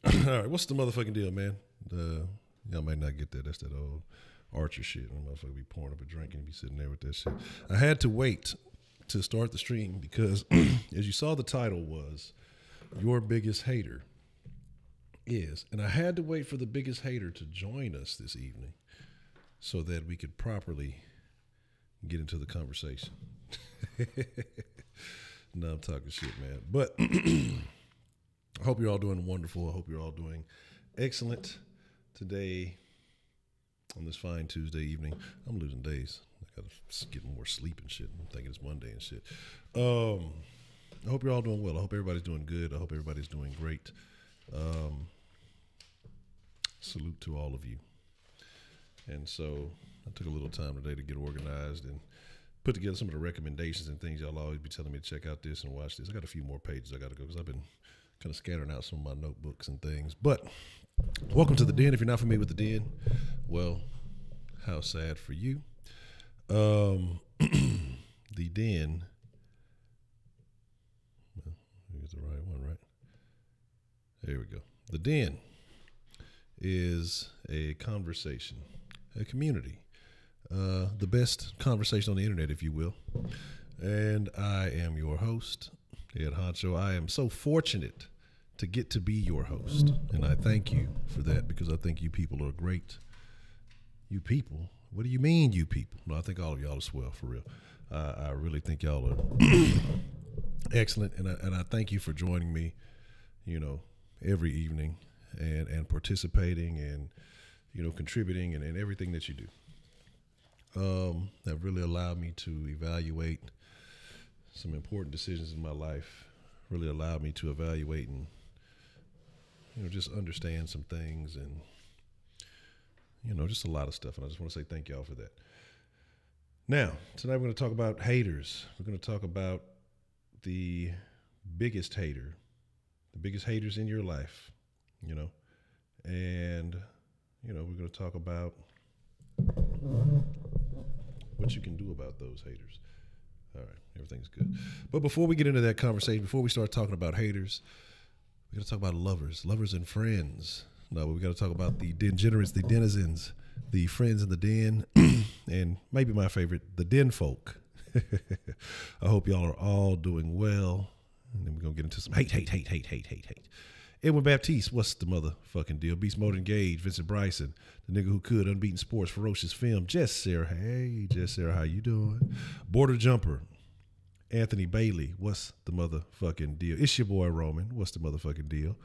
All right, what's the motherfucking deal, man? Y'all might not get that. That's that old Archer shit. The motherfucker be pouring up a drink and be sitting there with that shit. I had to wait to start the stream because, as you saw, the title was "Your Biggest Hater Is," and I had to wait for the biggest hater to join us this evening so that we could properly get into the conversation. No, I'm talking shit, man. But I hope you're all doing wonderful. I hope you're all doing excellent today on this fine Tuesday evening. I'm losing days. I gotta get more sleep and shit. I'm thinking it's Monday and shit. I hope you're all doing well. I hope everybody's doing good. I hope everybody's doing great. Salute to all of you. And so I took a little time today to get organized and put together some of the recommendations and things y'all always be telling me to check out this and watch this. I got a few more pages I got to go because I've been kind of scattering out some of my notebooks and things. But welcome to the Den. If you're not familiar with the Den, well, how sad for you. The Den, well, here's the right one, right? There we go. The Den is a conversation, a community, the best conversation on the internet, if you will. And I am your host, Ed Honcho. I am so fortunate to get to be your host, and I thank you for that because I think you people are great. You people? What do you mean, you people? No, I think all of y'all are swell, for real. I really think y'all are excellent, and I thank you for joining me, you know, every evening and participating and, you know, contributing and everything that you do. That really allowed me to evaluate some important decisions in my life, really allowed me to evaluate and, you know, just understand some things and, you know, just a lot of stuff. And I just want to say thank y'all for that. Now, tonight we're going to talk about haters. We're going to talk about the biggest hater, the biggest haters in your life, you know, and, you know, we're going to talk about what you can do about those haters. All right, everything's good. But before we get into that conversation, before we start talking about haters, we got to talk about lovers and friends. No, we got to talk about the degenerates, the denizens, the friends in the den, and maybe my favorite, the den folk. I hope y'all are all doing well. And then we're going to get into some hate. Edwin Baptiste, what's the motherfucking deal? Beast Mode Engage, Vincent Bryson, the nigga who could, Unbeaten Sports, Ferocious Film, Jess Sarah, hey, Jess Sarah, how you doing? Border Jumper, Anthony Bailey, what's the motherfucking deal? It's your boy Roman, what's the motherfucking deal?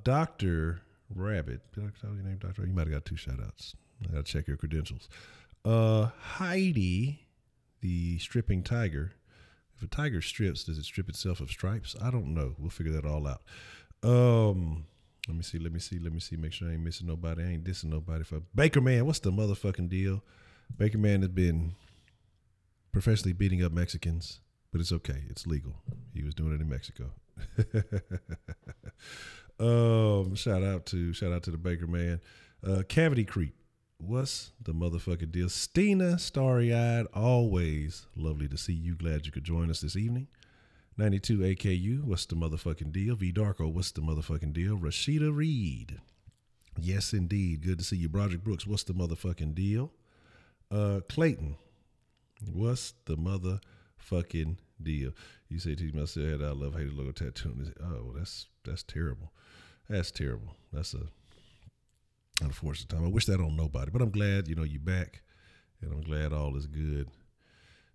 Dr. Rabbit, did I tell your name, Dr. You might have got 2 shout-outs. I got to check your credentials. Heidi, the stripping tiger. If a tiger strips, does it strip itself of stripes? I don't know. We'll figure that all out. Let me see. Make sure I ain't missing nobody. I ain't dissing nobody. Baker Man, what's the motherfucking deal? Baker Man has been professionally beating up Mexicans, but it's okay. It's legal. He was doing it in Mexico. Shout out to the Baker Man. Cavity Creep, what's the motherfucking deal? Stina, starry-eyed, always lovely to see you. Glad you could join us this evening. 92 AKU, what's the motherfucking deal? V Darko, what's the motherfucking deal? Rashida Reed, yes indeed, good to see you. Broderick Brooks, what's the motherfucking deal? Clayton, what's the motherfucking deal? You say to myself, I love hater logo tattoo on his head. Oh, that's terrible. That's terrible. That's a unfortunate time. I wish that on nobody, but I'm glad, you know, you back, and I'm glad all is good.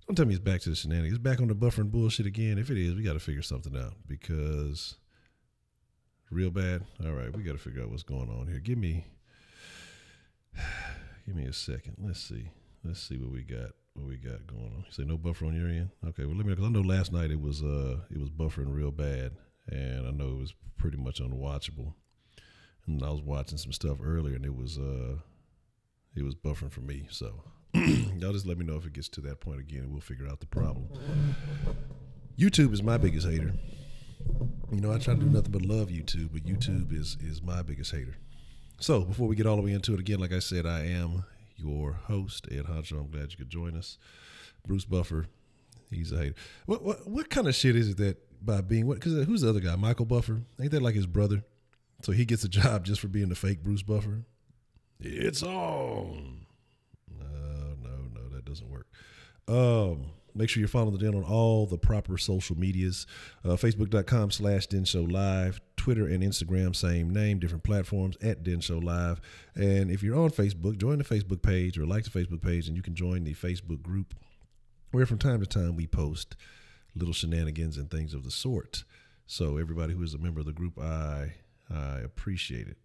Don't tell me it's back to the shenanigans. It's back on the buffering bullshit again. If it is, we got to figure something out because real bad. All right, we got to figure out what's going on here. Give me a second. Let's see what we got. What we got going on? You say no buffer on your end? Okay, well let me. Because I know last night it was buffering real bad, and I know it was pretty much unwatchable. And I was watching some stuff earlier, and it was buffering for me. So y'all just let me know if it gets to that point again, and we'll figure out the problem. YouTube is my biggest hater. You know, I try to do nothing but love YouTube, but YouTube is my biggest hater. So before we get all the way into it again, like I said, I am your host, Ed Honcho. I'm glad you could join us. Bruce Buffer, he's a hater. What kind of shit is it that by being what? Because who's the other guy? Michael Buffer? Ain't that like his brother? So he gets a job just for being the fake Bruce Buffer. It's on. No, that doesn't work. Make sure you're following the Den on all the proper social medias. Facebook.com/Den Show Live. Twitter and Instagram, same name, different platforms, @Den Show Live. And if you're on Facebook, join the Facebook page or like the Facebook page, and you can join the Facebook group where from time to time we post little shenanigans and things of the sort. So everybody who is a member of the group, I appreciate it.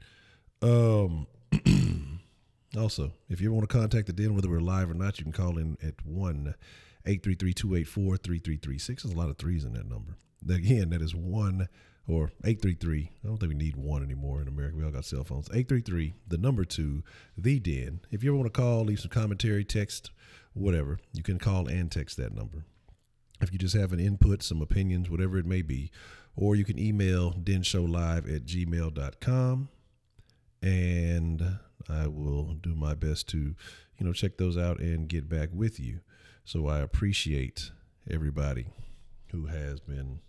Also, if you ever want to contact the Den, whether we're live or not, you can call in at 1-833-284-3336. There's a lot of threes in that number. Again, that is 1 or 833. I don't think we need one anymore in America. We all got cell phones. 833, the number 2, the Den. If you ever want to call, leave some commentary, text, whatever, you can call and text that number. If you just have an input, some opinions, whatever it may be, or you can email denshowlive@gmail.com, and I will do my best to, check those out and get back with you. So I appreciate everybody who has been,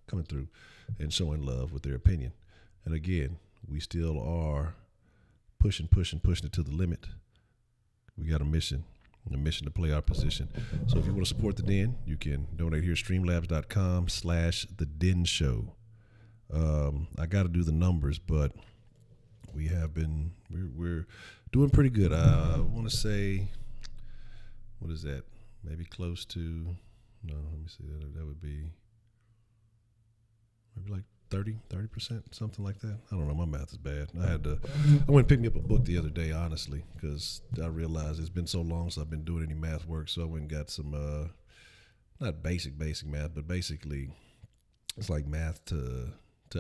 coming through and showing love with their opinion. And again, we still are pushing it to the limit. We got a mission to play our position. So if you want to support the Den, you can donate here, streamlabs.com/The Den Show. I got to do the numbers, but we're doing pretty good. I want to say, what is that? Maybe close to, let me see, that would be maybe like 30%, something like that. I don't know. My math is bad. I went and picked me up a book the other day, honestly, because I realized it's been so long since I've been doing any math work. So I went and got some, not basic math, but basically it's like math to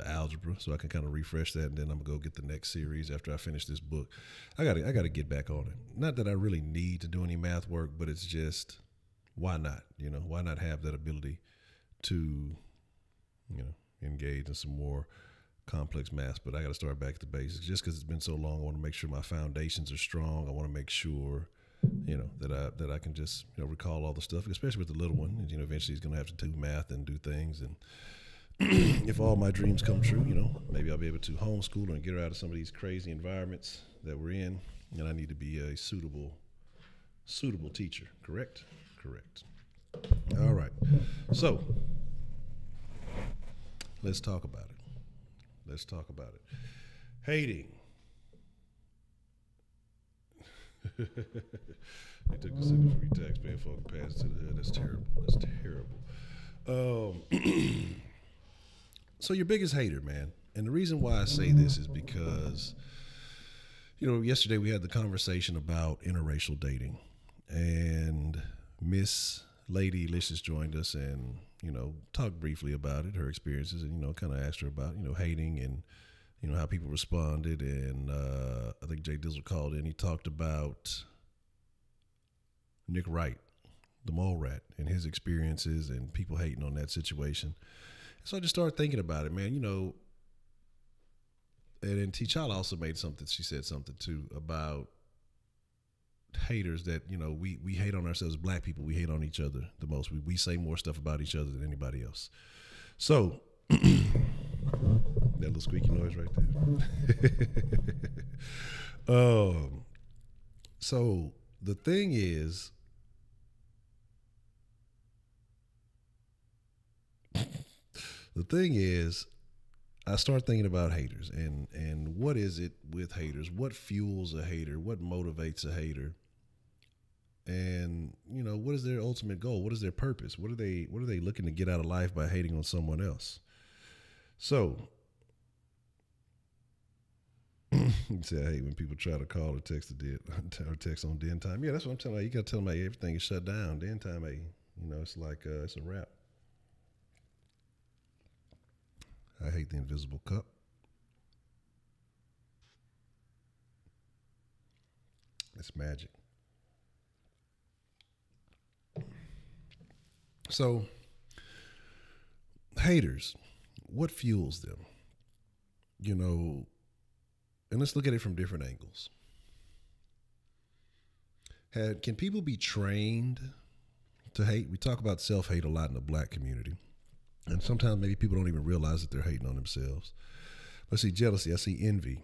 algebra. So I can kind of refresh that, and then I'm gonna go get the next series after I finish this book. I gotta get back on it. Not that I really need to do any math work, but it's just, why not? Why not have that ability to, engage in some more complex math? But I got to start back at the basics. Just because it's been so long, I want to make sure my foundations are strong. I want to make sure, that I can just, recall all the stuff, especially with the little one. Eventually he's going to have to do math and do things. And if all my dreams come true, maybe I'll be able to homeschool her and get her out of some of these crazy environments that we're in. And I need to be a suitable teacher. Correct. All right. So let's talk about it. Hating. They took the signal from your taxpayer folk and passed it to the hood. That's terrible. So your biggest hater, man. And the reason why I say this is because, yesterday we had the conversation about interracial dating. And Miss Lady Licious joined us and, talked briefly about it, her experiences, and, kind of asked her about, hating and, how people responded. And I think Jay Dizzle called in. He talked about Nick Wright, the mole rat, and his experiences and people hating on that situation. So I just started thinking about it, man, and then T'Challa also she said something too about haters that, we hate on ourselves. Black people, we hate on each other the most. We say more stuff about each other than anybody else. So that little squeaky noise right there. So the thing is, I start thinking about haters and what is it with haters? What fuels a hater? What motivates a hater? And, what is their ultimate goal? What is their purpose? What are they looking to get out of life by hating on someone else? So you say, I hate when people try to call or text on Den time. Yeah, that's what I'm telling you. You got to tell them, hey, everything is shut down. Den time, hey, it's like, it's a wrap. I hate the invisible cup. It's magic. So, haters, what fuels them? And let's look at it from different angles. Can people be trained to hate? We talk about self-hate a lot in the black community. And sometimes maybe people don't even realize that they're hating on themselves. I see jealousy. I see envy.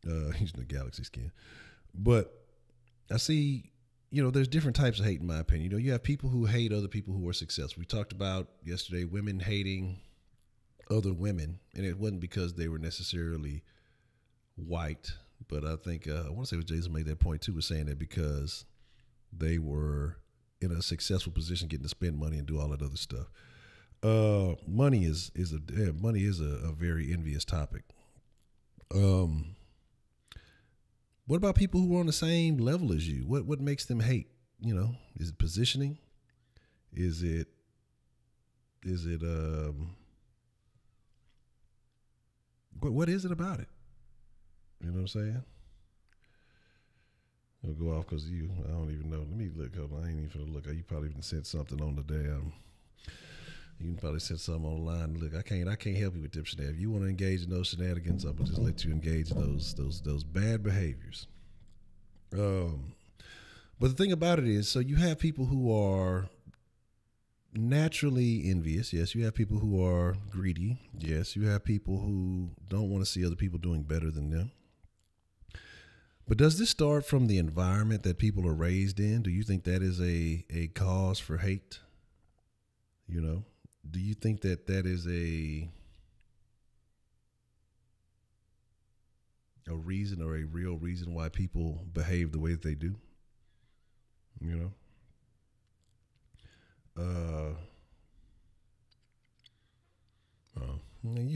Using the galaxy skin. But I see, there's different types of hate in my opinion. You have people who hate other people who are successful. We talked about yesterday women hating other women, and it wasn't because they were necessarily white, but I think, I want to say what Jason made that point too, was saying that because they were in a successful position getting to spend money and do all that other stuff. Money is a very envious topic. What about people who are on the same level as you? What makes them hate? Is it positioning? Is it what is it about it? You know what I'm saying? I'll go off because I don't even know. Let me look. Hold on. I ain't even finna look. You probably even sent something on the damn. You can probably send something online. Look, I can't help you with them shenanigans. If you want to engage in those shenanigans, I'm gonna just let you engage in those bad behaviors. But the thing about it is, so you have people who are naturally envious. Yes, you have people who are greedy. Yes, you have people who don't want to see other people doing better than them. But does this start from the environment that people are raised in? Do you think that is a cause for hate? Do you think that is a reason or a real reason why people behave the way that they do? You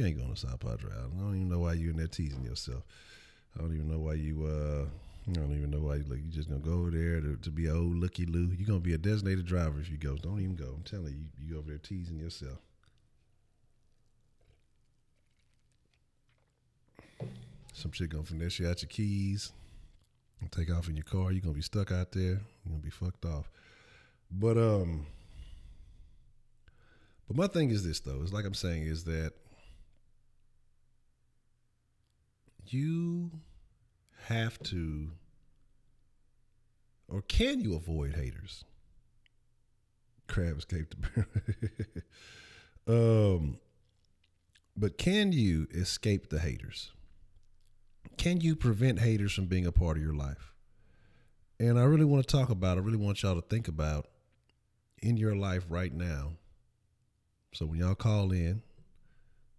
ain't going to South Padre Island. I don't even know why you in there teasing yourself. I don't even know why you you just gonna go over there to be an old looky loo. You're gonna be a designated driver if you go. Don't even go. I'm telling you, you over there teasing yourself. Some shit gonna finesse you out your keys and take off in your car. You're gonna be stuck out there. You're gonna be fucked off. But my thing is this though, is like I'm saying, is that you have to, or can you avoid haters? Crab escaped the but can you escape the haters? Can you prevent haters from being a part of your life? And I really want y'all to think about in your life right now. So when y'all call in,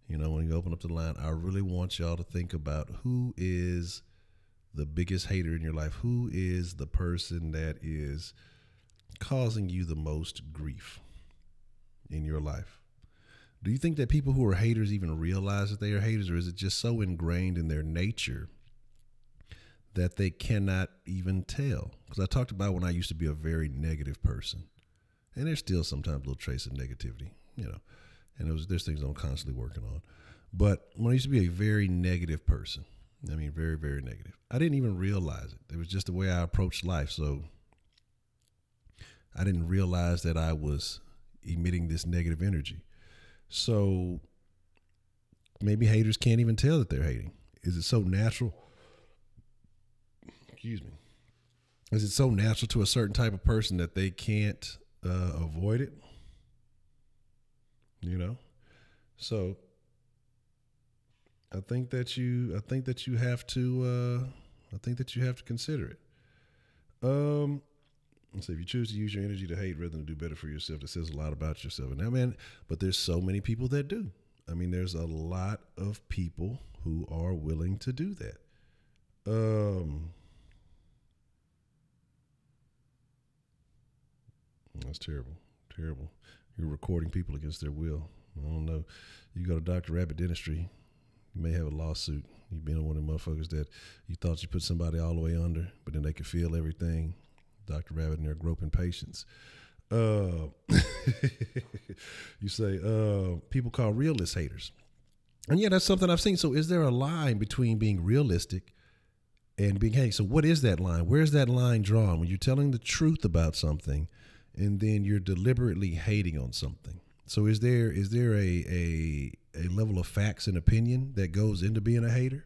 when you open up the line, I really want y'all to think about who is the biggest hater in your life. Who is the person that is causing you the most grief in your life? Do you think that people who are haters even realize that they are haters, or is it just so ingrained in their nature that they cannot even tell? Because I talked about when I used to be a very negative person, and there's still sometimes a little trace of negativity, and there's things I'm constantly working on. But when I used to be a very negative person, very, very negative, I didn't even realize it. It was just the way I approached life. So I didn't realize that I was emitting this negative energy. So maybe haters can't even tell that they're hating. Is it so natural? Excuse me. Is it so natural to a certain type of person that they can't avoid it? So I think that you have to consider it. So if you choose to use your energy to hate rather than do better for yourself, that says a lot about yourself. And but there's so many people that do. There's a lot of people who are willing to do that. That's terrible. Terrible. You're recording people against their will. I don't know. You go to Dr. Rabbit Dentistry, you may have a lawsuit. You've been one of them motherfuckers that you thought you put somebody all the way under, but then they could feel everything. Dr. Rabbit and their groping patients. You say people call realists haters. And yeah, that's something I've seen. So is there a line between being realistic and being hating? So what is that line? Where's that line drawn? When you're telling the truth about something and then you're deliberately hating on something. So is there a level of facts and opinion that goes into being a hater?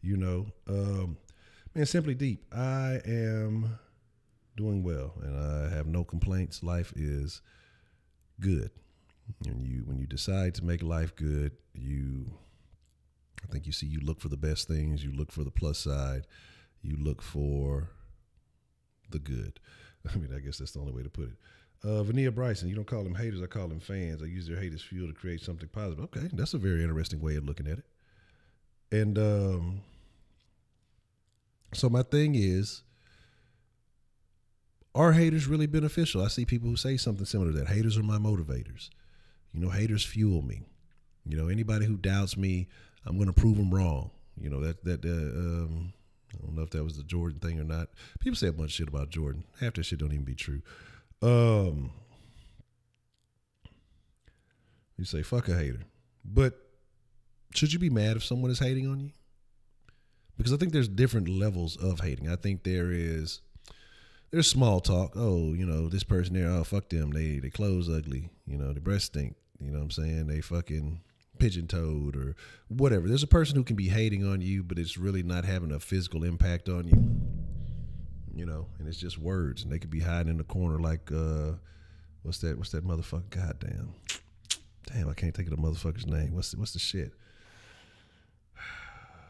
Man, Simply Deep, I am doing well and I have no complaints. Life is good. And when you decide to make life good, you I think you look for the best things. You look for the plus side. You look for the good. I mean, I guess that's the only way to put it. Vania Bryson, you don't call them haters, I call them fans. I use their hate as fuel to create something positive. Okay, that's a very interesting way of looking at it. And so my thing is, are haters really beneficial? I see people who say something similar to that. Haters are my motivators. You know, haters fuel me. You know, anybody who doubts me, I'm going to prove them wrong. You know, I don't know if that was the Jordan thing or not. People say a bunch of shit about Jordan. Half that shit don't even be true. You say, fuck a hater. But should you be mad if someone is hating on you? Because I think there's different levels of hating. I think there's small talk. Oh, you know, this person there, oh, fuck them. They clothes ugly. You know, their breasts stink. You know what I'm saying? They fucking pigeon-toed or whatever. There's a person who can be hating on you, but it's really not having a physical impact on you. You know, and it's just words, and they could be hiding in the corner like, what's that motherfucker? Goddamn. Damn, I can't think of the motherfucker's name. What's the shit?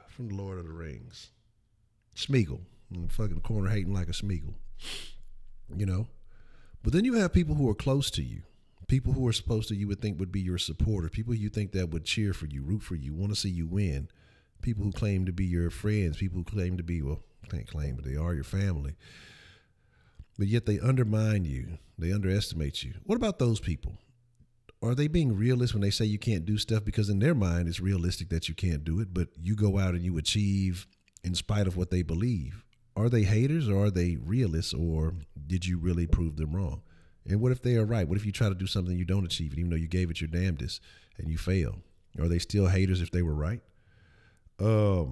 From the Lord of the Rings. Smeagol. In the fucking corner hating like a Smeagol. You know? But then you have people who are close to you. People who are supposed to, you would think would be your supporters. People you think that would cheer for you, root for you, want to see you win. People who claim to be your friends. People who claim to be, well, can't claim, but they are your family. But yet they undermine you. They underestimate you. What about those people? Are they being realist when they say you can't do stuff? Because in their mind, it's realistic that you can't do it, but you go out and you achieve in spite of what they believe. Are they haters or are they realists, or did you really prove them wrong? And what if they are right? What if you try to do something you don't achieve it, even though you gave it your damnedest and you fail? Are they still haters if they were right? I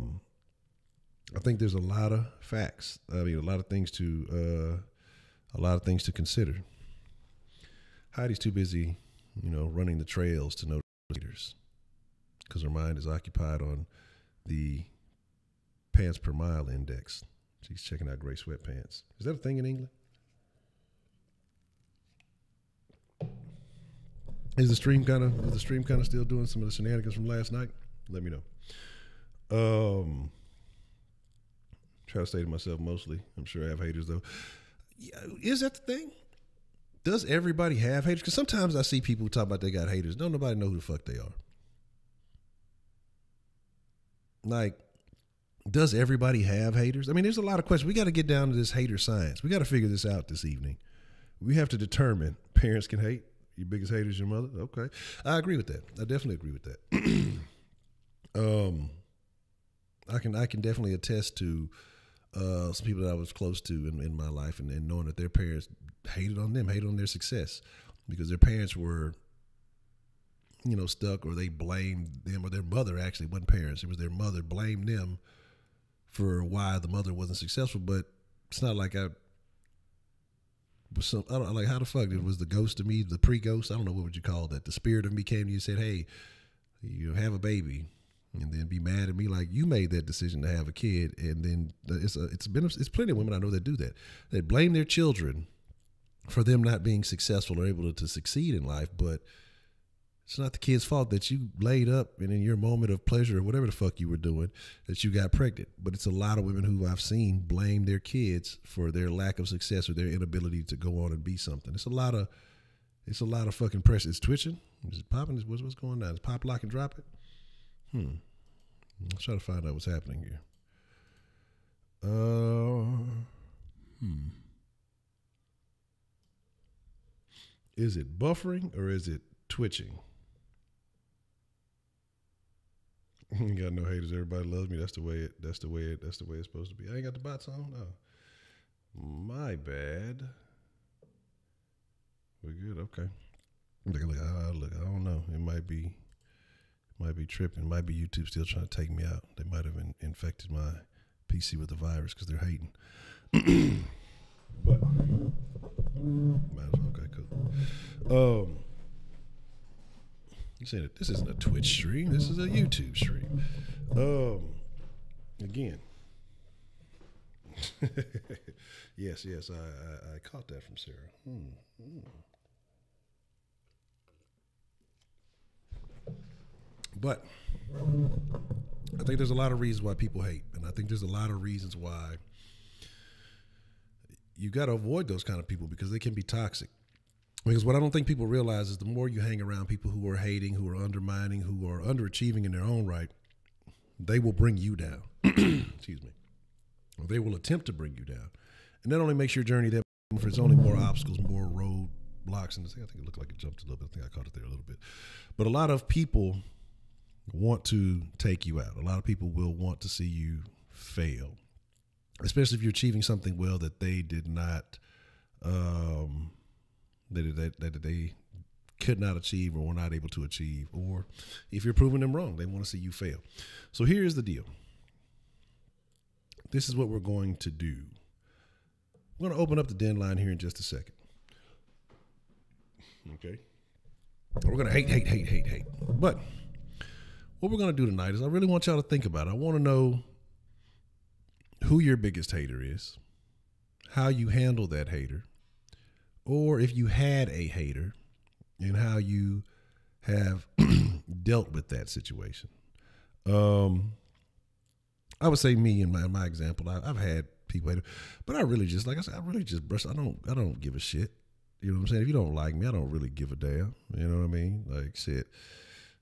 think there's a lot of facts. I mean, a lot of things to consider. Heidi's too busy, you know, running the trails to know leaders because her mind is occupied on the pants per mile index. She's checking out gray sweatpants. Is that a thing in England? Is the stream kind of still doing some of the shenanigans from last night? Let me know. Try to say to myself mostly. I'm sure I have haters though. Yeah, is that the thing? Does everybody have haters? Because sometimes I see people talk about they got haters. Don't nobody know who the fuck they are. Like, does everybody have haters? I mean, there's a lot of questions. We got to get down to this hater science. We got to figure this out this evening. We have to determine parents can hate. Your biggest hater is your mother? Okay. I agree with that. I definitely agree with that. I can definitely attest to some people that I was close to in my life and knowing that their parents hated on them, hated on their success because their parents were, you know, stuck, or they blamed them, or their mother actually wasn't parents. It was their mother blamed them for why the mother wasn't successful. But it's not like I don't like, how the fuck it was the ghost of me, the pre-ghost. I don't know, what would you call that? The spirit of me came to you and said, hey, you have a baby, and then be mad at me like you made that decision to have a kid. And then it's plenty of women I know that do that. They blame their children for them not being successful or able to succeed in life, but it's not the kid's fault that you laid up and in your moment of pleasure or whatever the fuck you were doing that you got pregnant. But it's a lot of women who I've seen blame their kids for their lack of success or their inability to go on and be something. It's a lot of fucking pressure. It's twitching. Is it popping? What's going on? Is pop, lock, and drop it? Let's try to find out what's happening here. Is it buffering or is it twitching? You got no haters. Everybody loves me. That's the way it's supposed to be. I ain't got the bots on. No, my bad. We're good. Okay. Look. I don't know. It might be tripping. It might be YouTube still trying to take me out. They might have infected my PC with the virus because they're hating. But okay, cool. You saying that this isn't a Twitch stream? This is a YouTube stream. Again. yes, I caught that from Sarah. But I think there's a lot of reasons why people hate, and I think there's a lot of reasons why you got to avoid those kind of people because they can be toxic. Because what I don't think people realize is the more you hang around people who are hating, who are undermining, who are underachieving in their own right, they will bring you down. Excuse me. Or they will attempt to bring you down. And that only makes your journey that for it's only more obstacles, more roadblocks. And I think it looked like it jumped a little bit. I think I caught it there a little bit. But a lot of people want to take you out. A lot of people will want to see you fail, especially if you're achieving something well that they did not, that they could not achieve or were not able to achieve, or if you're proving them wrong, they want to see you fail. So here's the deal. This is what we're going to do. We're going to open up the Denline here in just a second. Okay. We're going to hate. But what we're going to do tonight is I really want y'all to think about it. I want to know who your biggest hater is, how you handle that hater, or if you had a hater and how you have dealt with that situation. I would say me in my example, I've had people hate, but I really just, like I said, I really just brush. I don't give a shit. You know what I'm saying? If you don't like me, I don't really give a damn. You know what I mean? Like shit.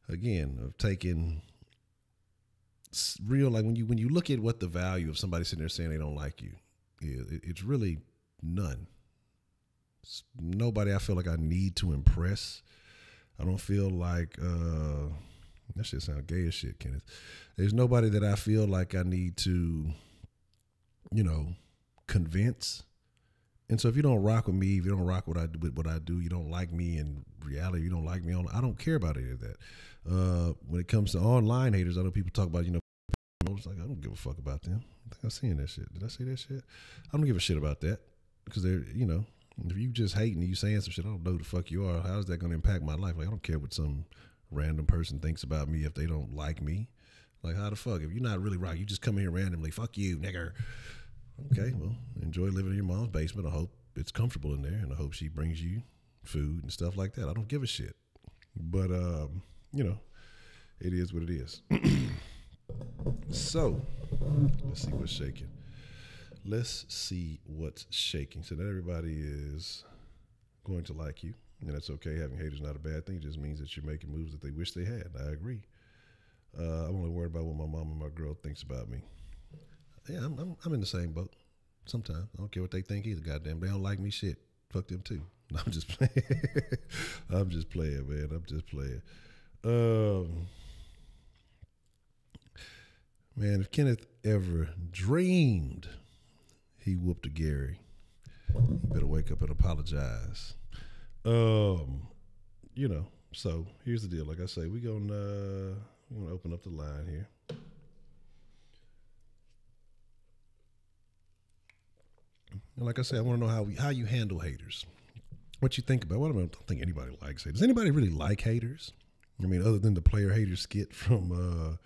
Again, I've taken real, like when you look at what the value of somebody sitting there saying they don't like you, it's really none. It's nobody I feel like I need to impress. I don't feel like that shit sound gay as shit, Kenneth. There's nobody that I feel like I need to, convince. And so if you don't rock with me, if you don't rock what I do, you don't like me in reality, you don't like me I don't care about any of that. When it comes to online haters, I know people talk about, I was like, I don't give a fuck about them. I think I seen that shit. Did I see that shit? I don't give a shit about that because they're, if you just hating and you saying some shit, I don't know who the fuck you are. How is that going to impact my life? Like, I don't care what some random person thinks about me if they don't like me. Like, how the fuck? If you're not really right, you just come here randomly, fuck you, nigger. Okay, well, enjoy living in your mom's basement. I hope it's comfortable in there, and I hope she brings you food and stuff like that. I don't give a shit. But, it is what it is. So, let's see what's shaking. Let's see what's shaking. So not everybody is going to like you, and that's okay. Having haters is not a bad thing. It just means that you're making moves that they wish they had. I agree. I'm only worried about what my mom and my girl thinks about me. Yeah, I'm in the same boat. Sometimes I don't care what they think either. Goddamn, they don't like me. Shit, fuck them too. No, I'm just playing. I'm just playing, man. I'm just playing. Man, if Kenneth ever dreamed he whooped a Gary, you better wake up and apologize. So here's the deal. Like I say, we're gonna open up the line here. And like I said, I want to know how you handle haters. What you think about? Well, I don't think anybody likes haters. Does anybody really like haters? I mean, other than the player hater skit from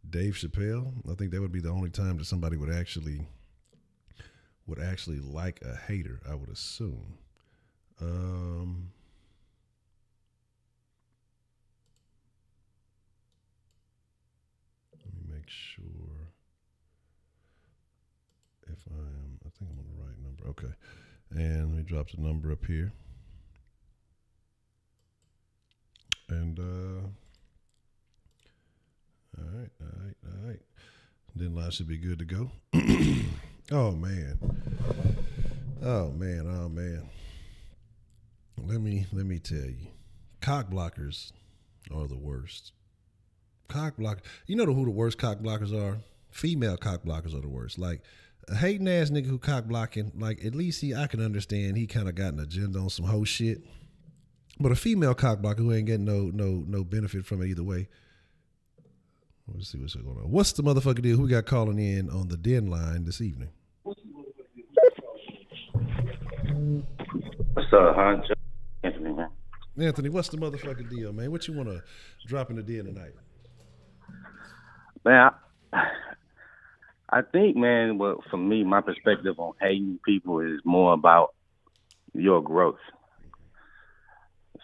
Dave Chappelle, I think that would be the only time that somebody would actually like a hater, I would assume. Let me make sure if I think I'm on the right number. Okay. And let me drop the number up here. And all right. Denline should be good to go. Oh man. Let me tell you, cock blockers are the worst. Cock block. You know who the worst cock blockers are? Female cock blockers are the worst. Like a hating ass nigga who cock blocking. Like at least I can understand he kind of got an agenda on some hoe shit. But a female cock blocker who ain't getting no benefit from it either way. Let's see what's going on. What's the motherfucking deal? Who we got calling in on the Denline this evening? What's up, Honcho? Anthony, man. Anthony, what's the motherfucking deal, man? What you want to drop in the den tonight? Man, I think, man, well, for me, my perspective on hating people is more about your growth.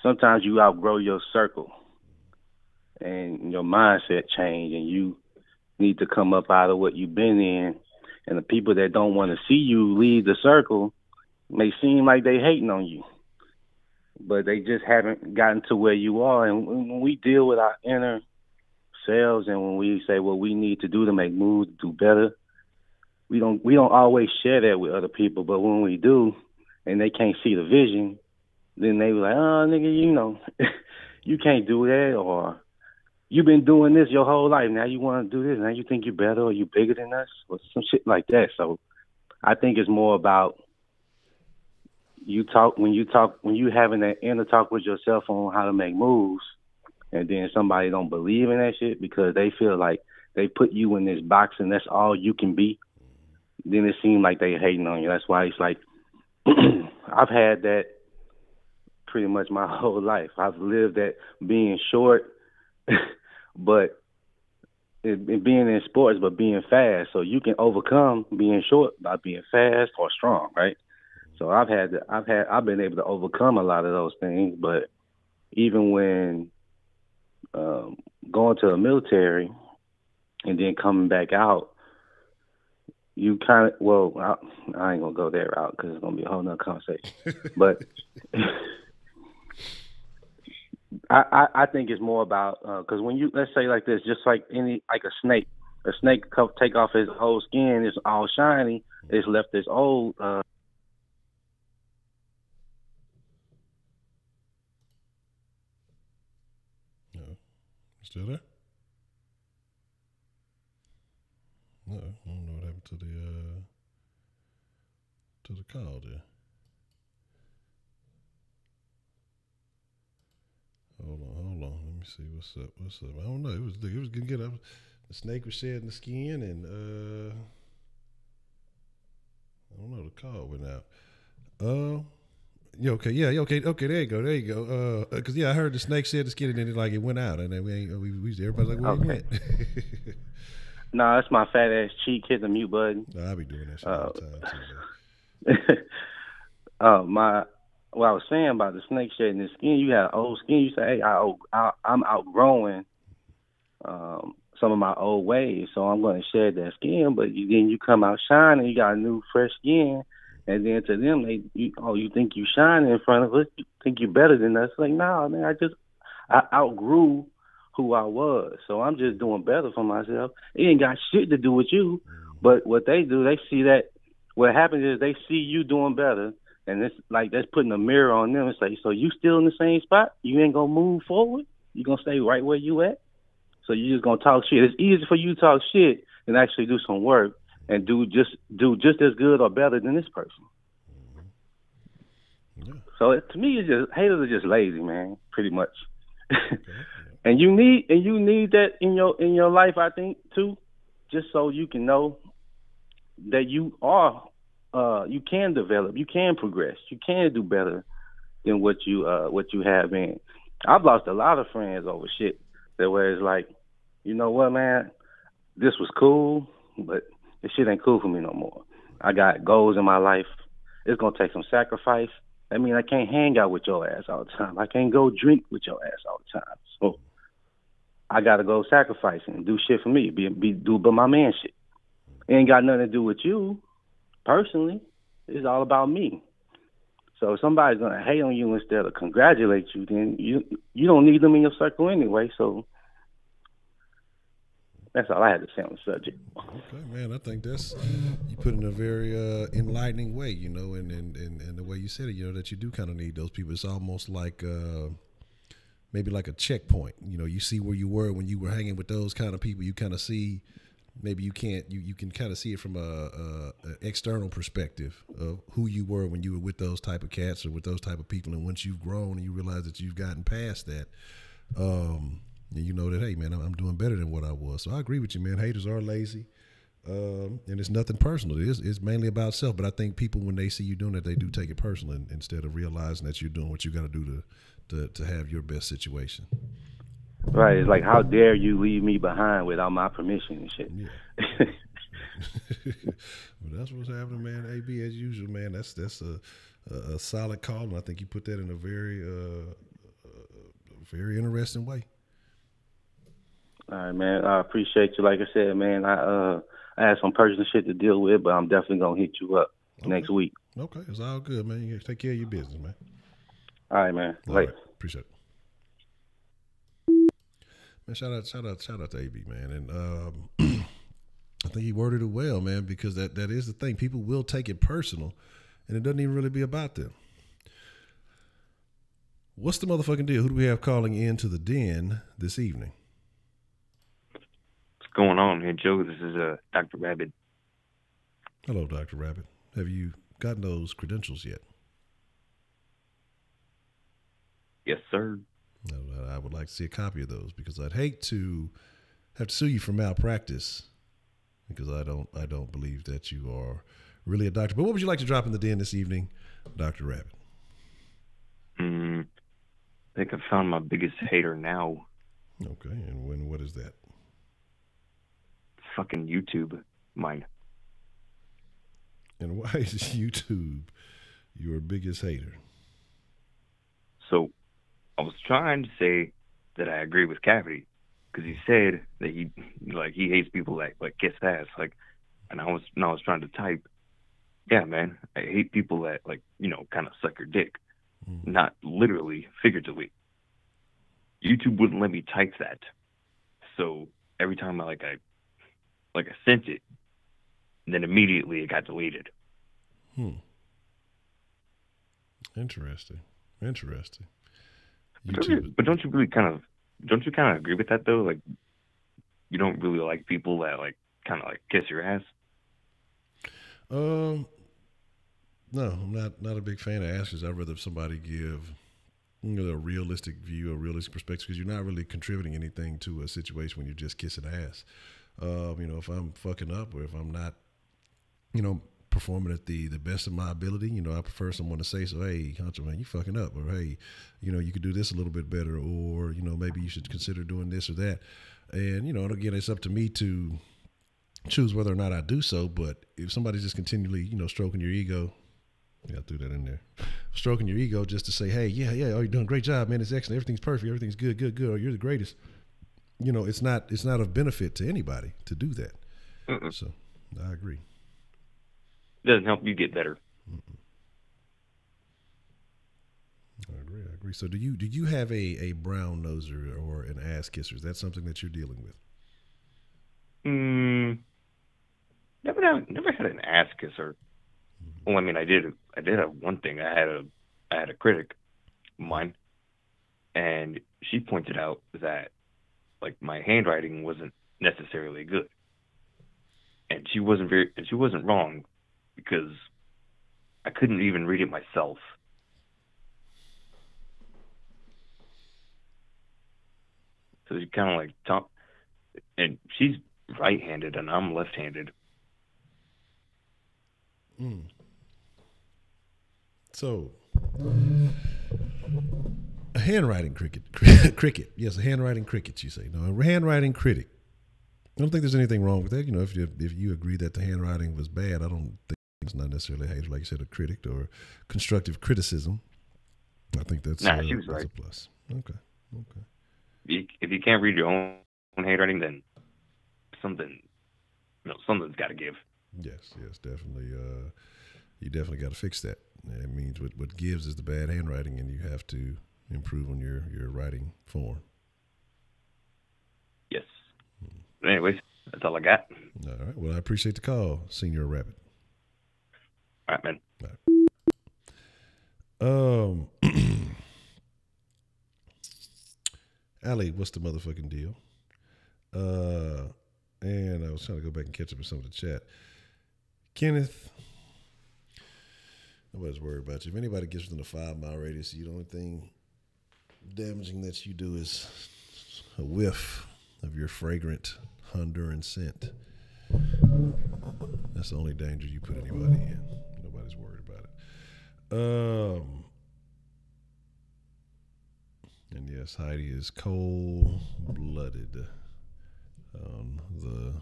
Sometimes you outgrow your circle and your mindset change, and you need to come up out of what you've been in. And the people that don't want to see you leave the circle may seem like they hating on you, but they just haven't gotten to where you are. And when we deal with our inner selves, and when we say what we need to do to make moves, to do better, we don't always share that with other people. But when we do, and they can't see the vision, then they be like, "Oh, nigga, you can't do that," or "You've been doing this your whole life. Now you want to do this. Now you think you're better or you bigger than us," or some shit like that. So I think it's more about when you having that inner talk with yourself on how to make moves, and then somebody don't believe in that shit because they feel like they put you in this box and that's all you can be. Then it seems like they hating on you. That's why it's like I've had that pretty much my whole life. I've lived that being short, but it being in sports, but being fast. So you can overcome being short by being fast or strong, right? So I've been able to overcome a lot of those things. But even when going to the military and then coming back out, you kind of I ain't gonna go that route because it's gonna be a whole nother conversation. But I think it's more about because when you, let's say like this, just like a snake take off his old skin, it's all shiny, it's left this old. Still there? No, I don't know what happened to the call there. Hold on. Let me see what's up. I don't know. It was gonna get up. The snake was shedding the skin, and I don't know. The call went out. Yeah, okay. There you go. Because I heard the snake shed the skin, and then it went out, and then everybody's like, where he went? No, that's my fat ass cheek hitting the mute button. No, I be doing that shit all the time too. What I was saying about the snake shedding the skin, you have old skin. You say, "Hey, I'm outgrowing some of my old ways, so I'm going to shed that skin." But then you come out shining, you got a new fresh skin, and then to them, you think you shining in front of us, you think you better than us. Like, nah, man, I outgrew who I was, so I'm just doing better for myself. It ain't got shit to do with you, but what they do, they see that. What happens is they see you doing better. And it's like that's putting a mirror on them and say, so you still in the same spot? You ain't gonna move forward? You gonna stay right where you at? So you just gonna talk shit. It's easy for you to talk shit than actually do some work and do just as good or better than this person. Yeah. So to me, it's just haters are just lazy, man. Pretty much. Okay. and you need that in your life, I think, too, just so you can know that you are. You can develop, you can progress, you can do better than what you have been. I've lost a lot of friends over shit that where it's like, you know what, man, this was cool, but this shit ain't cool for me no more. I got goals in my life. It's gonna take some sacrifice. I mean, I can't hang out with your ass all the time. I can't go drink with your ass all the time. So I gotta go sacrifice and do shit for me. Do my man shit. It ain't got nothing to do with you. Personally, it's all about me. So if somebody's gonna hate on you instead of congratulate you, then you don't need them in your circle anyway. So that's all I had to say on the subject. Okay, man. I think that's you put it in a very enlightening way, and the way you said it, that you do kind of need those people. It's almost like maybe like a checkpoint. You see where you were when you were hanging with those kind of people. You kind of see. Maybe you can't. You can kind of see it from a external perspective of who you were when you were with those type of cats or with those type of people. And once you've grown and you realize that you've gotten past that, you know that, hey, man, I'm doing better than what I was. So I agree with you, man. Haters are lazy, and it's nothing personal. It's mainly about self. But I think people, when they see you doing it, they do take it personal instead of realizing that you're doing what you got to do to have your best situation. Right, it's like, how dare you leave me behind without my permission and shit. Yeah. Well, that's what's happening, man. AB, as usual, man. That's a solid call, and I think you put that in a very very interesting way. All right, man. I appreciate you. Like I said, man, I had some personal shit to deal with, but I'm definitely gonna hit you up next week. Okay, it's all good, man. You take care of your business, man. All right, man. All right, appreciate it. Man, shout out to AB, man, and I think he worded it well, man, because that is the thing. People will take it personal, and it doesn't even really be about them. What's the motherfucking deal? Who do we have calling into the den this evening? What's going on here, Joe? This is Dr. Rabbit. Hello, Dr. Rabbit. Have you gotten those credentials yet? Yes, sir. I would like to see a copy of those because I'd hate to have to sue you for malpractice because I don't believe that you are really a doctor. But what would you like to drop in the den this evening, Dr. Rabbit? I think I found my biggest hater now. Okay, and what is that? Fucking YouTube, mine. And why is YouTube your biggest hater? So, I was trying to say that I agree with Cavity because he said that he hates people that like kiss ass. And I was trying to type, yeah, man, I hate people that kind of suck your dick, not literally, figuratively. YouTube wouldn't let me type that, so every time I sent it, then immediately it got deleted. Interesting. But don't you kind of agree with that though? Like, you don't really like people that kind of kiss your ass? No, I'm not a big fan of asses. I'd rather somebody give a realistic view, a realistic perspective, because you're not really contributing anything to a situation when you're just kissing ass. If I'm fucking up or if I'm not, performing at the best of my ability, I prefer someone to say, so, hey, Honcho, man, you fucking up, or hey, you could do this a little bit better, or, maybe you should consider doing this or that. And, again, it's up to me to choose whether or not I do so. But if somebody's just continually, stroking your ego, I threw that in there, stroking your ego just to say, hey, yeah, oh, you're doing a great job, man, it's excellent, everything's perfect, everything's good, or you're the greatest. It's not of benefit to anybody to do that. So I agree. Doesn't help you get better. I agree. So do you have a brown noser or an ass kisser? Is that something that you're dealing with? Never had an ass kisser. Well, I mean, I did have one thing. I had a critic of mine, and she pointed out that my handwriting wasn't necessarily good, and she wasn't wrong, because I couldn't even read it myself. So she kind of talk, and she's right-handed and I'm left-handed. So, a handwriting cricket. Yes, a handwriting cricket, you say. No, a handwriting critic. I don't think there's anything wrong with that. If you agree that the handwriting was bad, I don't think it's not necessarily a hater, like you said, a critic or constructive criticism. I think that's, she was right. A plus. Okay. If you can't read your own handwriting, then something's got to give. Yes, definitely. You definitely got to fix that. It means what gives is the bad handwriting, and you have to improve on your writing form. Yes. But anyways, that's all I got. All right. Well, I appreciate the call, Senior Rabbit. All right, man. All right. Allie, what's the motherfucking deal? And I was trying to go back and catch up with some of the chat. Kenneth, nobody's worried about you. If anybody gets within a 5-mile radius, the only thing damaging that you do is a whiff of your fragrant Honduran scent. That's the only danger you put anybody in. Nobody's worried about it. And yes, Heidi is cold-blooded on the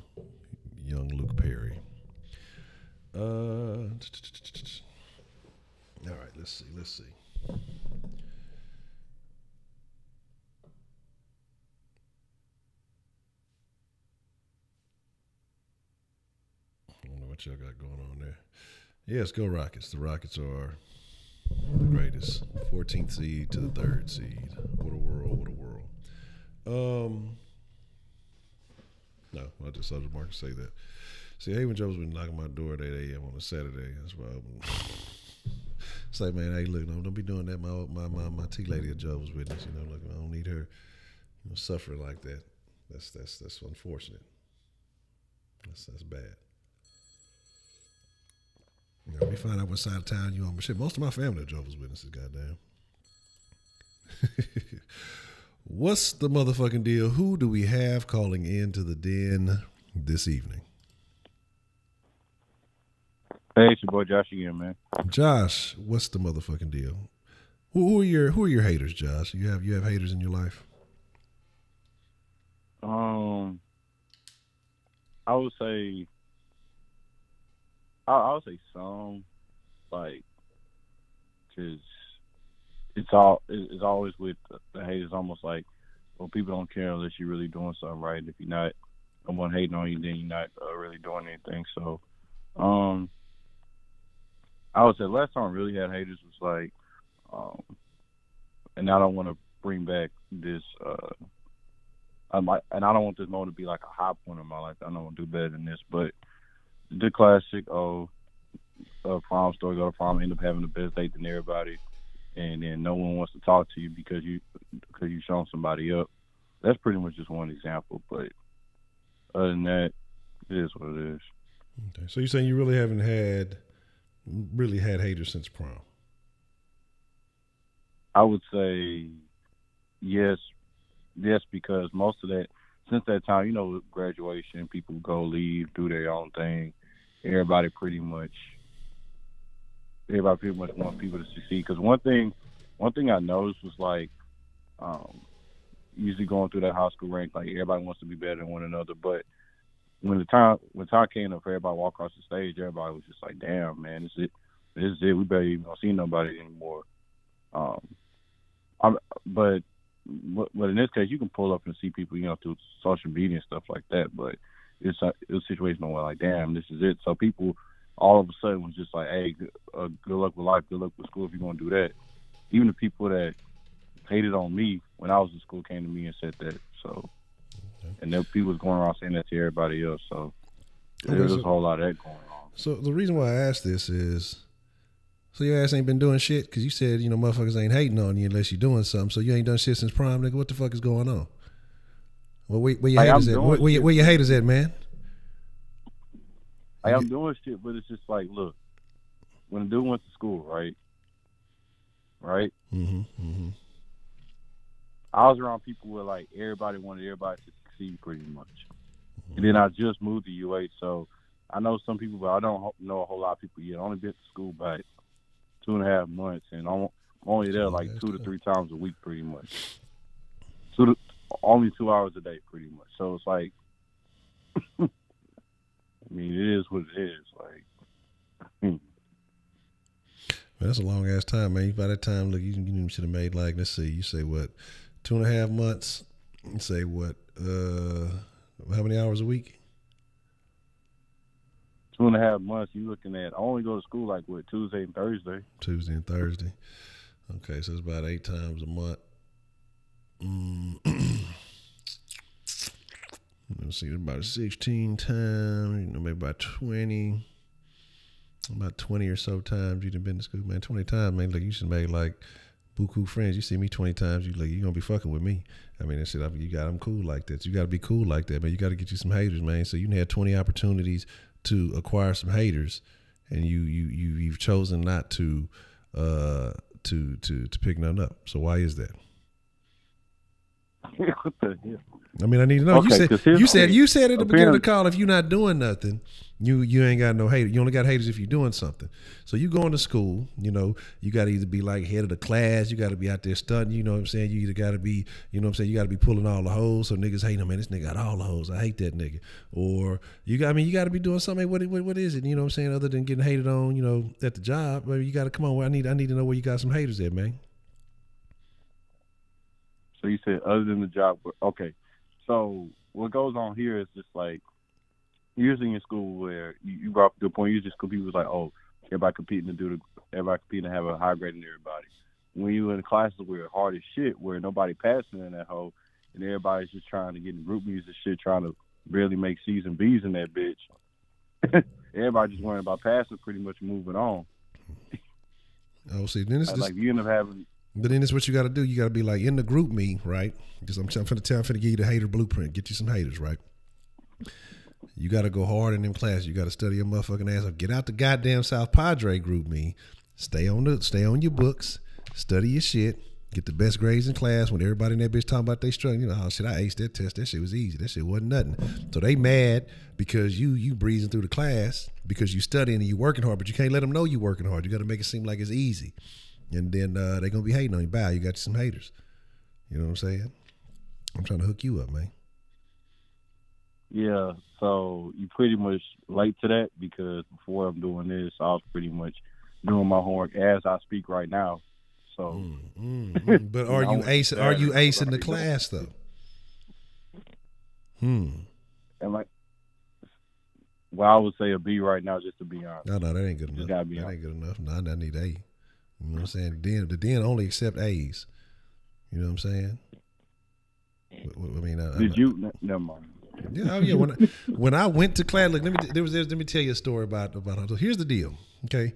young Luke Perry. All right, let's see. I don't know what y'all got going on there. Yes, go Rockets. The Rockets are the greatest. 14th seed to the 3rd seed. What a world, what a world. No, I just saw the market say that. See, Haven Joe's been knocking my door at 8 a.m. on a Saturday. That's why it's like, man, hey, look, don't be doing that. My tea lady at Joe's Witness, you know, look, I don't need her, you know, suffering like that. That's unfortunate. That's bad. You know, we find out what side of town you on. But shit, most of my family are Jehovah's Witnesses, goddamn. What's the motherfucking deal? Who do we have calling into the den this evening? Hey, it's your boy Josh again, man. Josh, what's the motherfucking deal? Who are your haters, Josh? You have haters in your life? I would say some, like, because it's always with the haters, almost like, well, people don't care unless you're really doing something right. If you're not, someone hating on you, then you're not really doing anything. So, I would say last time I really had haters was like, and I don't want to bring back this, and I don't want this moment to be like a high point in my life. I don't want to do better than this, but the classic, prom story, go to prom, end up having the best date than everybody, and then no one wants to talk to you because you shown somebody up. That's pretty much just one example, but other than that, it is what it is. Okay, so you're saying you really haven't had haters since prom? I would say yes, because most of that, since that time, you know, graduation, people go leave, do their own thing. Everybody pretty much want people to succeed. Because one thing I noticed was like, usually going through that high school rank, like everybody wants to be better than one another. But when time came up for everybody to walk across the stage, everybody was just like, "Damn, man, this is it. We barely even see nobody anymore." But in this case, you can pull up and see people, you know, through social media and stuff like that. But it's a situation where like, damn, this is it. So people all of a sudden was just like, hey, good luck with life, good luck with school if you're gonna do that. Even the people that hated on me when I was in school came to me and said that. So, and then people was going around saying that to everybody else. So there's a whole lot of that going on. So the reason why I asked this is, so your ass ain't been doing shit? Because you said, you know, motherfuckers ain't hating on you unless you're doing something. So you ain't done shit since prom, nigga. What the fuck is going on? Well, where your haters at? Where your haters at, man? I am doing shit, but it's just like, look, when a dude went to school, right? Mm-hmm. I was around people where like everybody wanted everybody to succeed pretty much. Mm-hmm. And then I just moved to UH, so I know some people, but I don't know a whole lot of people yet. I only been to school about 2.5 months, and I'm only there like 2 to 3 times a week, pretty much. Only 2 hours a day, pretty much. So it's like, I mean, it is what it is. Like, man, that's a long ass time, man. By that time, look, you should have made like, let's see, you say what, 2.5 months? You say what? How many hours a week? 2.5 months. You looking at? I only go to school like what, Tuesday and Thursday. Tuesday and Thursday. Okay, so it's about 8 times a month. Let's see, about 16 times. You know, maybe about 20 or so times you've been to school, man. 20 times, man. Look, you should have made like buku friends. You see me 20 times, you gonna be fucking with me. I mean, that shit. I'm cool like that. You got to be cool like that, man. You got to get you some haters, man. So you had 20 opportunities to acquire some haters, and you've chosen not to pick none up. So why is that? What the hell? I mean, I need to know. Okay, you said at the beginning of the call, if you're not doing nothing, you ain't got no haters. You only got haters if you're doing something. So you going to school, you know, you got to either be like head of the class, you got to be out there studying, you know what I'm saying? You either got to be, you know what I'm saying, you got to be pulling all the hoes, so niggas hate him, man, this nigga got all the hoes, I hate that nigga. Or you got to be doing something, what is it, you know what I'm saying, other than getting hated on, you know, at the job. Maybe you got to come on, I need to know where you got some haters at, man. So you said other than the job, okay. So what goes on here is just like, usually in school where you brought up a good point. Usually school people was like, oh, everybody competing to have a higher grade than everybody. When you in classes where it's hard as shit, where nobody passing in that hole, and everybody's just trying to get in group music shit, trying to barely make C's and B's in that bitch. Everybody just worrying about passing, pretty much moving on. Oh, see, then it's like you end up having. But then it's what you got to do. You got to be like in the group me, right? Because I'm finna give you the hater blueprint. Get you some haters, right? You got to go hard in them classes. You got to study your motherfucking ass off. Get out the goddamn South Padre group me. Stay on your books. Study your shit. Get the best grades in class. When everybody in that bitch talking about they struggling, you know, oh shit, I aced that test. That shit was easy. That shit wasn't nothing. So they mad because you breezing through the class because you studying and you working hard, but you can't let them know you working hard. You got to make it seem like it's easy. And then they gonna be hating on you. Bow, you got you some haters. You know what I'm saying? I'm trying to hook you up, man. Yeah, so you pretty much late to that because before I'm doing this, I was pretty much doing my homework as I speak right now. So, but are you acing the class though? And like, well, I would say a B right now, just to be honest. No, that ain't good enough. That ain't good enough. No, I need A. You know what I'm saying? The Den only accept A's. You know what I'm saying? I mean, never mind. Yeah, oh yeah. When I went to class, look, let me tell you a story about Honcho. Here's the deal. Okay,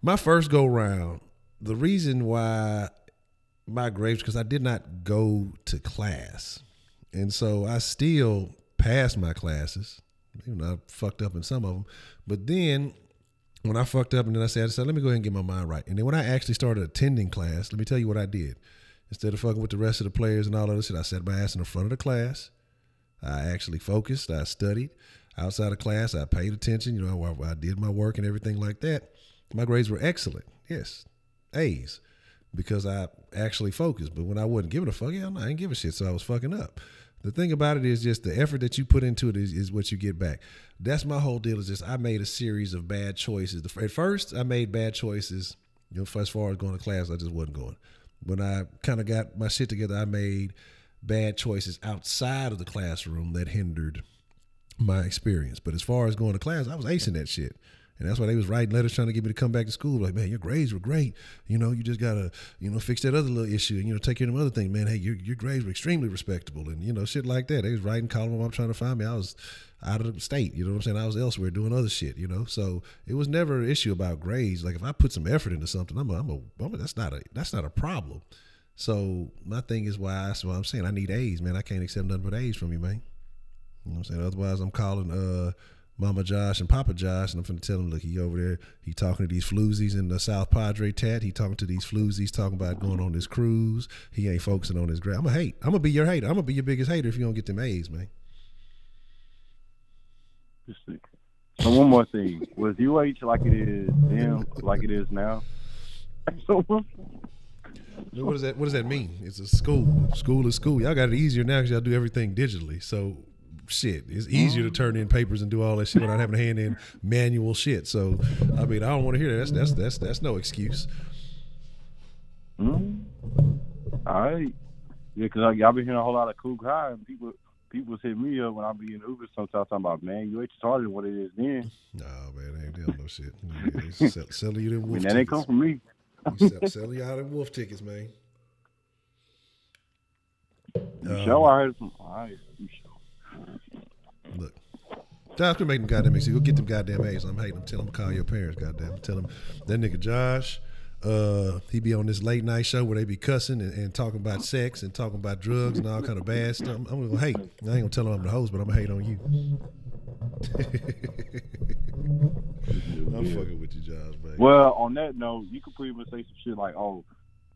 my first go round. The reason why my grades, because I did not go to class, and so I still passed my classes. Even though I fucked up in some of them, but then. When I fucked up and then I said, let me go ahead and get my mind right. And then when I actually started attending class, let me tell you what I did. Instead of fucking with the rest of the players and all of this shit, I sat my ass in the front of the class. I actually focused. I studied. Outside of class, I paid attention. You know, I did my work and everything like that. My grades were excellent. Yes, A's, because I actually focused. But when I wasn't giving a fuck, I didn't give a shit, so I was fucking up. The thing about it is just the effort that you put into it is what you get back. That's my whole deal. Is just I made a series of bad choices. At first, I made bad choices. You know, as far as going to class, I just wasn't going. When I kind of got my shit together, I made bad choices outside of the classroom that hindered my experience. But as far as going to class, I was acing that shit. And that's why they was writing letters trying to get me to come back to school. Like, man, your grades were great. You know, you just got to, fix that other little issue and, take care of them other things. Man, hey, your grades were extremely respectable. And, shit like that. They was writing, calling them up, trying to find me. I was out of the state. You know what I'm saying? I was elsewhere doing other shit, So it was never an issue about grades. Like, if I put some effort into something, that's not a problem. So my thing is that's why I'm saying I need A's, man. I can't accept nothing but A's from you, man. You know what I'm saying? Otherwise, I'm calling Mama Josh and Papa Josh, and I'm finna tell him, look, he over there, he talking to these floozies in the South Padre tat. He talking to these floozies, talking about going on this cruise. He ain't focusing on his grade. I'm gonna be your hater. I'm gonna be your biggest hater if you don't get them A's, man. So one more thing. Was UH like it is then, like it is now? What does that mean? It's a school. School is school. Y'all got it easier now because y'all do everything digitally. So shit, it's easier to turn in papers and do all that shit without having to hand in manual shit. So I mean, I don't want to hear that. That's no excuse. All right. Yeah, because I've been hearing a whole lot of cool guys and people hit me up when I be in Uber sometimes talking about, man, UH is harder than what it is then. No, man, they ain't doing no shit. They selling you them wolf tickets. That ain't come from me. Selling you out them wolf tickets, man. Show I heard some. All right, you show. Look, Josh can make them goddamn A's. Go get them goddamn A's. I'm hating them. Tell them to call your parents, goddamn. Tell them that nigga Josh, he be on this late night show where they be cussing and talking about sex and talking about drugs and all kind of bad stuff. I'm gonna hate. I ain't gonna tell him I'm the host, but I'm gonna hate on you. I'm fucking with you, Josh, baby. Well, on that note, you could pretty much say some shit like, oh,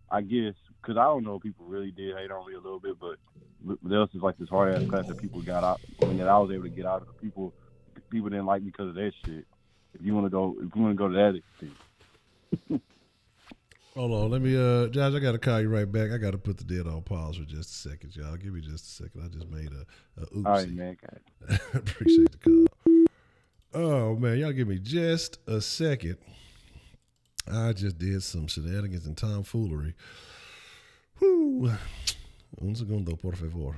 I guess, because I don't know if people really did hate on me a little bit, but there was just like this hard ass class that people got out, that I was able to get out of. People didn't like me because of that shit. If you want to go to that extent. Hold on, let me, Josh, I got to call you right back. I got to put the deal on pause for just a second, y'all. Give me just a second. I just made a oopsie. All right, man. Appreciate the call. Oh, man, y'all give me just a second. I just did some shenanigans and tomfoolery. Whew. Un segundo, por favor.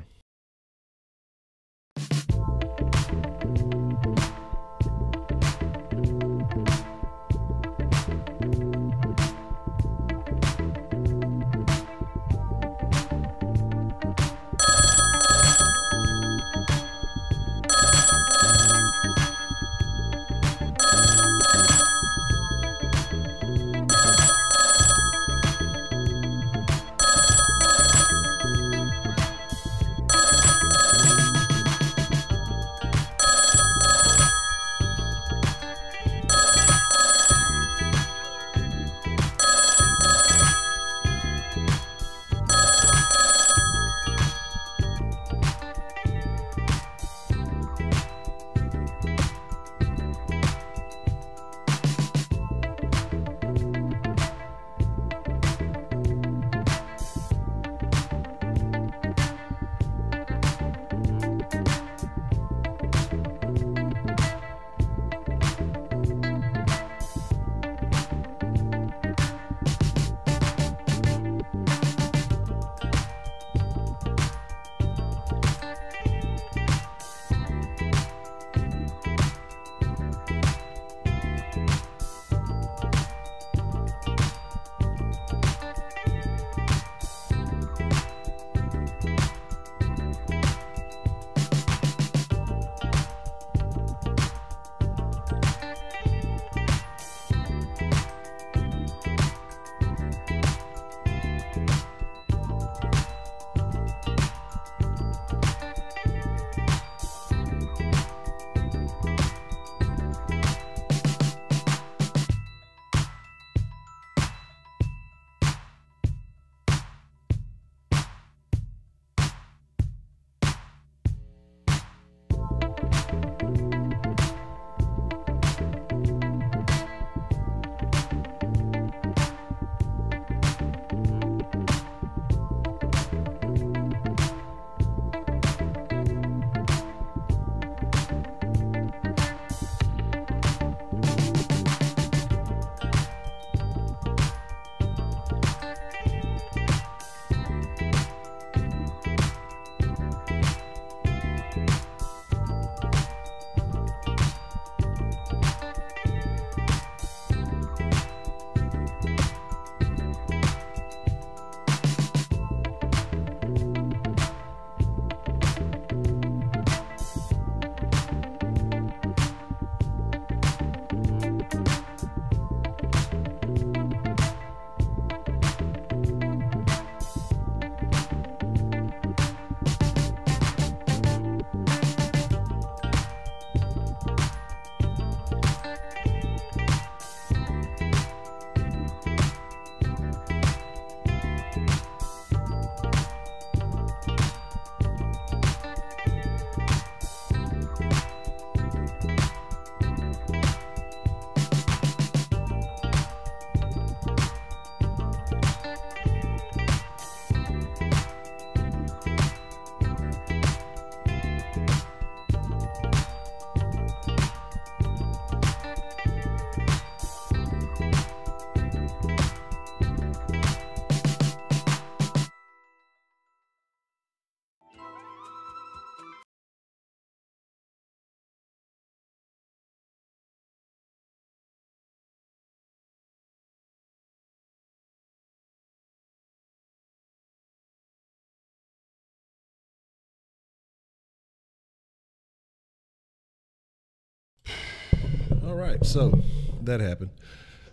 All right, so that happened,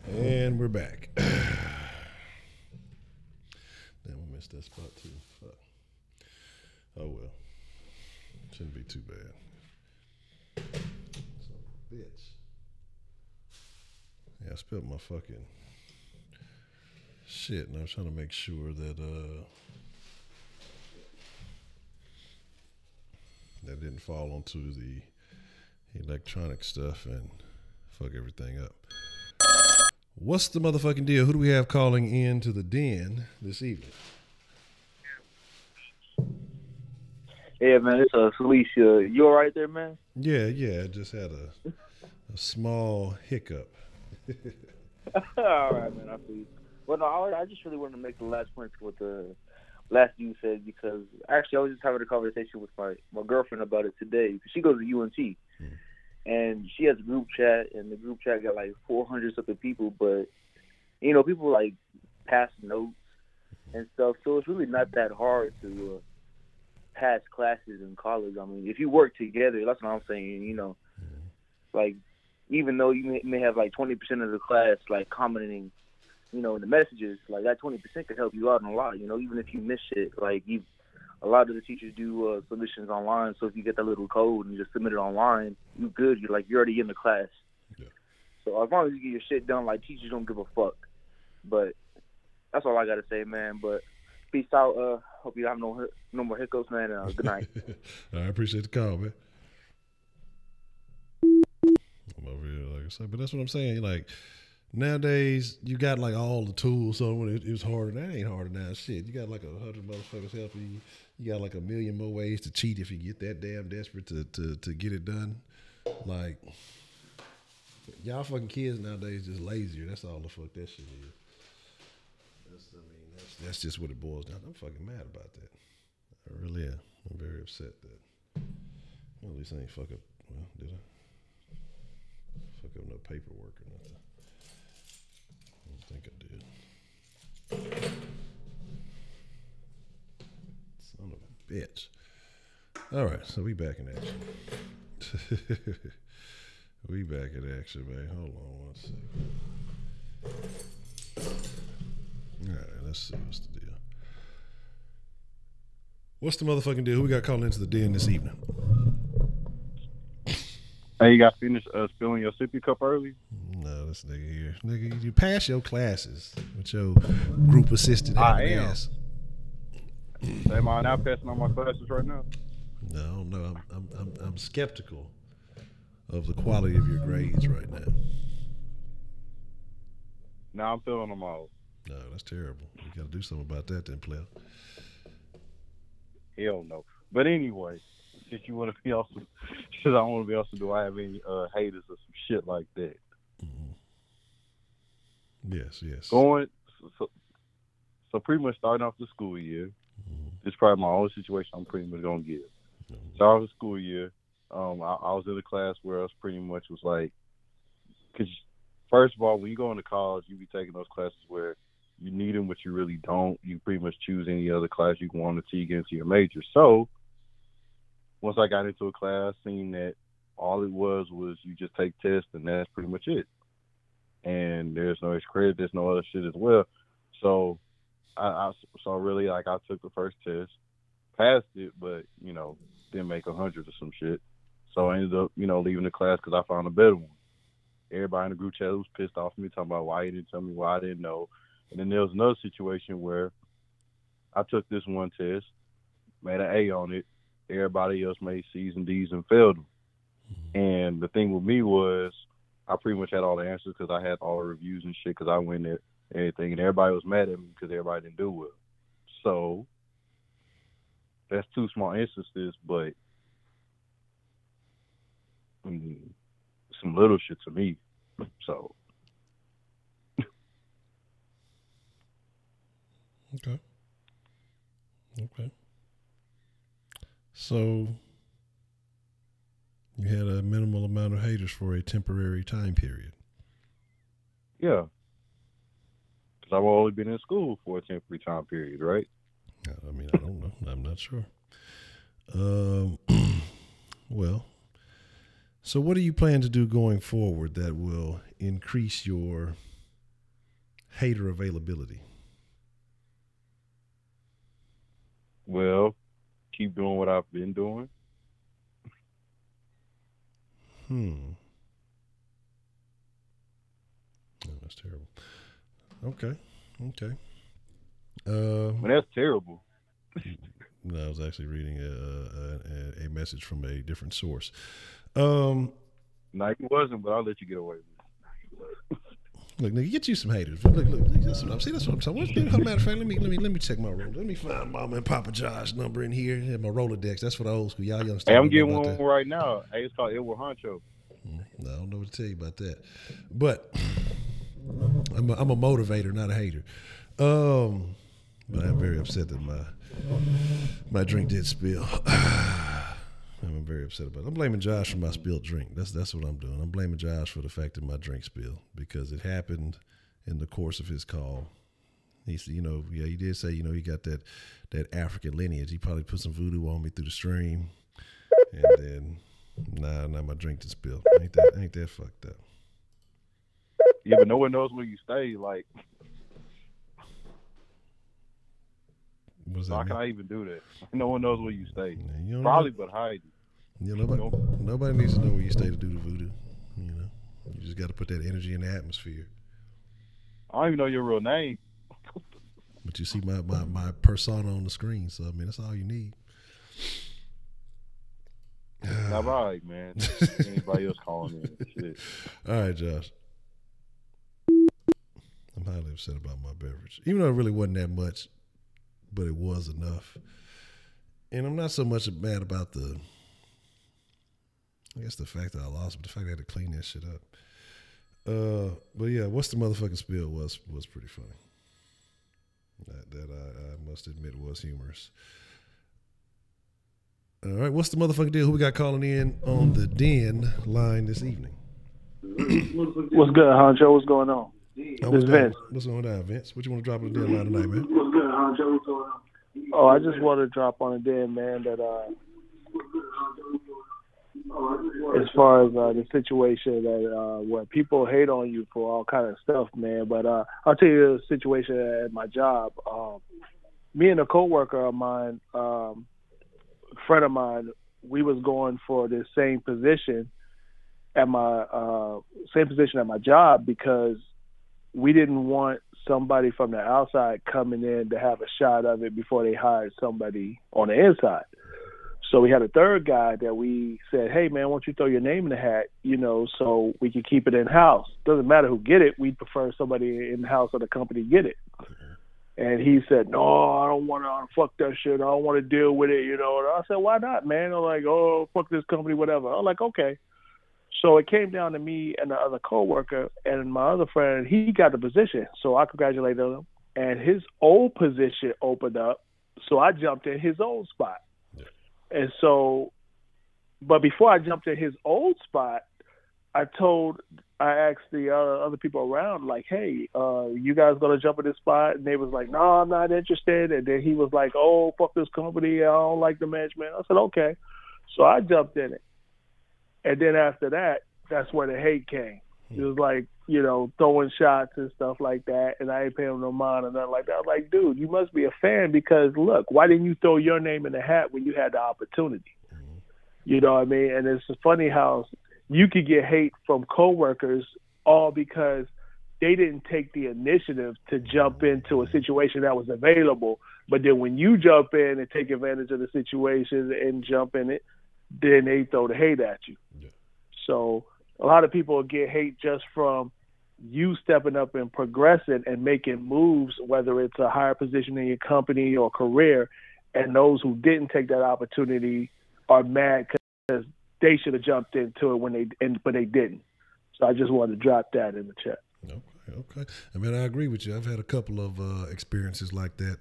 and we're back. Damn, we missed that spot too. Fuck. Oh well, shouldn't be too bad. So, bitch. Yeah, I spilled my fucking shit, and I was trying to make sure that that didn't fall onto the electronic stuff and fuck everything up. What's the motherfucking deal? Who do we have calling in to the den this evening? Yeah, man, it's Felicia. You all right there, man? Yeah, I just had a small hiccup. All right, man, I see you. Well, no, I just really wanted to make the last point to what the last dude said, because actually I was just having a conversation with my girlfriend about it today, because she goes to UNT. And she has a group chat, and the group chat got like 400 something people, but, you know, people like pass notes and stuff, so it's really not that hard to pass classes in college. I mean, if you work together, that's what I'm saying, you know, like, even though you may have like 20% of the class like commenting, you know, in the messages, like that 20% could help you out in a lot, you know, even if you miss shit. Like, a lot of the teachers do submissions online, so if you get that little code and you just submit it online, you good. You're already in the class. Yeah. So as long as you get your shit done, like, teachers don't give a fuck. But that's all I gotta say, man. But peace out. Hope you have no more hiccups, man. Good night. I appreciate the call, man. I'm over here, like I said, but that's what I'm saying. Like, nowadays, you got like all the tools, so when it was harder, that ain't harder now. Shit, you got like 100 motherfuckers helping you. You got like a million more ways to cheat if you get that damn desperate to get it done. Like, y'all fucking kids nowadays just lazier. That's all the fuck that shit is. That's just what it boils down. I'm fucking mad about that. I really am. I'm very upset that. Well, at least I ain't fuck up. Well, did I? Fuck up no paperwork or nothing. I think I did. Son of a bitch. All right, so we back in action. We back in action, man. Hold on one second. All right, let's see what's the deal. What's the motherfucking deal? Who we got calling into the den this evening? Hey, you got finished spilling your sippy cup early? No, this nigga here. Nigga, you pass your classes with your group assistant. I am. Ass. Am I now passing on my classes right now? No. I'm skeptical of the quality of your grades right now. Now I'm filling them all. No, that's terrible. You got to do something about that then, player. Hell no. But anyway, since you want to be awesome, because I want to be awesome, do I have any haters or some shit like that? Mm-hmm. Yes. So pretty much starting off the school year, this is probably my only situation I'm pretty much going to give. Start off the school year, I was in a class where I was pretty much was like, because first of all, when you go into college, you be taking those classes where you need them, but you really don't. You pretty much choose any other class you want to get into your major. So once I got into a class, seeing that all it was you just take tests and that's pretty much it. And there's no extra credit, there's no other shit as well. So I really, like, I took the first test, passed it, but, you know, didn't make 100 or some shit. So I ended up, you know, leaving the class because I found a better one. Everybody in the group chat was pissed off at me, talking about why you didn't tell me, why I didn't know. And then there was another situation where I took this one test, made an A on it. Everybody else made C's and D's and failed them. And the thing with me was I pretty much had all the answers because I had all the reviews and shit because I went there, everything. And everybody was mad at me because everybody didn't do well. So that's two small instances, but some little shit to me. So. Okay. So you had a minimal amount of haters for a temporary time period. Yeah. Because I've only been in school for a temporary time period, right? I mean, I don't know. I'm not sure. Well, So what do you plan to do going forward that will increase your hater availability? Well, keep doing what I've been doing. Oh, that's terrible. Okay. That's terrible. No, I was actually reading a message from a different source. No, he wasn't, but I'll let you get away with it. Look, nigga, get you some haters. Look, that's what I'm saying. That's what I'm saying. Matter of fact, let me check my roll. Let me find Mama and Papa Josh number in here and my Rolodex. That's for the old school. Y'all youngsters. Hey, I'm getting one right now. Hey, it's called Honcho. No, I don't know what to tell you about that. But I'm a motivator, not a hater. But I'm very upset that my drink did spill. I'm very upset about it. I'm blaming Josh for my spilled drink. That's what I'm doing. I'm blaming Josh for the fact that my drink spilled because it happened in the course of his call. He said, he did say, he got that African lineage. He probably put some voodoo on me through the stream, and then now my drink just spilled. Ain't that fucked up? Yeah, but no one knows where you stay. Like, how can I even do that? No one knows where you stay. Probably, but Heidi. Nobody needs to know where you stay to do the voodoo. You just got to put that energy in the atmosphere. I don't even know your real name. But you see my persona on the screen, so I mean that's all you need. All right, man. Anybody else calling in? Shit. All right, Josh. I'm highly upset about my beverage, even though it really wasn't that much, but it was enough. And I'm not so much mad about the fact that I lost, but the fact that I had to clean that shit up. But yeah, what's the motherfucking spill was pretty funny. That I must admit was humorous. All right, what's the motherfucking deal? Who we got calling in on the Den line this evening? What's good, Honcho? What's going on? This is Vince. What's going on, Vince? What you want to drop on the Den line tonight, man? What's good, Honcho? What's going on? Oh, I just want to drop on the Den, man, that as far as the situation that where people hate on you for all kind of stuff, man. But I'll tell you the situation at my job. Me and a coworker of mine, friend of mine, we was going for this same position at my job because we didn't want somebody from the outside coming in to have a shot of it before they hired somebody on the inside. So we had a third guy that we said, hey, man, why don't you throw your name in the hat, so we can keep it in-house. Doesn't matter who get it. We'd prefer somebody in-house of the company get it. And he said, no, I don't want to fuck that shit. I don't want to deal with it, And I said, why not, man? I'm like, oh, fuck this company, whatever. I'm like, okay. So it came down to me and the other coworker, and my other friend, he got the position. So I congratulated him. And his old position opened up, so I jumped in his old spot. And so, but before I jumped in his old spot, I asked the other people around, like, hey, you guys going to jump in this spot? And they was like, no, I'm not interested. And then he was like, oh, fuck this company. I don't like the management. I said, okay. So I jumped in it. And then after that, that's where the hate came. It was like, throwing shots and stuff like that. And I ain't paying him no mind or nothing like that. I was like, dude, you must be a fan because, look, why didn't you throw your name in the hat when you had the opportunity? You know what I mean? And it's funny how you could get hate from coworkers all because they didn't take the initiative to jump into a situation that was available. But then when you jump in and take advantage of the situation and jump in it, then they throw the hate at you. Yeah. So a lot of people get hate just from you stepping up and progressing and making moves, whether it's a higher position in your company or career, and those who didn't take that opportunity are mad because they should have jumped into it but they didn't. So I just wanted to drop that in the chat. Okay. I mean, I agree with you. I've had a couple of experiences like that.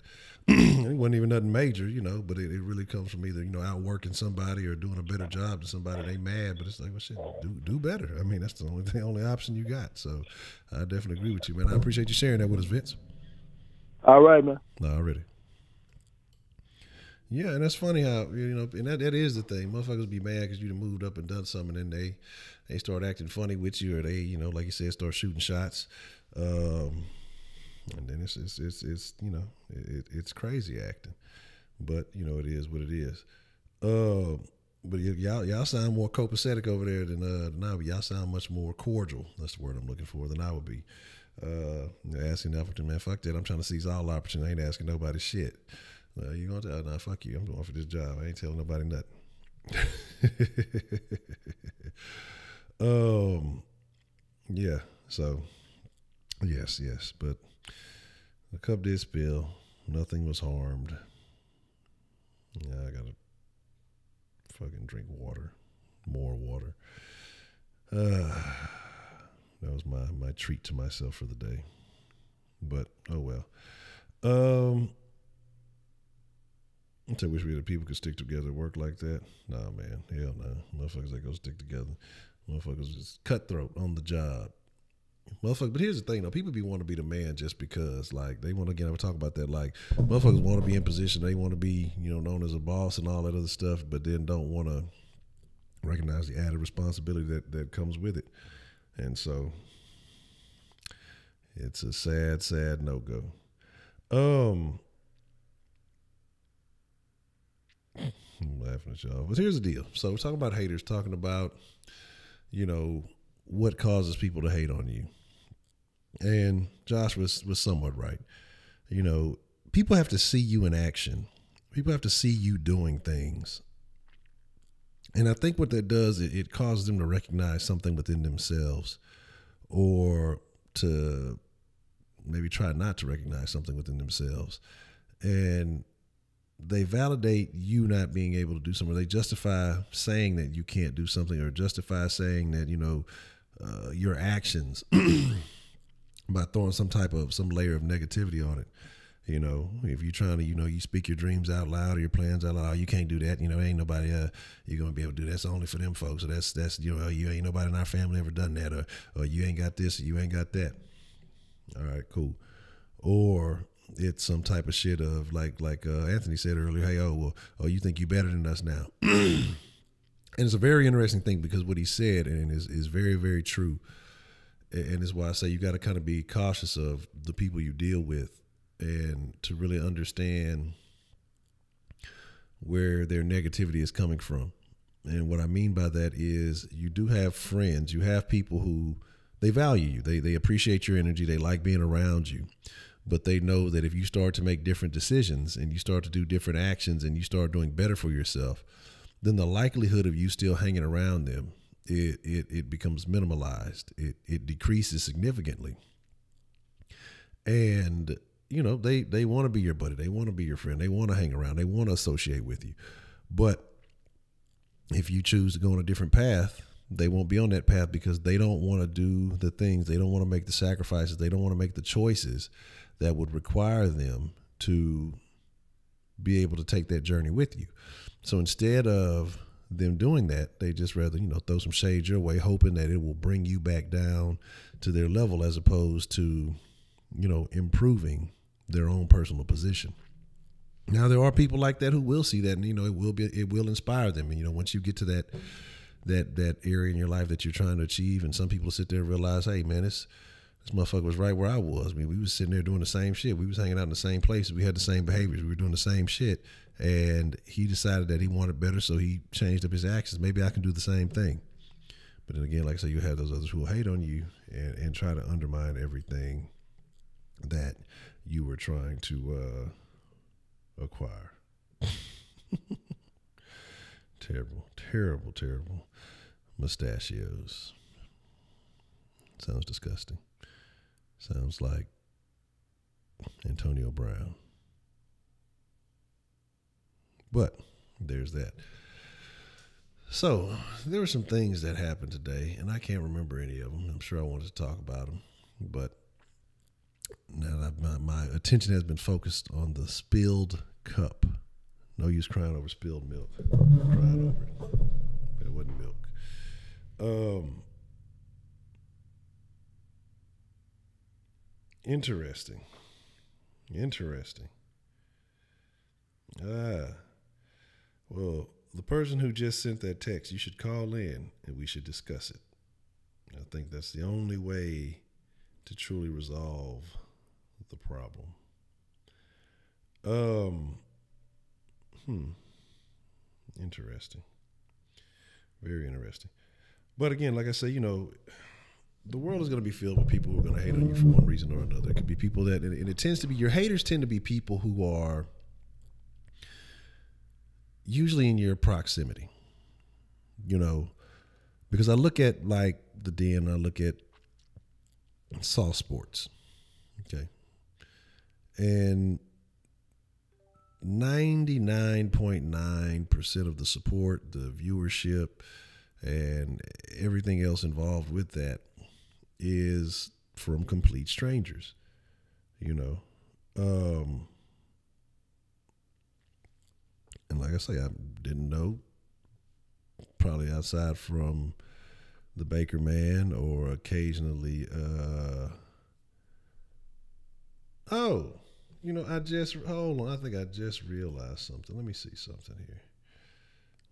It wasn't even nothing major, but it really comes from either, outworking somebody or doing a better job than somebody. They mad, but it's like, well, shit, do better. I mean, that's the only option you got. So I definitely agree with you, man. I appreciate you sharing that with us, Vince. All right, man. Already. Yeah, and that's funny how, and that is the thing. Motherfuckers be mad because you done moved up and done something, and then they start acting funny with you, or they, like you said, start shooting shots. And then it's crazy acting, but it is what it is. But y'all sound more copacetic over there than I would. Y'all sound much more cordial. That's the word I'm looking for than I would be. Asking the opportunity, man, fuck that. I'm trying to seize all opportunity. I ain't asking nobody shit. You gonna tell? Nah, fuck you. I'm going for this job. I ain't telling nobody nothing. Yeah. So, yes, but the cup did spill. Nothing was harmed. Yeah, I gotta fucking drink water, more water. That was my treat to myself for the day. But oh well. I wish we had people could stick together at work like that. Nah, man, hell no. Motherfuckers that go stick together. Motherfuckers just cutthroat on the job. Motherfuckers, but here's the thing though, people be want to be the man just because, like, they want to, again, I would talk about that, like, motherfuckers want to be in position, they want to be, known as a boss and all that other stuff, but then don't want to recognize the added responsibility that comes with it. And so it's a sad no-go. I'm laughing at y'all. But here's the deal. So we're talking about haters, talking about, what causes people to hate on you. And Josh was somewhat right. People have to see you in action. People have to see you doing things. And I think what that does, it causes them to recognize something within themselves, or to maybe try not to recognize something within themselves. And they validate you not being able to do something. They justify saying that you can't do something, or justify saying that, your actions by throwing some layer of negativity on it. If you're trying to, you speak your dreams out loud or your plans out loud, you can't do that. Ain't nobody, you're going to be able to do that. That's only for them folks. So that's, you ain't nobody in our family ever done that, or you ain't got this, or you ain't got that. All right, cool. Or it's some type of shit of like Anthony said earlier, hey, you think you better than us now. And it's a very interesting thing, because what he said and is very, very true. And it's why I say you got to kind of be cautious of the people you deal with, and to really understand where their negativity is coming from. And what I mean by that is, you do have friends, you have people who, they value you, they appreciate your energy, they like being around you, but they know that if you start to make different decisions and you start to do different actions and you start doing better for yourself, then the likelihood of you still hanging around them, it becomes minimalized. It decreases significantly. And they want to be your buddy. They want to be your friend. They want to hang around. They want to associate with you. But if you choose to go on a different path, they won't be on that path, because they don't want to do the things. They don't want to make the sacrifices. They don't want to make the choices that would require them to be able to take that journey with you. So instead of them doing that, they just rather, throw some shade your way, hoping that it will bring you back down to their level, as opposed to, improving their own personal position. Now, there are people like that who will see that, and it will inspire them. And once you get to that area in your life that you're trying to achieve, and some people sit there and realize, hey man, this motherfucker was right where I was. I mean, we was sitting there doing the same shit. We was hanging out in the same places. We had the same behaviors. We were doing the same shit. And he decided that he wanted better, so he changed up his actions. Maybe I can do the same thing. But then again, like I say, you have those others who will hate on you and try to undermine everything that you were trying to acquire. Terrible mustachios. Sounds disgusting. Sounds like Antonio Brown. But there's that. So there were some things that happened today, and I can't remember any of them. I'm sure I wanted to talk about them, but now that my attention has been focused on the spilled cup. No use crying over spilled milk. I'm crying over it. But it wasn't milk. Interesting. Well, the person who just sent that text, you should call in and we should discuss it. I think that's the only way to truly resolve the problem. Interesting. Very interesting. But again, like I say, the world is going to be filled with people who are going to hate on you for one reason or another. It could be people that, and it tends to be, your haters tend to be people who are usually in your proximity, because I look at like the Den, I look at Saw Sports, okay, and 99.9% of the support, the viewership, and everything else involved with that is from complete strangers, And like I say, I didn't know, probably outside from the Baker Man or occasionally, hold on. I think I just realized something. Let me see something here.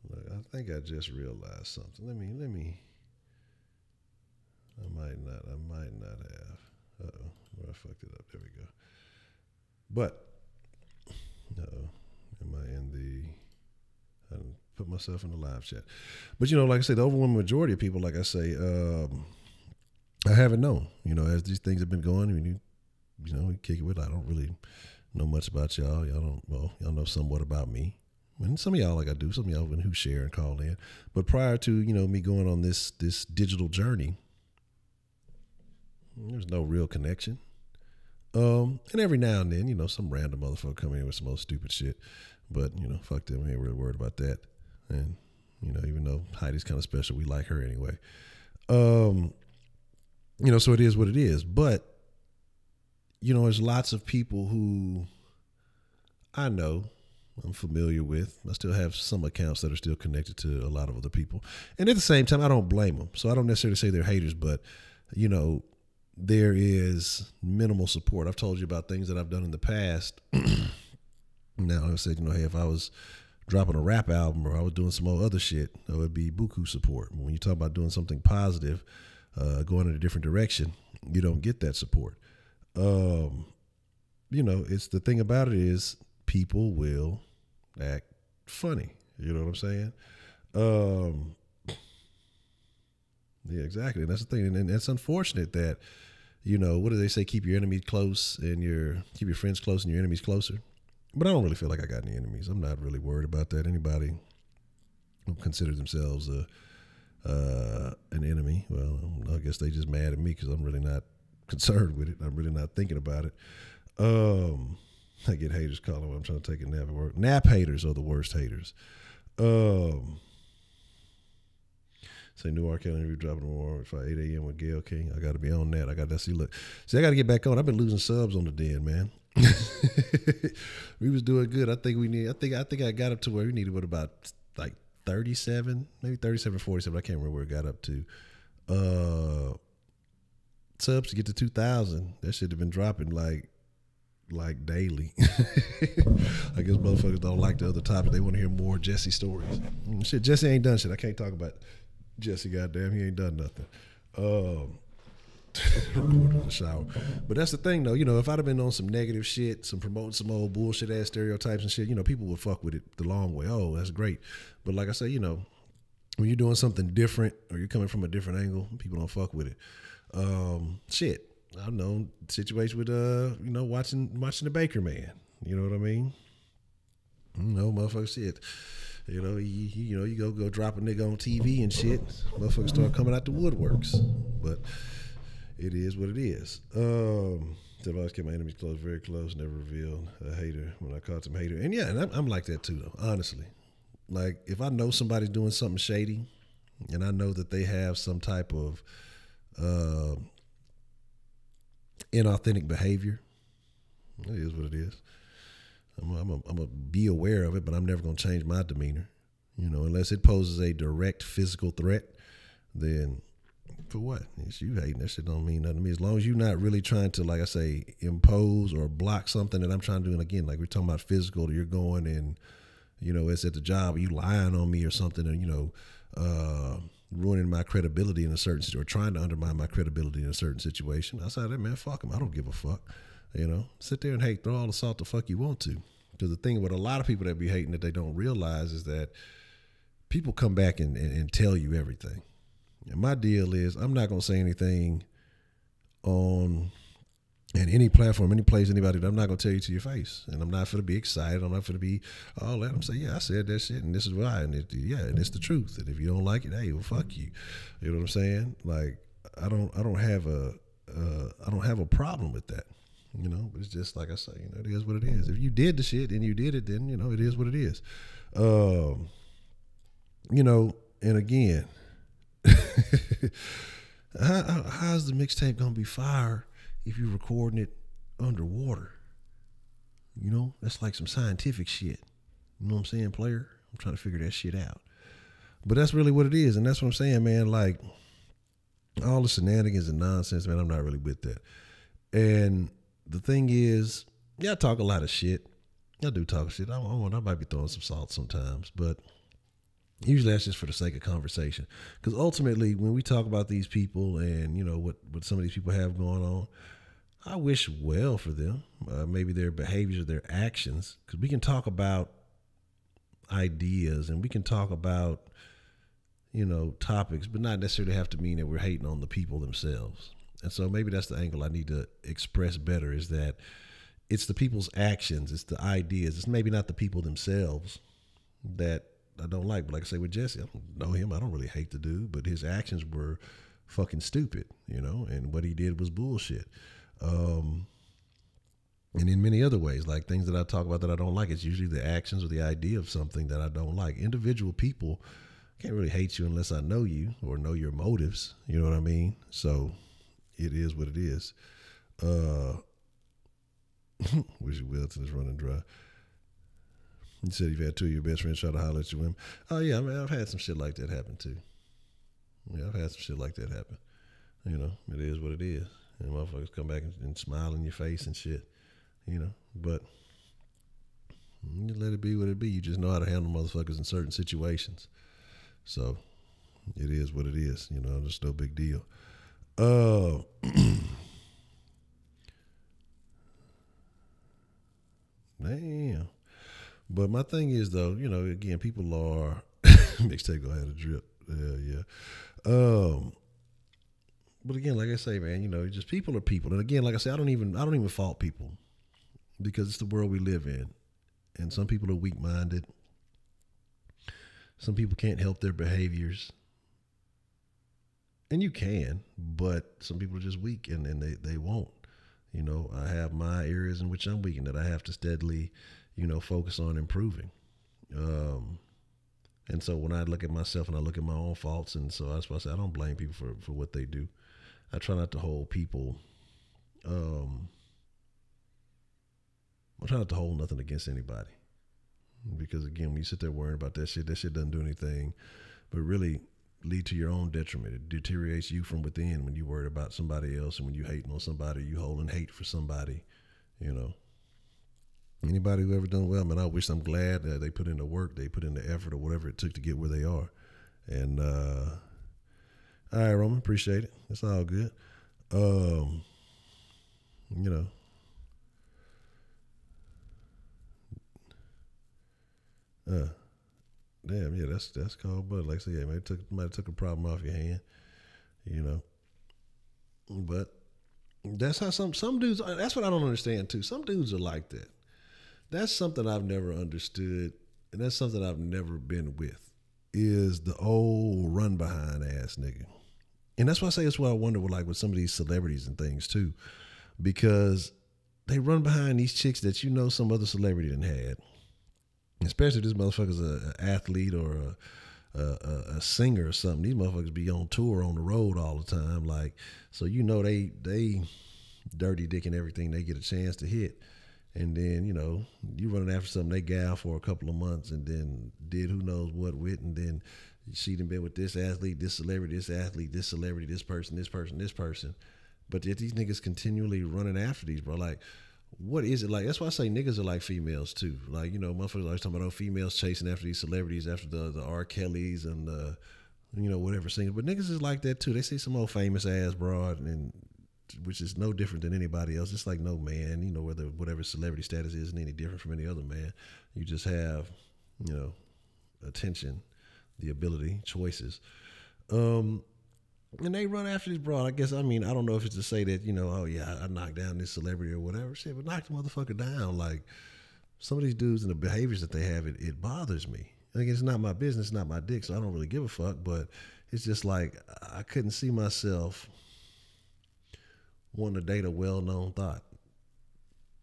Look, I think I just realized something. Let me. I might not have. Uh-oh. Where I fucked it up. There we go. But, am I in I put myself in the live chat. But, like I say, the overwhelming majority of people, like I say, I haven't known, as these things have been going, we kick it with, I don't really know much about y'all. Y'all know somewhat about me. And some of y'all, like I do, some of y'all who share and call in. But prior to, me going on this digital journey, there's no real connection. And every now and then, some random motherfucker coming in with some old stupid shit. But, fuck them. We ain't really worried about that. And, even though Heidi's kind of special, we like her anyway. So it is what it is. But, there's lots of people who I know, I'm familiar with. I still have some accounts that are still connected to a lot of other people. And at the same time, I don't blame them. So I don't necessarily say they're haters, but, there is minimal support. I've told you about things that I've done in the past. Now, I said, hey, if I was dropping a rap album or I was doing some other shit, it would be buku support. When you talk about doing something positive, going in a different direction, you don't get that support. It's the thing about it is people will act funny. You know what I'm saying? Yeah, exactly. And that's the thing. And it's unfortunate that, what do they say? Keep your enemies close and keep your friends close and your enemies closer. But I don't really feel like I got any enemies. I'm not really worried about that. Anybody who considers themselves an enemy, well, I guess they just mad at me because I'm really not concerned with it. I'm really not thinking about it. I get haters calling when I'm trying to take a nap at work. Nap haters are the worst haters. Say new R. Kelly interview dropping tomorrow at 8 a.m. with Gayle King. I got to be on that. I got to see. Look, I got to get back on. I've been losing subs on the Den, man. We was doing good. I think I got up to where we needed about like 37, maybe 37, 47. I can't remember where it got up to. Subs to get to 2,000. That should have been dropping like daily. I guess motherfuckers don't like the other topic. They want to hear more Jesse stories. Shit, Jesse ain't done shit. I can't talk about Jesse, goddamn, he ain't done nothing. Recording in the shower. But that's the thing though, if I'd have been on some negative shit, promoting some old bullshit ass stereotypes and shit, people would fuck with it the long way. Oh, that's great. But like I say, when you're doing something different or you're coming from a different angle, people don't fuck with it. Shit. I've known situations with watching the Baker Man. You know what I mean? Motherfucker shit. You go drop a nigga on TV and shit. Motherfuckers start coming out the woodworks. But it is what it is. I've always kept my enemies close, very close, never revealed a hater when I caught some hater. And yeah, and I'm like that too, though, honestly. Like, if I know somebody's doing something shady and I know that they have some type of inauthentic behavior, it is what it is. I'm gonna be aware of it, but I'm never gonna change my demeanor. Unless it poses a direct physical threat, then for what? It's you hating. That shit don't mean nothing to me. As long as you're not really trying to, like I say, impose or block something that I'm trying to do. And again, like we're talking about physical, you're going and You know, it's at the job, you lying on me or something, and, you know, ruining my credibility in a certain situation, or trying to undermine my credibility in a certain situation. I said, hey, man, fuck him. I don't give a fuck. You know, sit there and hate, throw all the salt the fuck you want to. Because the thing with a lot of people that be hating that they don't realize is that people come back and tell you everything. And my deal is I'm not going to say anything on any platform, any place, anybody, that I'm not going to tell you to your face. And I'm not going to be excited. I'm not going to be all that. I'm saying, yeah, I said that shit and this is why. And and it's the truth. And if you don't like it, hey, well, fuck you. You know what I'm saying? Like, I don't have a problem with that. You know, but it's just like I say, you know, it is what it is. If you did the shit and you did it, then, you know, it is what it is. You know, and again, how's the mixtape gonna be fire if you're recording it underwater? You know, that's like some scientific shit. You know what I'm saying, player? I'm trying to figure that shit out. But that's really what it is, and that's what I'm saying, man. Like, all the shenanigans and nonsense, man, I'm not really with that. And the thing is, yeah, I talk a lot of shit. I do talk shit. I might be throwing some salt sometimes, but usually that's just for the sake of conversation. Because ultimately, when we talk about these people and, you know, what some of these people have going on, I wish well for them. Maybe their behaviors or their actions. Because we can talk about ideas and we can talk about, you know, topics, but not necessarily have to mean that we're hating on the people themselves. And so maybe that's the angle I need to express better, is that it's the people's actions, it's the ideas, it's maybe not the people themselves that I don't like. But like I say with Jesse, I don't know him, I don't really hate the dude, but his actions were fucking stupid, you know, and what he did was bullshit. And in many other ways, like things that I talk about that I don't like, it's usually the actions or the idea of something that I don't like. Individual people can't really hate you unless I know you or know your motives, you know what I mean? So it is what it is. Wish you well till it's running dry. You said you've had two of your best friends try to holler at you women. Oh yeah, I mean, I've had some shit like that happen too. Yeah, I've had some shit like that happen. You know, it is what it is. And motherfuckers come back and smile in your face and shit. You know, but you let it be what it be. You just know how to handle motherfuckers in certain situations. So it is what it is. You know, there's no big deal. Damn. But my thing is, though, you know, again, people are mixtape gonna have a drip. Yeah. But again, like I say, man, you know, just people are people. And again, like I say, I don't even fault people, because it's the world we live in. And some people are weak-minded. Some people can't help their behaviors. And you can, but some people are just weak and they won't. You know, I have my areas in which I'm weak and that I have to steadily, you know, focus on improving. And so when I look at myself and I look at my own faults, and so that's why I say I don't blame people for what they do. I try not to hold people, I try not to hold nothing against anybody. Because again, when you sit there worrying about that shit doesn't do anything but really lead to your own detriment. It deteriorates you from within when you worry about somebody else, and when you hating on somebody, you holding hate for somebody, you know. Anybody who ever done well, man, I'm glad that they put in the work, they put in the effort or whatever it took to get where they are. And all right, Roman, appreciate it. It's all good. You know. Damn, yeah, that's cold blood. Like I said, yeah, man, might have took a problem off your hand, you know. But that's how some dudes. That's what I don't understand too. Some dudes are like that. That's something I've never understood, and that's something I've never been with. Is the old run behind ass nigga, and that's why I say it's what I wonder with some of these celebrities and things too, because they run behind these chicks that you know some other celebrity done had. Especially if this motherfucker's an athlete or a singer or something. These motherfuckers be on tour on the road all the time. Like, so you know they dirty dicking everything they get a chance to hit. And then, you know, you running after something they gal for a couple of months and then did who knows what with, and then she done been with this athlete, this celebrity, this athlete, this celebrity, this person. But yet these niggas continually running after these, bro. Like, what is it like? That's why I say niggas are like females too. Like, you know, motherfuckers always talking about females chasing after these celebrities, after the R. Kellys and you know, whatever singers. But niggas is like that too. They see some old famous ass broad, and which is no different than anybody else. It's like no man, you know, whatever celebrity status isn't any different from any other man. You just have, you know, attention, the ability, choices. And they run after this broad. I guess, I mean, I don't know if it's to say that, you know, oh yeah, I knocked down this celebrity or whatever. Shit, but knock the motherfucker down. Like, some of these dudes and the behaviors that they have, it bothers me. Like, it's not my business, not my dick, so I don't really give a fuck. But it's just like, I couldn't see myself wanting to date a well-known thought.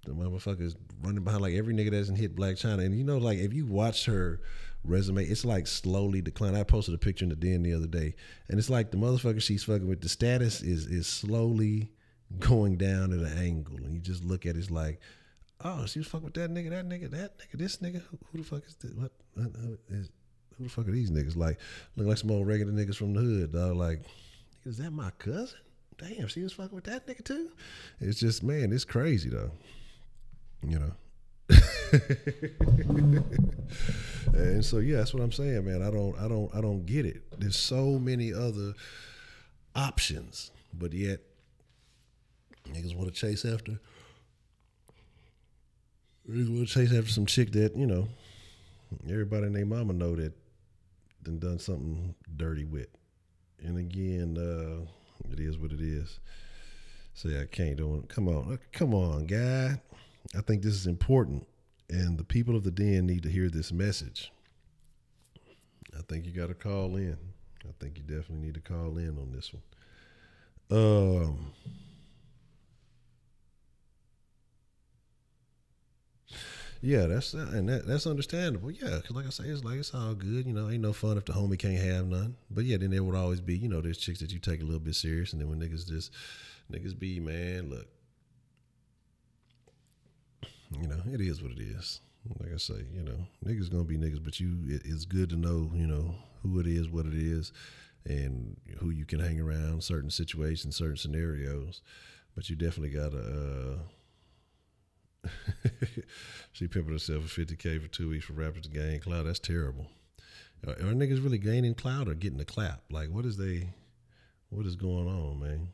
The motherfucker's running behind like every nigga that hasn't hit Black China. And you know, like, if you watch her resume, it's like slowly declining. I posted a picture in the den the other day, and it's like the motherfucker she's fucking with, the status is slowly going down at an angle. And you just look at it, it's like, oh, she was fucking with that nigga, this nigga. Who the fuck is this? Who the fuck are these niggas? Like, look like some old regular niggas from the hood, dog. Like, is that my cousin? Damn, she was fucking with that nigga too? It's just, man, it's crazy though. You know. And so yeah, that's what I'm saying, man. I don't get it. There's so many other options, but yet niggas want to chase after some chick that, you know, everybody and their mama know that done something dirty with. And again, it is what it is. So yeah, I can't do it. Come on, guy. I think this is important, and the people of the den need to hear this message. I think you got to call in. I think you definitely need to call in on this one. Yeah, that's understandable. Yeah, because like I say, it's all good. You know, ain't no fun if the homie can't have none. But yeah, then there would always be, you know, there's chicks that you take a little bit serious, and then when niggas be, man, look, you know, it is what it is. Like I say, you know, niggas gonna be niggas, but it's good to know, you know, who it is, what it is, and who you can hang around, certain situations, certain scenarios. But you definitely gotta. She pimping herself for $50K for 2 weeks for rappers to gain clout. That's terrible. Are niggas really gaining clout or getting the clap? Like, what is going on, man?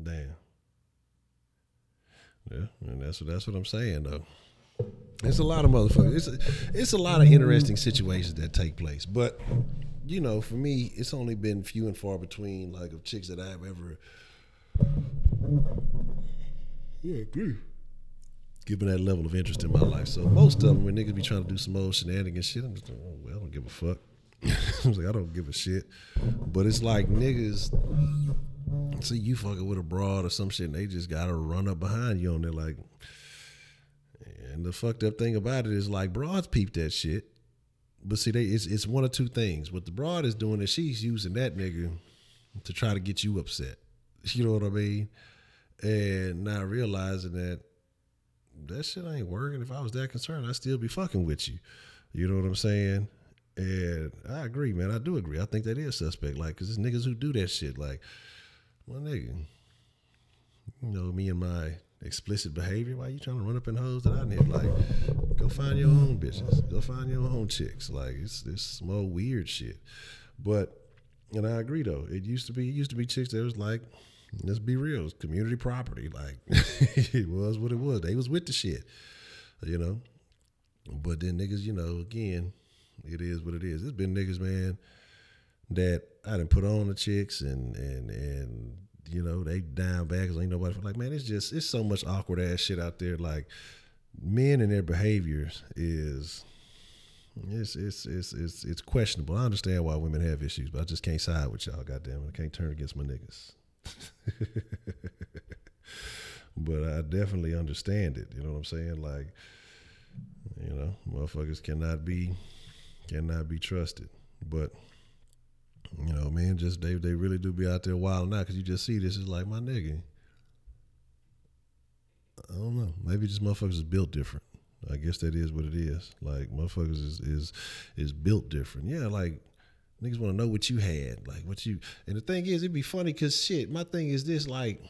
Damn. Yeah, and that's what I'm saying though. It's a lot of motherfuckers. It's a lot of interesting situations that take place. But, you know, for me, it's only been few and far between, like, of chicks that I've ever given that level of interest in my life. So most of them, when niggas be trying to do some old shenanigans shit, I'm just like, oh, well, I don't give a fuck. I was like, I don't give a shit. But it's like niggas see you fucking with a broad or some shit, and they just gotta run up behind you on there, like. And the fucked up thing about it is, like, broads peep that shit, but see, it's one of two things. What the broad is doing is she's using that nigga to try to get you upset. You know what I mean? And not realizing that shit ain't working. If I was that concerned, I'd still be fucking with you. You know what I'm saying? And I agree, man. I do agree. I think that is suspect. Like, because there's niggas who do that shit. Like, well, nigga, you know, me and my explicit behavior, why you trying to run up in hoes that I need? Like, go find your own bitches. Go find your own chicks. Like, it's some old weird shit. But, and I agree, though. It used to be chicks that was like, let's be real, it's community property. Like, it was what it was. They was with the shit, you know. But then niggas, you know, again, it is what it is. There's been niggas, man, that I done put on the chicks and you know, they down bad because ain't nobody. Like, man, it's so much awkward ass shit out there. Like, men and their behaviors it's questionable. I understand why women have issues, but I just can't side with y'all. Goddamn, I can't turn against my niggas. But I definitely understand it. You know what I'm saying? Like, you know, motherfuckers cannot be trusted. But, you know, man, just they really do be out there wilding out, because you just see this is like, my nigga, I don't know. Maybe just motherfuckers is built different. I guess that is what it is. Like, motherfuckers is built different. Yeah, like, niggas want to know what you had, like what you. And the thing is, it'd be funny because shit. My thing is this, like,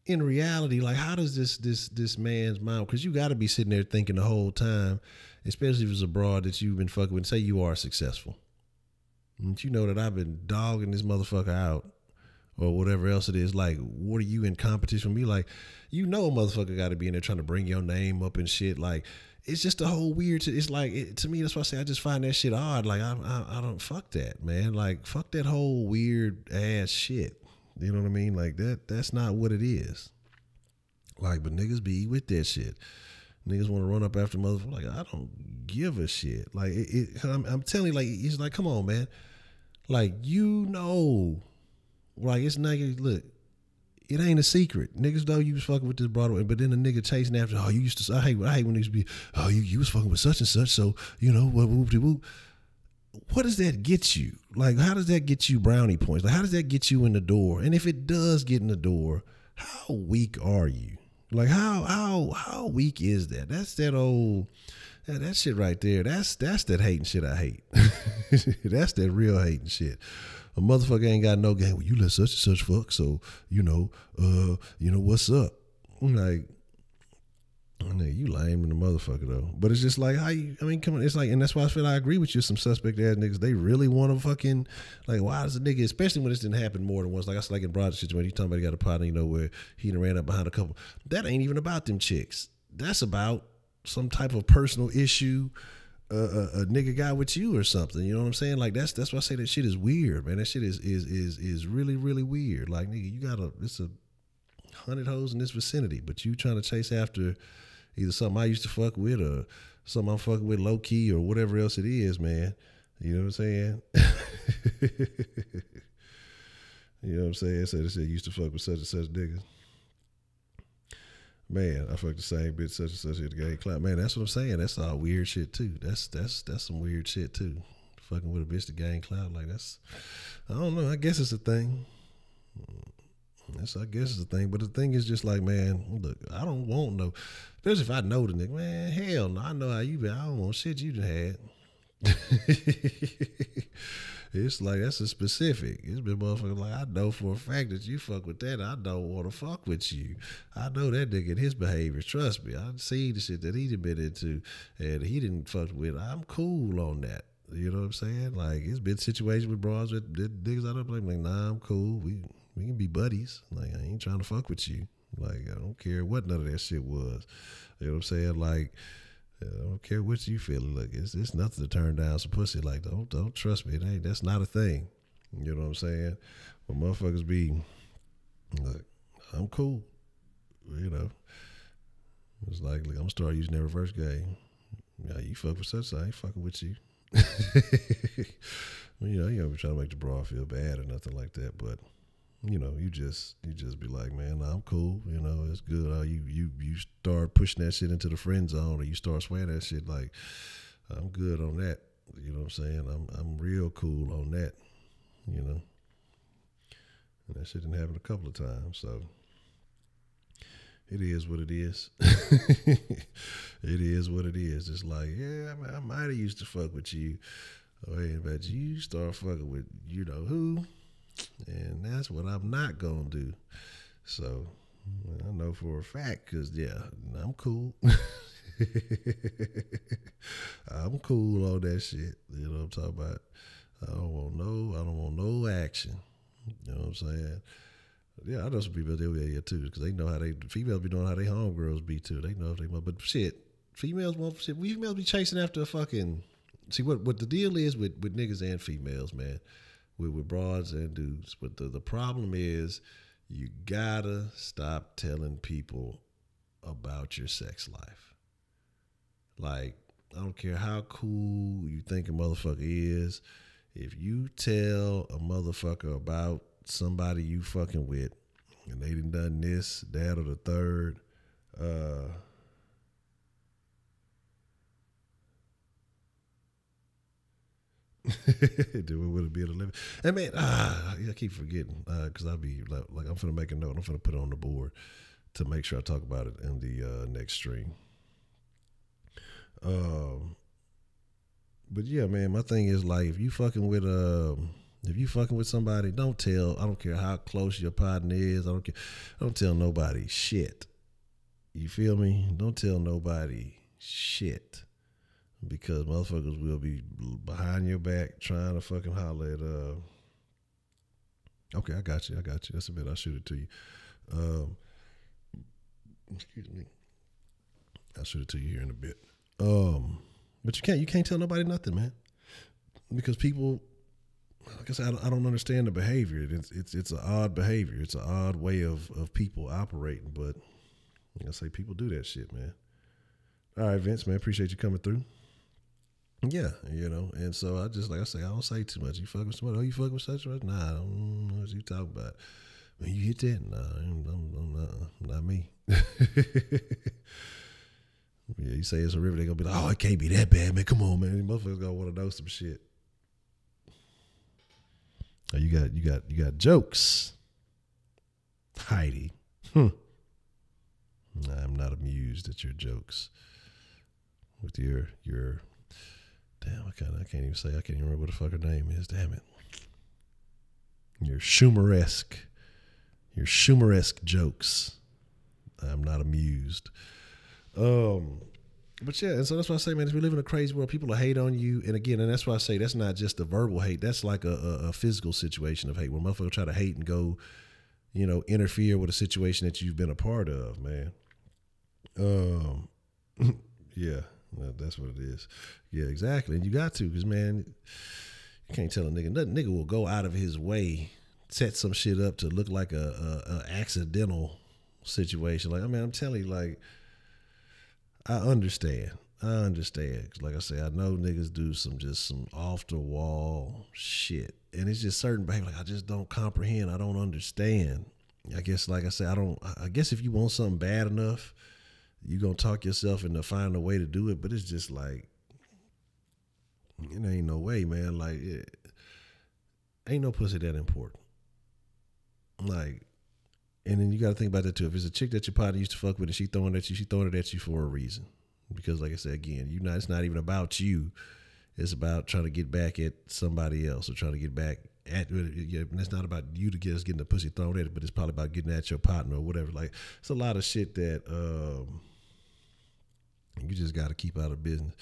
in reality, like, how does this man's mind? Because you got to be sitting there thinking the whole time, especially if it's abroad that you've been fucking with. Say you are successful, and you know that I've been dogging this motherfucker out, or whatever else it is. Like, what are you in competition with me? Like, you know, a motherfucker got to be in there trying to bring your name up and shit. Like, it's just a whole weird. It's like to me. That's why I say I just find that shit odd. Like, I don't fuck that, man. Like, fuck that whole weird ass shit. You know what I mean? Like that's not what it is. Like, but niggas be with that shit. Niggas want to run up after motherfuckers. Like, I don't give a shit. Like, I'm telling you, like, it's like, come on, man. Like, you know, like, it's not, look, it ain't a secret. Niggas know you was fucking with this Broadway, but then the nigga chasing after, oh, you used to, I hate when niggas be, oh, you was fucking with such and such, so, you know, whoop-de-whoop. What does that get you? Like, how does that get you brownie points? Like, how does that get you in the door? And if it does get in the door, how weak are you? Like, how weak is that? That's that old, that shit right there. That's that hating shit I hate. That's that real hating shit. A motherfucker ain't got no game. Well, you let such and such fuck, so you know what's up. I'm like, nigga, you lame in the motherfucker though. But it's just like, how you, I mean, come on, it's like, and that's why I feel I agree with you. Some suspect ass niggas, they really want to fucking, like, why does a nigga, especially when this didn't happen more than once, like I said, like in Broad's situation, he talking about he got a partner, you know, where he done ran up behind a couple. That ain't even about them chicks. That's about some type of personal issue a nigga got with you or something. You know what I'm saying? Like, that's why I say that shit is weird, man. That shit is really, really weird. Like, nigga, you got it's a 100 hoes in this vicinity, but you trying to chase after either something I used to fuck with or something I'm fucking with low key or whatever else it is, man. You know what I'm saying? You know what I'm saying? So they said used to fuck with such and such niggas. Man, I fucked the same bitch such and such at the game club. Man, that's what I'm saying. That's all weird shit too. That's some weird shit too. Fucking with a bitch to gain clout, like, that's, I don't know. I guess it's a thing. I guess it's a thing. But the thing is just like, man, look, I don't want no, especially if I know the nigga, man, hell no, I know how you been. I don't want shit you done had. It's like, that's a specific. It's been motherfuckers like, I know for a fact that you fuck with that. I don't want to fuck with you. I know that nigga and his behavior. Trust me. I see the shit that he done been into and he didn't fuck with. I'm cool on that. You know what I'm saying? Like, it's been situations with bros with niggas out there like, nah, I'm cool. We can be buddies. Like, I ain't trying to fuck with you. Like, I don't care what none of that shit was. You know what I'm saying? Like, I don't care what you feeling. Look, it's nothing to turn down some pussy. Like, don't trust me. That's not a thing. You know what I'm saying? But motherfuckers be, look, I'm cool. You know, it's like, look, I'm gonna start using that reverse game. Yeah, you fuck with such, I ain't fucking with you. You know, you don't be trying to make the broad feel bad or nothing like that, but you know, you just be like, man, nah, I'm cool. You know, it's good. You start pushing that shit into the friend zone, or you start swaying that shit. Like, I'm good on that. You know what I'm saying? I'm real cool on that. You know, and that shit didn't happen a couple of times. So it is what it is. It is what it is. It's like, yeah, I might have used to fuck with you, but you start fucking with you know who. And that's what I'm not going to do. So, I know for a fact, because, yeah, I'm cool. I'm cool on that shit. You know what I'm talking about? I don't want no action. You know what I'm saying? Yeah, I know some people that be here too, because they know how females be knowing how they homegirls be too. They know if they want, but shit, females be chasing after a fucking, see what the deal is with niggas and females, man. With broads and dudes. But the problem is you gotta stop telling people about your sex life. Like, I don't care how cool you think a motherfucker is. If you tell a motherfucker about somebody you fucking with and they done this, that, or the third, do it would it be at 11? And man, I keep forgetting because I'll be like I'm finna make a note. I'm finna put it on the board to make sure I talk about it in the next stream. But yeah, man, my thing is like if you fucking with If you fucking with somebody, don't tell. I don't care how close your partner is. I don't care. Don't tell nobody shit. You feel me? Don't tell nobody shit. Because motherfuckers will be behind your back trying to fucking holler at okay, I got you. That's a bit. I'll shoot it to you. Excuse me. I'll shoot it to you here in a bit. But you can't tell nobody nothing, man. Because people, like I said, I don't understand the behavior. It's an odd behavior. It's an odd way of people operating. But like I say, people do that shit, man. All right, Vince, man, appreciate you coming through. Yeah, and so I just, like I say, I don't say too much. You fuck with somebody? Oh, you fuck with such? Nah, I don't know what you talking about. When you hit that, nah, I'm not me. Yeah, you say it's a river, they gonna be like, oh, it can't be that bad, man. Come on, man. These motherfuckers gonna want to know some shit. Oh, you got jokes, Heidi. I'm not amused at your jokes. With your damn, I can't even say. I can't even remember what the fuck her name is. Damn it. Your Schumer-esque jokes. I'm not amused. But yeah, and so that's why I say, man, we live in a crazy world. People will hate on you, and again, and that's why I say that's not just a verbal hate. That's like a physical situation of hate, where motherfuckers try to hate and go, interfere with a situation that you've been a part of, man. Yeah. Well, that's what it is. Yeah, exactly. And you got to, because, man, you can't tell a nigga. Nothing. Nigga will go out of his way, set some shit up to look like a accidental situation. Like, I mean, I'm telling you, like, I understand. 'Cause like I say, I know niggas do some off the wall shit. And it's just certain behavior. Like, I just don't comprehend. I don't understand. I guess, like I say, I guess if you want something bad enough, you gonna talk yourself into finding a way to do it, but it's just like, it ain't no way, man. Like, ain't no pussy that important. Like, and then you gotta think about that too. If it's a chick that your partner used to fuck with and she throwing it at you for a reason. Because like I said, again, it's not even about you. It's about trying to get back at somebody else, or trying to get back at, and it's not about you getting the pussy thrown at it, but it's probably about getting at your partner or whatever. Like, it's a lot of shit that you just got to keep out of business.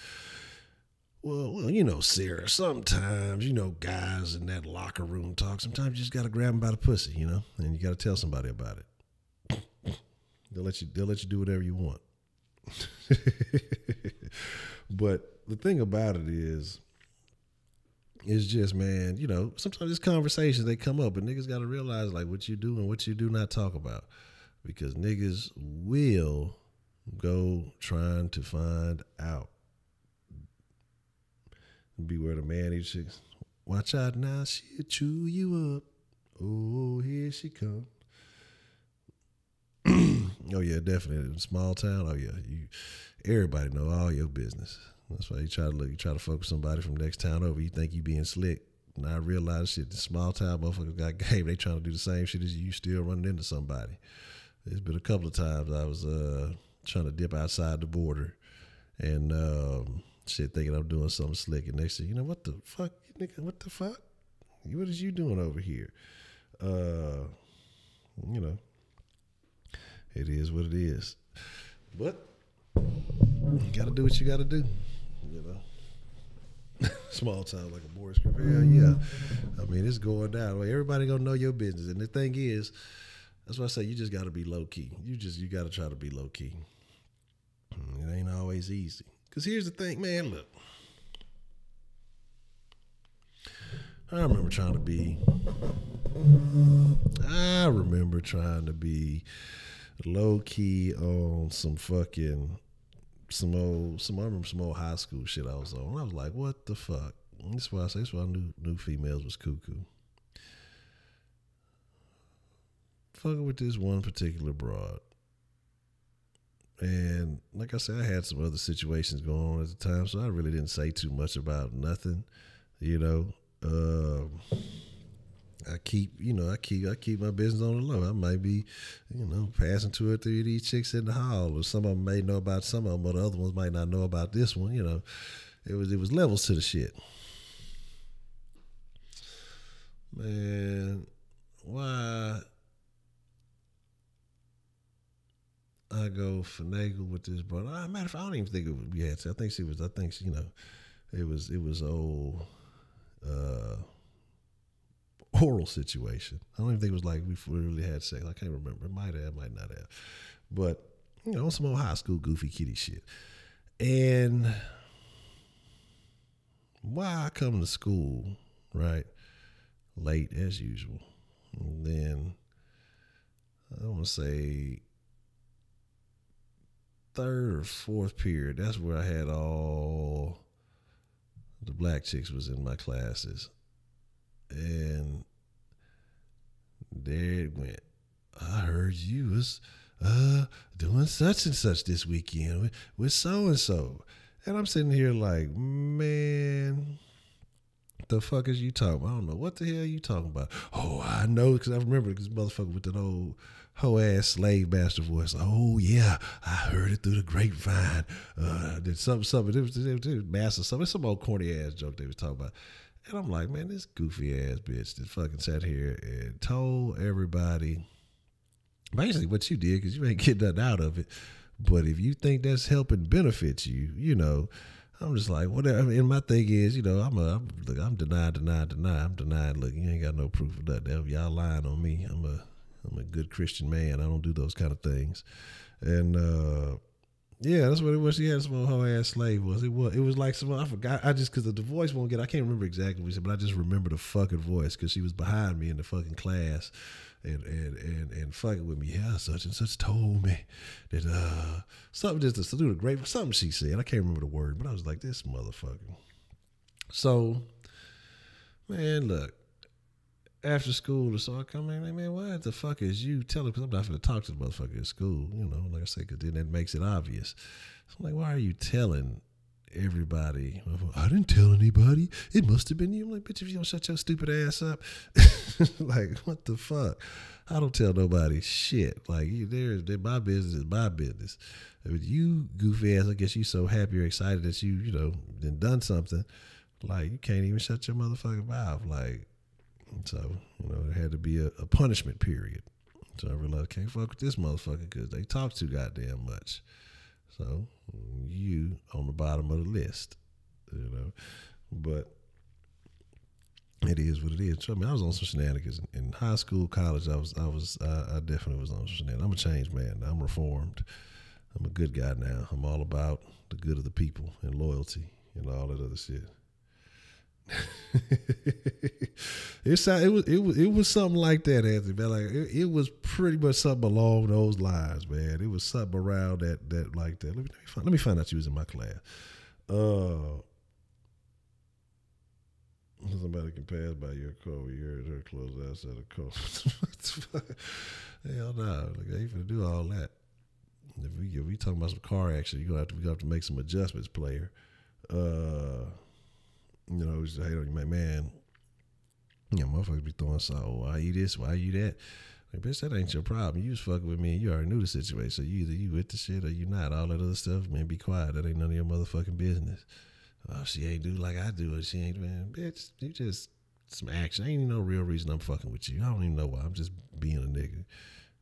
Well, Sarah, sometimes, guys in that locker room talk. Sometimes you just got to grab them by the pussy, and you got to tell somebody about it. They'll let you do whatever you want. But the thing about it is just, man, sometimes these conversations, they come up, but niggas got to realize, like, what you do and what you do not talk about. Because niggas will go trying to find out. Beware the man eats chicks. Watch out now, she'll chew you up. Oh, here she comes. Oh yeah, definitely. Small town. Oh yeah, everybody know all your business. That's why you try to fuck with somebody from next town over. You think you being slick. And I realize shit, the small town motherfuckers got game. They trying to do the same shit as you, still running into somebody. There's been a couple of times I was trying to dip outside the border and shit, thinking I'm doing something slick, and next thing what the fuck, nigga, what the fuck? What is you doing over here? It is what it is. But you gotta do what you gotta do. Small town like a Boris script. Hell yeah. I mean, it's going down. Like, everybody gonna know your business. And the thing is, that's why I say you just gotta be low key. You gotta try to be low key. It ain't always easy. Cause here's the thing, man, look. I remember trying to be low key on some old high school shit I was on. I was like, what the fuck? And that's why I knew females was cuckoo. Fucking with this one particular broad. And like I said, I had some other situations going on at the time, so I really didn't say too much about nothing. I keep my business on the low. I might be, passing 2 or 3 of these chicks in the hall, or some of them may know about some of them, but the other ones might not know about this one. It was levels to the shit. Man, why I go finagle with this brother? Matter of fact, I don't even think it was, we had to. I think she, it was old oral situation. I don't even think it was like we really had sex. I can't remember. It might have, might not have. But, some old high school goofy kitty shit. And why I come to school, right, late as usual. And then, I want to say, third or fourth period, that's where I had all the black chicks was in my classes. And there it went. I heard you was doing such and such this weekend with so and so. And I'm sitting here like, man, the fuck is you talking about? I don't know what the hell you talking about. Oh, I know, because I remember this motherfucker with that old hoe ass slave master voice. Oh yeah, I heard it through the grapevine. Did something. It was master something. Some old corny ass joke they was talking about. And I'm like, man, this goofy ass bitch that fucking sat here and told everybody basically what you did, because you ain't getting nothing out of it. But if you think that's helping benefit you, I'm just like, whatever. I mean, my thing is, I'm denying. I'm denying. Look, you ain't got no proof of that. Y'all lying on me. I'm a good Christian man. I don't do those kind of things. And yeah, that's what it was. She had some whole ass slave was. It was like some, I forgot. Because the voice won't get. I can't remember exactly what she said, but I just remember the fucking voice because she was behind me in the fucking class. And fucking with me, yeah, such and such told me that something just to do the great something she said. I can't remember the word, but I was like, this motherfucker. So, man, look, after school, so I come in, like, man, what the fuck is you telling? Because I'm not going to talk to the motherfucker at school, like I say, because then that makes it obvious. So I'm like, why are you telling everybody? I didn't tell anybody. It must have been you. I'm like, bitch, if you don't shut your stupid ass up. Like, what the fuck? I don't tell nobody shit. Like, my business is my business. I mean, you goofy ass, I guess you so happy or excited that you done something. Like, you can't even shut your motherfucking mouth. Like, so, there had to be a punishment period. So I realized I can't fuck with this motherfucker because they talk too goddamn much. So you on the bottom of the list, but it is what it is. Trust me, I was on some shenanigans in high school, college. I definitely was on some shenanigans. I'm a changed man. I'm reformed. I'm a good guy now. I'm all about the good of the people and loyalty and all that other shit. It was something like that, Anthony. Man, like it was pretty much something along those lines, man. It was something around that like that. Let me find out you was in my class. Somebody can pass by your car. You heard her close outside the car. Hell no, like, I ain't finna do all that. If we talking about some car action, we gonna have to make some adjustments, player. Just hate on you, man. Motherfuckers be throwing something. Oh, why you this? Why you that? Like, bitch, that ain't your problem. You was fucking with me and you already knew the situation. So either you with the shit or you not. All that other stuff, man, be quiet. That ain't none of your motherfucking business. Oh, she ain't do like I do. Or she ain't, man, bitch, you just some action. Ain't even no real reason I'm fucking with you. I don't even know why. I'm just being a nigga.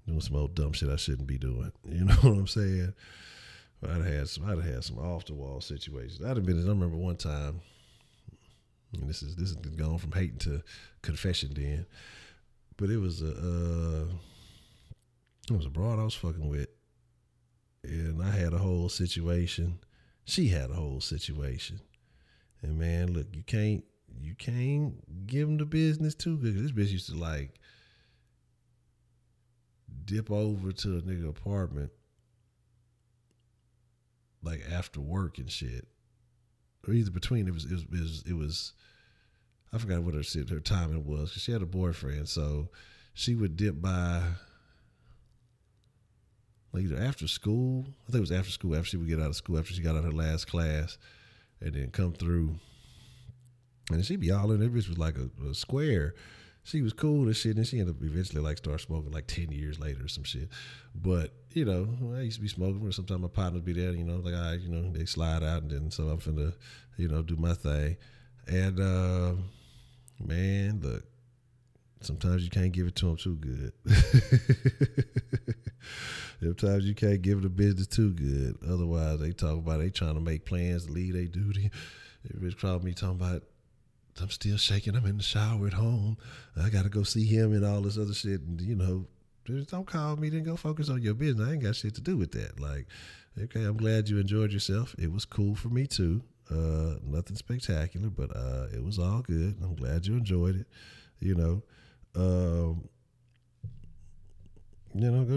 Doing some old dumb shit I shouldn't be doing. You know what I'm saying? But I'd have had some off the wall situations. I remember one time, and this is gone from hating to confession then, but it was a broad I was fucking with, and I had a whole situation. She had a whole situation, and man, look, you can't give them the business too good. This bitch used to like dip over to a nigga apartment like after work and shit, or either between. It was I forgot what her timing was because she had a boyfriend, so she would dip by like either after school. I think it was after school, after she would get out of school, after she got out of her last class, and then come through, and she'd be all in. That bitch was like a square. She was cool and shit, and she ended up eventually like start smoking like 10 years later or some shit. But, I used to be smoking, or sometimes my partner would be there, like they slide out, and then so I'm finna, do my thing. And man, look, sometimes you can't give it to them too good. Sometimes you can't give the business too good. Otherwise, they talk about they trying to make plans to leave their duty. Rich called me talking about, I'm still shaking. I'm in the shower at home. I got to go see him and all this other shit. And, you know, just don't call me. Then go focus on your business. I ain't got shit to do with that. Like, okay, I'm glad you enjoyed yourself. It was cool for me, too. Nothing spectacular, but it was all good. I'm glad you enjoyed it. You know, go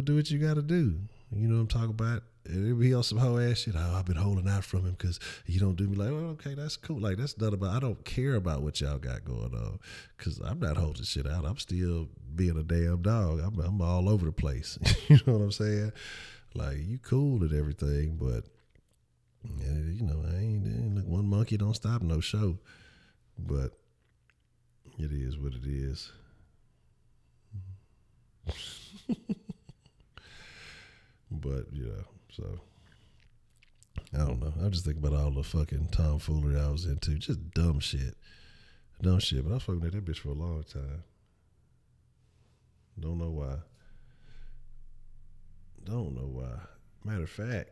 do what you got to do. You know what I'm talking about? It'll be on some whole ass shit. Oh, I've been holding out from him because you don't do me. Like, oh, okay, that's cool. Like, that's not about, I don't care about what y'all got going on because I'm not holding shit out. I'm still being a damn dog. I'm all over the place. You know what I'm saying? Like, you cool and everything, but, you know, I ain't look, one monkey don't stop no show. But it is what it is. But, yeah, so I don't know. I just think about all the fucking tomfoolery I was into. Just dumb shit. Dumb shit. But I was fucking at that bitch for a long time. Don't know why. Don't know why. Matter of fact,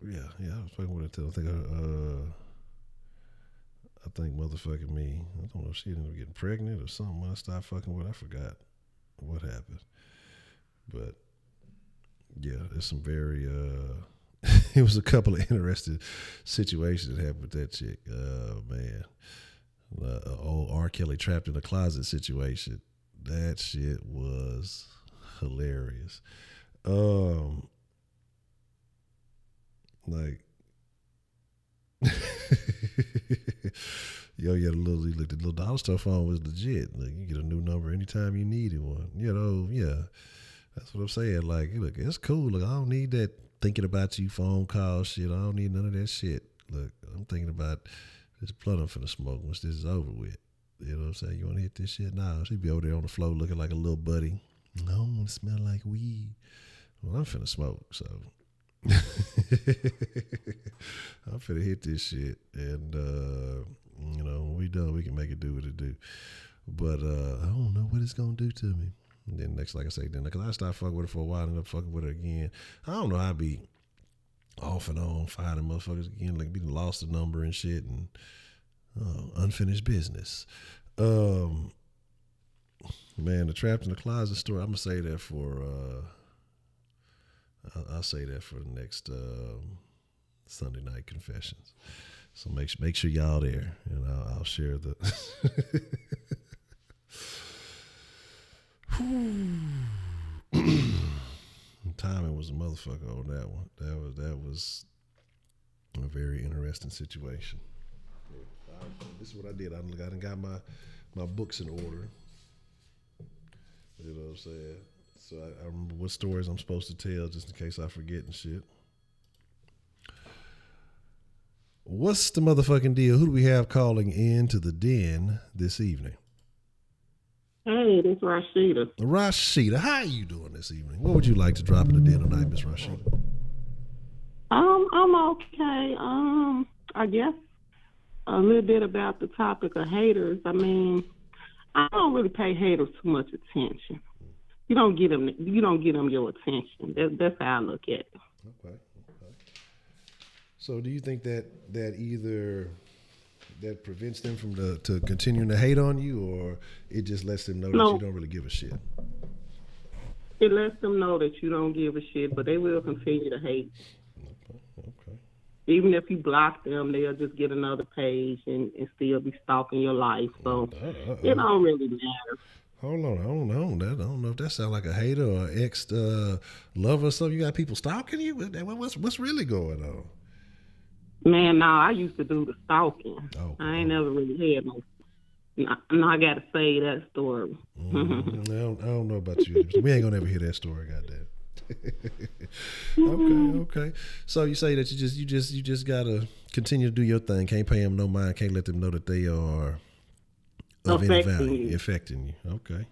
yeah, I was fucking with her until I think motherfucking me. I don't know if she ended up getting pregnant or something when I stopped fucking with her. I forgot what happened. But yeah, there's some very it was a couple of interesting situations that happened with that chick. Man. Old R. Kelly trapped in a closet situation. That shit was hilarious. Like yo, yeah, the little dollar store phone was legit. Like, you get a new number anytime you needed one. You know, yeah. That's what I'm saying. Like, look, it's cool. Look, I don't need that thinking about you phone call shit. I don't need none of that shit. Look, I'm thinking about this blunt I'm finna smoke once this is over with. You know what I'm saying? You want to hit this shit now? She'd be over there on the floor looking like a little buddy. I don't want to smell like weed. Well, I'm finna smoke, so I'm finna hit this shit. And, you know, when we done, we can make it do what it do. But I don't know what it's going to do to me. And then next, like I say, because I started fucking with her for a while and end up fucking with her again. I don't know how I be off and on finding motherfuckers again, like being lost the number and shit and unfinished business. Man, the trapped in the closet story, I'm gonna say that for I'll say that for the next Sunday night confessions. So make sure y'all there, and I'll share the timing was a motherfucker on that one. That was a very interesting situation. This is what I did. I done got my books in order. You know what I'm saying? So I remember what stories I'm supposed to tell just in case I forget and shit. What's the motherfucking deal? Who do we have calling in to the den this evening? Hey, this is Rashida. Rashida, how are you doing this evening? What would you like to drop in the den tonight, Miss Rashida? I'm okay. I guess a little bit about the topic of haters. I mean, I don't really pay haters too much attention. You don't get them your attention. That's how I look at it. Okay. So, do you think that either that prevents them from to continuing to hate on you, or it just lets them know that you don't really give a shit? It lets them know that you don't give a shit, but they will continue to hate. Okay. Even if you block them, they'll just get another page and still be stalking your life. So it don't really matter. Hold on. I don't know if that sounds like a hater or ex lover or something. You got people stalking you? What's really going on? Man, no, I used to do the stalking. Oh, I ain't never really had no. No, I got to say that story. I don't know about you. We ain't gonna ever hear that story. Goddamn. Okay. So you say that you just gotta continue to do your thing. Can't pay them no mind. Can't let them know that they are of any value, affecting you. Okay.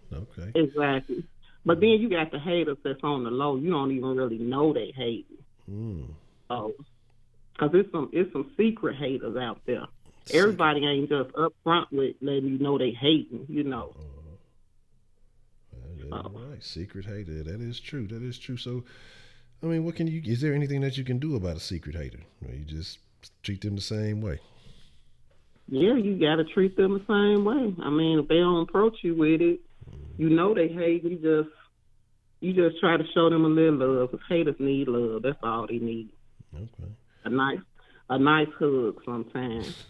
Exactly. But then you got the haters that's on the low. You don't even really know they hate. Oh, because it's some secret haters out there. Everybody ain't just upfront with letting you know they hating, you know. Right. Secret hater. That is true. That is true. So, I mean, is there anything that you can do about a secret hater? Or you just treat them the same way? Yeah, you got to treat them the same way. I mean, if they don't approach you with it, you know they hate. You just try to show them a little love. Because haters need love. That's all they need. Okay. A nice hug sometimes.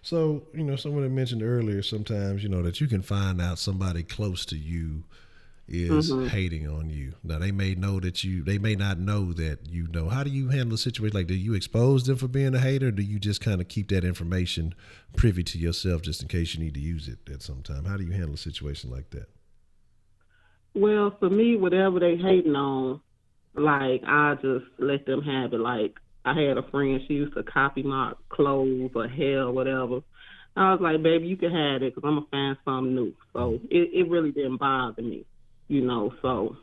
So, someone had mentioned earlier sometimes, that you can find out somebody close to you is hating on you. Now, they may not know that you know. How do you handle a situation like that? Do you expose them for being a hater, or do you just kind of keep that information privy to yourself just in case you need to use it at some time? How do you handle a situation like that? Well, for me, whatever they hating on, like, I just let them have it. Like, I had a friend, she used to copy my clothes or hair or whatever. I was like, baby, you can have it because I'm going to find something new. So it really didn't bother me, So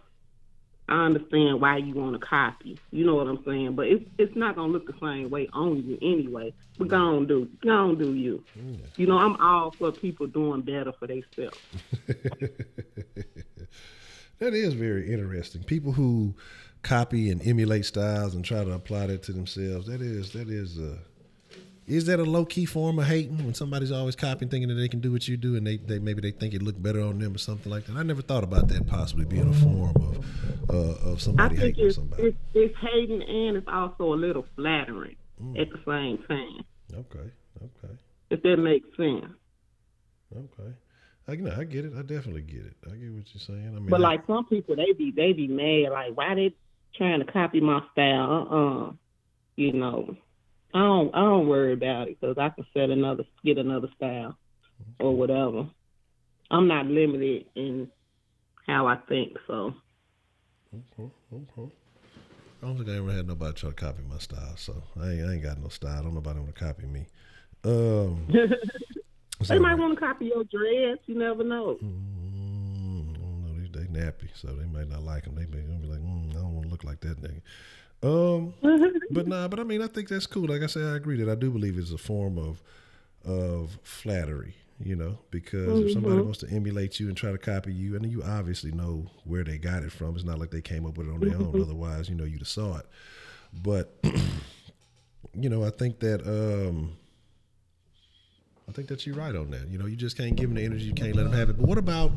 I understand why you want to copy. You know what I'm saying? But it's not going to look the same way on you anyway. But go on do you. Yeah. I'm all for people doing better for themselves. That is very interesting. People who copy and emulate styles and try to apply that to themselves. Is that a low key form of hating when somebody's always copying, thinking that they can do what you do, and they maybe they think it look better on them or something like that? I never thought about that possibly being a form of somebody hating on somebody. It's hating and it's also a little flattering at the same time. Okay. If that makes sense. Okay. I get it. I definitely get it. I get what you're saying. I mean, but like some people, they be mad. Like, why they trying to copy my style? I don't worry about it because I can get another style or whatever. I'm not limited in how I think. So. Okay. I don't think I ever had nobody try to copy my style, so I ain't got no style. I don't nobody want to copy me. They might want to copy your dreads. You never know. I don't know. They nappy, so they might not like them. They may be like, I don't want to look like that nigga. But I mean, I think that's cool. Like I said, I agree that I do believe it's a form of flattery, because if somebody wants to emulate you and try to copy you, and you obviously know where they got it from. It's not like they came up with it on their own. Otherwise, you'd have saw it. But, I think that you're right on that. You just can't give them the energy. You can't let them have it. But what about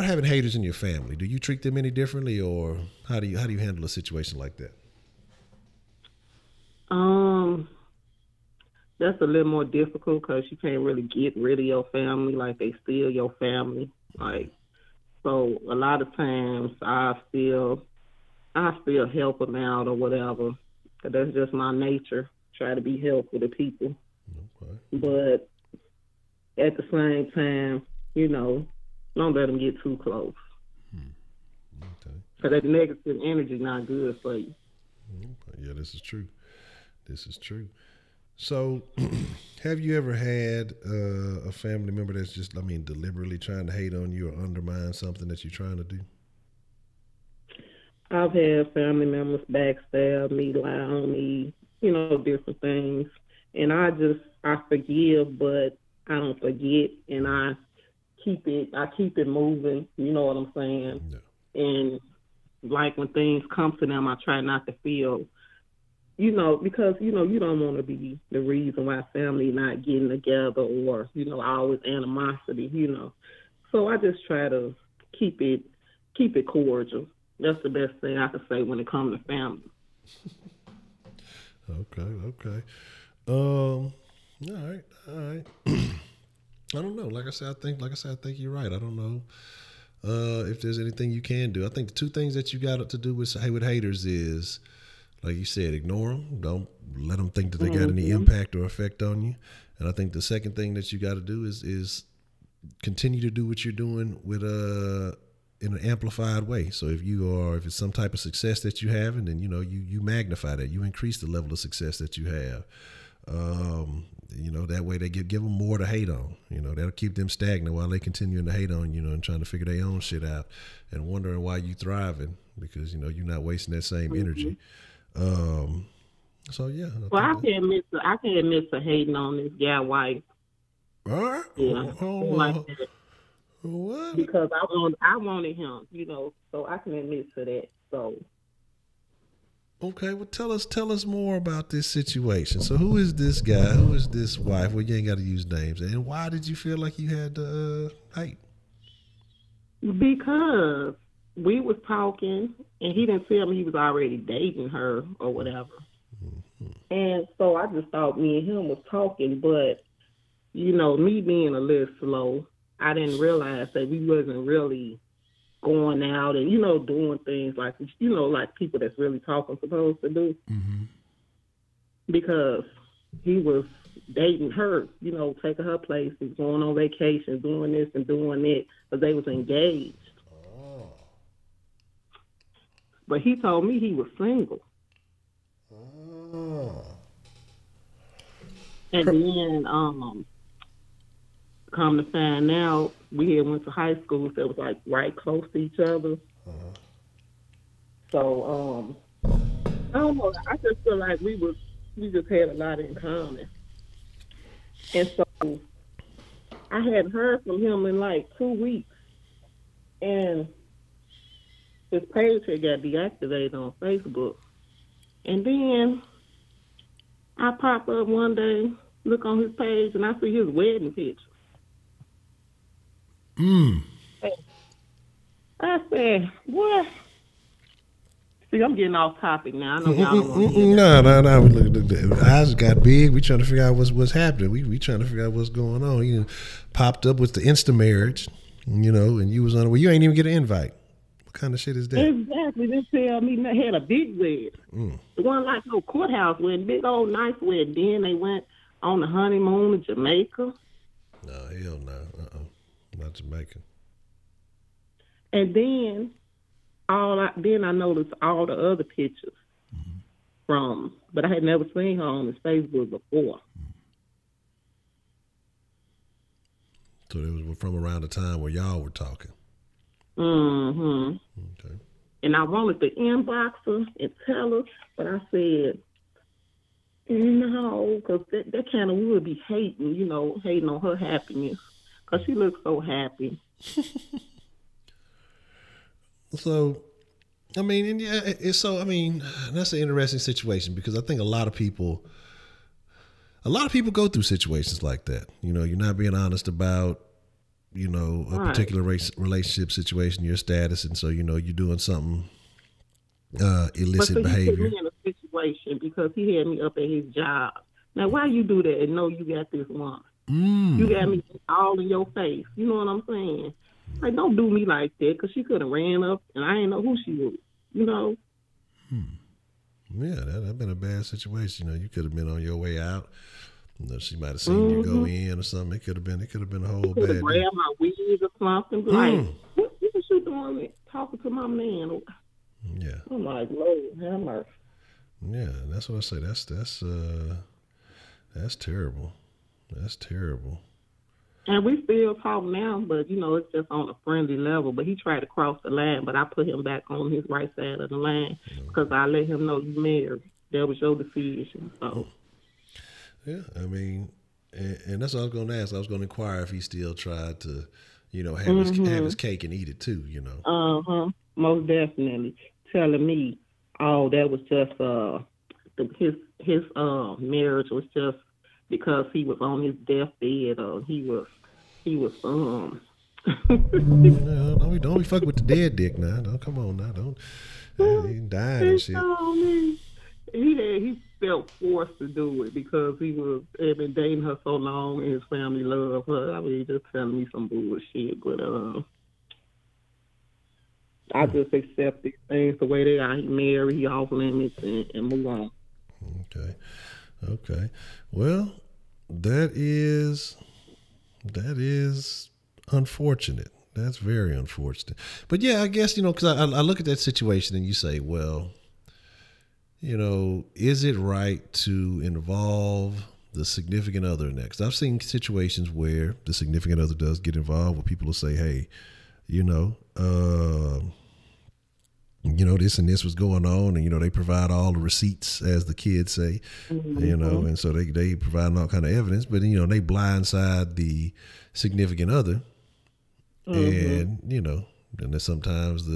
having haters in your family? Do you treat them any differently, or how do you handle a situation like that? That's a little more difficult because you can't really get rid of your family. Like, they still your family. Like, so a lot of times I still help them out or whatever. Cause that's just my nature. Try to be helpful to people. Okay. But at the same time, don't let them get too close. Okay. Because that negative energy not good for you. Okay. Yeah, this is true. So, have you ever had a family member that's just, deliberately trying to hate on you or undermine something that you're trying to do? I've had family members backstab me, lie on me, different things. And I forgive, but I don't forget, and I keep it moving, you know what I'm saying? Yeah. And like when things come to them, I try not to feel, because, you don't want to be the reason why family not getting together or, always animosity, So I just try to keep it cordial. That's the best thing I can say when it comes to family. Okay. All right. I don't know. Like I said, I think you're right. I don't know if there's anything you can do. I think the two things that you got to do with haters is, like you said, ignore them. Don't let them think that they got any impact or effect on you. And I think the second thing that you got to do is continue to do what you're doing with in an amplified way. So if it's some type of success that you have, and then you magnify that, you increase the level of success that you have. That way they give them more to hate on. That'll keep them stagnant while they continuing to hate on and trying to figure their own shit out and wondering why you thriving because you're not wasting that same energy. So yeah. Well, I can't admit to hating on this guy wife. Yeah, like that. What? Because I wanted him, so I can admit to that. So. Okay, well, tell us more about this situation. So, who is this guy? Who is this wife? Well, you ain't got to use names. And why did you feel like you had to hate? Because we was talking, and he didn't tell me he was already dating her or whatever. Mm-hmm. And so I just thought me and him was talking, but me being a little slow, I didn't realize that we wasn't really going out and, doing things like, like people that's really talking supposed to do. Mm-hmm. Because he was dating her, taking her places, going on vacation, doing this and doing that, because they was engaged. Oh. But he told me he was single. Oh. And then, come to find out, we had went to high school that was like right close to each other. Uh-huh. So I don't know. I just feel like we just had a lot in common, and so I hadn't heard from him in like 2 weeks, and his page had got deactivated on Facebook, and then I pop up one day, look on his page, and I see his wedding picture. I said, what? See, I'm getting off topic now. I know y'all don't want to hear that. No. Look, the eyes got big. We trying to figure out what's happening. We trying to figure out what's going on. You popped up with the Insta marriage, and you was on it. Well, you ain't even get an invite. What kind of shit is that? Exactly. They tell me they had a big wedding. The one like no courthouse wedding, big old nice wedding. Then they went on the honeymoon to Jamaica. No, hell no. Not Jamaica. And then I noticed all the other pictures but I had never seen her on his Facebook before. So it was from around the time where y'all were talking. Mm-hmm. Okay. And I wanted to inbox her and tell her, but I said, no, because that kind of would be hating, hating on her happiness. Because she looks so happy. So, that's an interesting situation because I think a lot of people go through situations like that. You're not being honest about, a particular relationship situation, your status, and so, you're doing something illicit behavior. He put me in a situation because he had me up at his job. Now, why you do that and know you got this woman? You got me all in your face. You know what I'm saying? Like, don't do me like that, because she could have ran up and I didn't know who she was, Yeah, that'd been a bad situation. You could have been on your way out. She might have seen you go in or something. It could have been a whole bad. Grab my wig or something. Like, what is she doing? Talking to my man? Yeah. I'm like, Lord, have mercy. Yeah, that's what I say. That's terrible. That's terrible. And we still talk now, but, it's just on a friendly level. But he tried to cross the line, but I put him back on his right side of the line because I let him know you married. That was your decision. So. Yeah, and that's what I was going to ask. I was going to inquire if he still tried to, have his cake and eat it too, Uh-huh. Most definitely. Telling me, that was just his marriage was just because he was on his deathbed, or he was No, don't be fucking with the dead dick now. Don't, come on now, don't. He died and shit. He felt forced to do it because he had been dating her so long and his family loved her. I mean, just telling me some bullshit, but I just accept these things the way they are. He married, he off limits, and move on. Okay. Well, that is unfortunate. That's very unfortunate. But yeah, I guess, because I look at that situation and you say, well, is it right to involve the significant other in that? Because I've seen situations where the significant other does get involved, where people will say, hey, this and this was going on, and they provide all the receipts, as the kids say, and so they provide all kind of evidence, but they blindside the significant other, and and then sometimes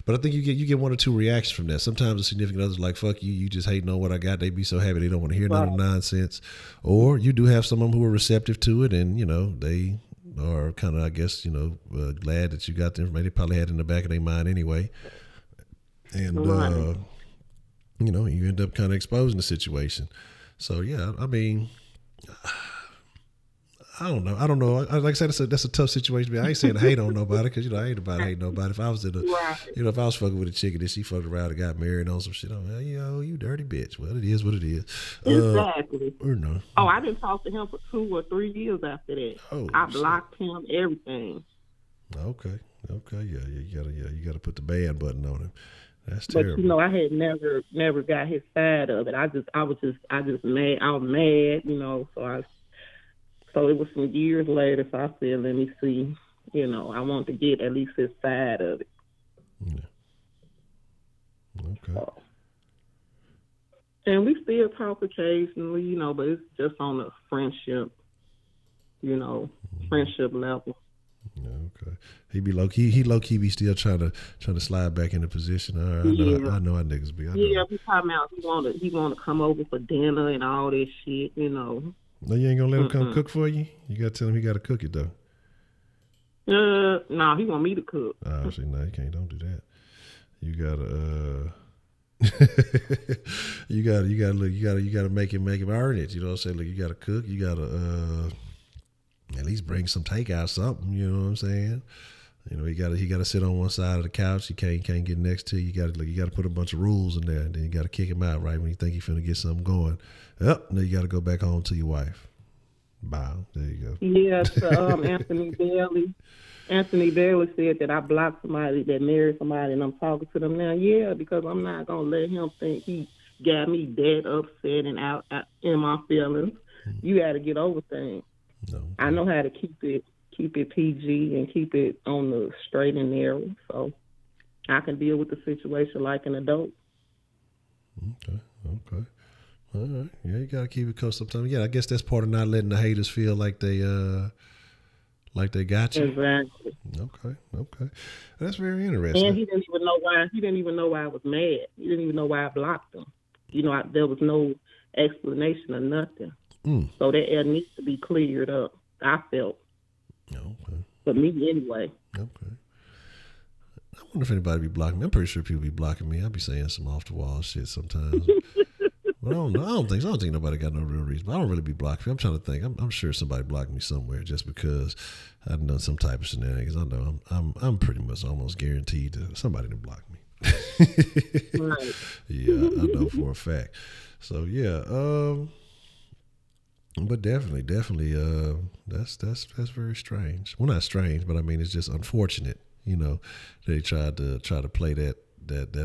but I think you get one or two reactions from that. Sometimes the significant other's like, fuck you, you just hating on what I got. They be so happy they don't want to hear none of the nonsense. Or you do have some of them who are receptive to it, and they are kind of, I guess, glad that you got the information. They probably had it in the back of their mind anyway. And, you end up kind of exposing the situation. So, yeah, I mean, I don't know. Like I said, that's a tough situation. I ain't saying to hate on nobody, because, I ain't about to hate nobody. If I was if I was fucking with a chick and then she fucked around and got married on some shit, I'm like, you dirty bitch. Well, it is what it is. Exactly. Or no. Oh, I didn't talk to him for 2 or 3 years after that. Oh, I blocked him, everything. Okay. Yeah. You gotta put the ban button on him. That's terrible. But I had never got his side of it. I was mad. I was mad, so it was some years later. So I said, let me see. I want to get at least his side of it. Yeah. Okay. And we still talk occasionally, but it's just on a friendship, friendship level. Yeah, okay. He be low key. He low key be still trying to slide back into position. All right, I know how niggas be. Yeah, we talking about he want to come over for dinner and all this shit. No, you ain't gonna let him come cook for you. You gotta tell him he gotta cook it though. No, he want me to cook. Oh, see, no, you can't. Don't do that. You gotta. You gotta make him earn it. You know what I'm saying? Look, you gotta cook. You gotta at least bring some takeout, something. You know what I'm saying? He gotta sit on one side of the couch. He can't get next to you. You gotta put a bunch of rules in there, and then you gotta kick him out right when you think he's finna get something going. Yep. Now you gotta go back home to your wife. Bow. There you go. Yeah. So, Anthony Bailey said that I blocked somebody that married somebody, and I'm talking to them now. Yeah, because I'm not gonna let him think he got me that upset and out in my feelings. Mm-hmm. You got to get over things. No. I know how to keep it PG and keep it on the straight and narrow, so I can deal with the situation like an adult. Okay. All right. Yeah, you gotta keep it close sometimes. Yeah, I guess that's part of not letting the haters feel like they got you. Exactly. Okay. That's very interesting. And he didn't even know why. He didn't even know why I was mad. He didn't even know why I blocked him. There was no explanation or nothing. So that air needs to be cleared up. I felt. Okay. For me, anyway. Okay. I wonder if anybody be blocking me. I'm pretty sure people be blocking me. I be saying some off the wall shit sometimes. But I don't know. I don't think nobody got no real reason. But I don't really be blocking. I'm trying to think. I'm sure somebody blocked me somewhere just because I've done some type of shenanigans. I know I'm pretty much almost guaranteed that somebody to block me. Right. Yeah, I know for a fact. So yeah, but definitely, that's very strange. Well, not strange, but I mean it's just unfortunate. They tried to play that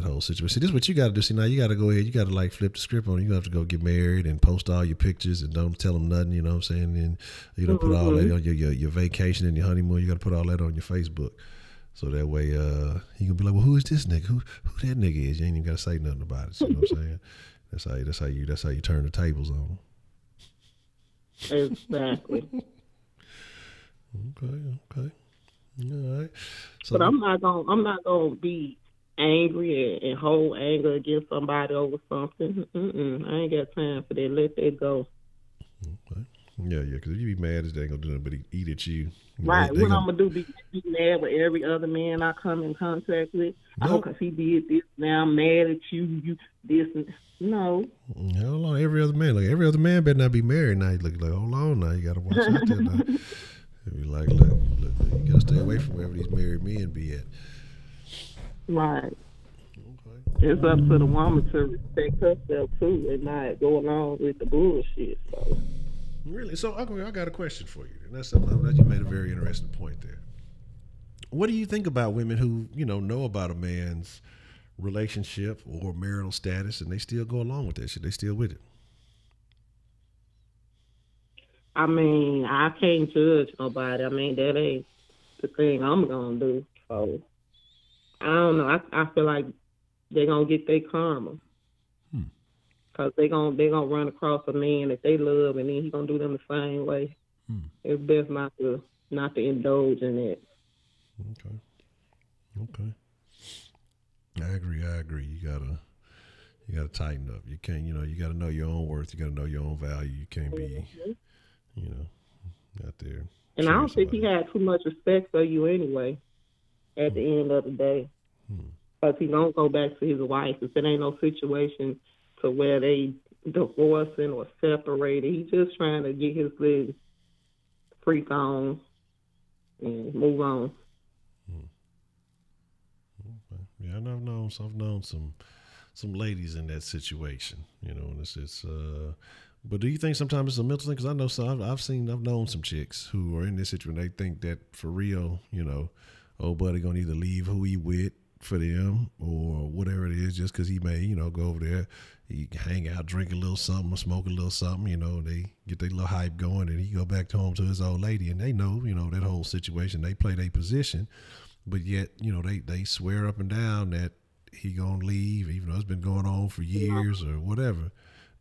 whole situation. See, this is what you got to do. See, now you got to go ahead. You got to flip the script on it. You have to go get married and post all your pictures and don't tell them nothing. You know what I'm saying? And put all that on your vacation and your honeymoon. You got to put all that on your Facebook, so that way you can be like, well, who is this nigga? Who that nigga is? You ain't even got to say nothing about it. You know what I'm saying? That's how you turn the tables on them. Exactly. Okay. All right. So, but I'm not gonna be angry and hold anger against somebody over something. I ain't got time for that. Let that go. Okay. Yeah. Because if you be mad, they ain't gonna do nothing but eat at you. Right. What I'm gonna do? Be mad with every other man I come in contact with? No. Oh, because he did this. Now I'm mad at you. You this. No. Hold on. Every other man better not be married now. You look like, hold on now. You gotta watch out there now. Be like, look, you gotta stay away from wherever these married men be at. Right. Okay. It's up to the woman to respect herself too and not go along with the bullshit. So. Really? So I got a question for you, and that's something that you made a very interesting point there. What do you think about women who know about a man's relationship or marital status and they still go along with that shit? They still with it? I mean, I can't judge nobody. I mean, that ain't the thing I'm gonna do. So I don't know. I feel like they're gonna get their karma. Cause they gonna run across a man that they love, and then he gonna do them the same way. It's best not to indulge in that. Okay. I agree. You gotta tighten up. You can't, you gotta know your own worth. You gotta know your own value. You can't be, out there. And I don't think he had too much respect for you anyway. At the end of the day, because he don't go back to his wife if it ain't no situation to where they divorcing or separated. He just trying to get his little freak on and move on. Okay. Yeah, and I've known some ladies in that situation, and it's just. But do you think sometimes it's a mental thing? Because I know I've known some chicks who are in this situation. They think that for real, old buddy gonna either leave who he with for them or whatever it is, just because he may, go over there, he hang out, drink a little something, or smoke a little something, they get their little hype going, and he go back home to his old lady, and they know, that whole situation. They play their position, but yet, they swear up and down that he gonna leave, even though it's been going on for years or whatever.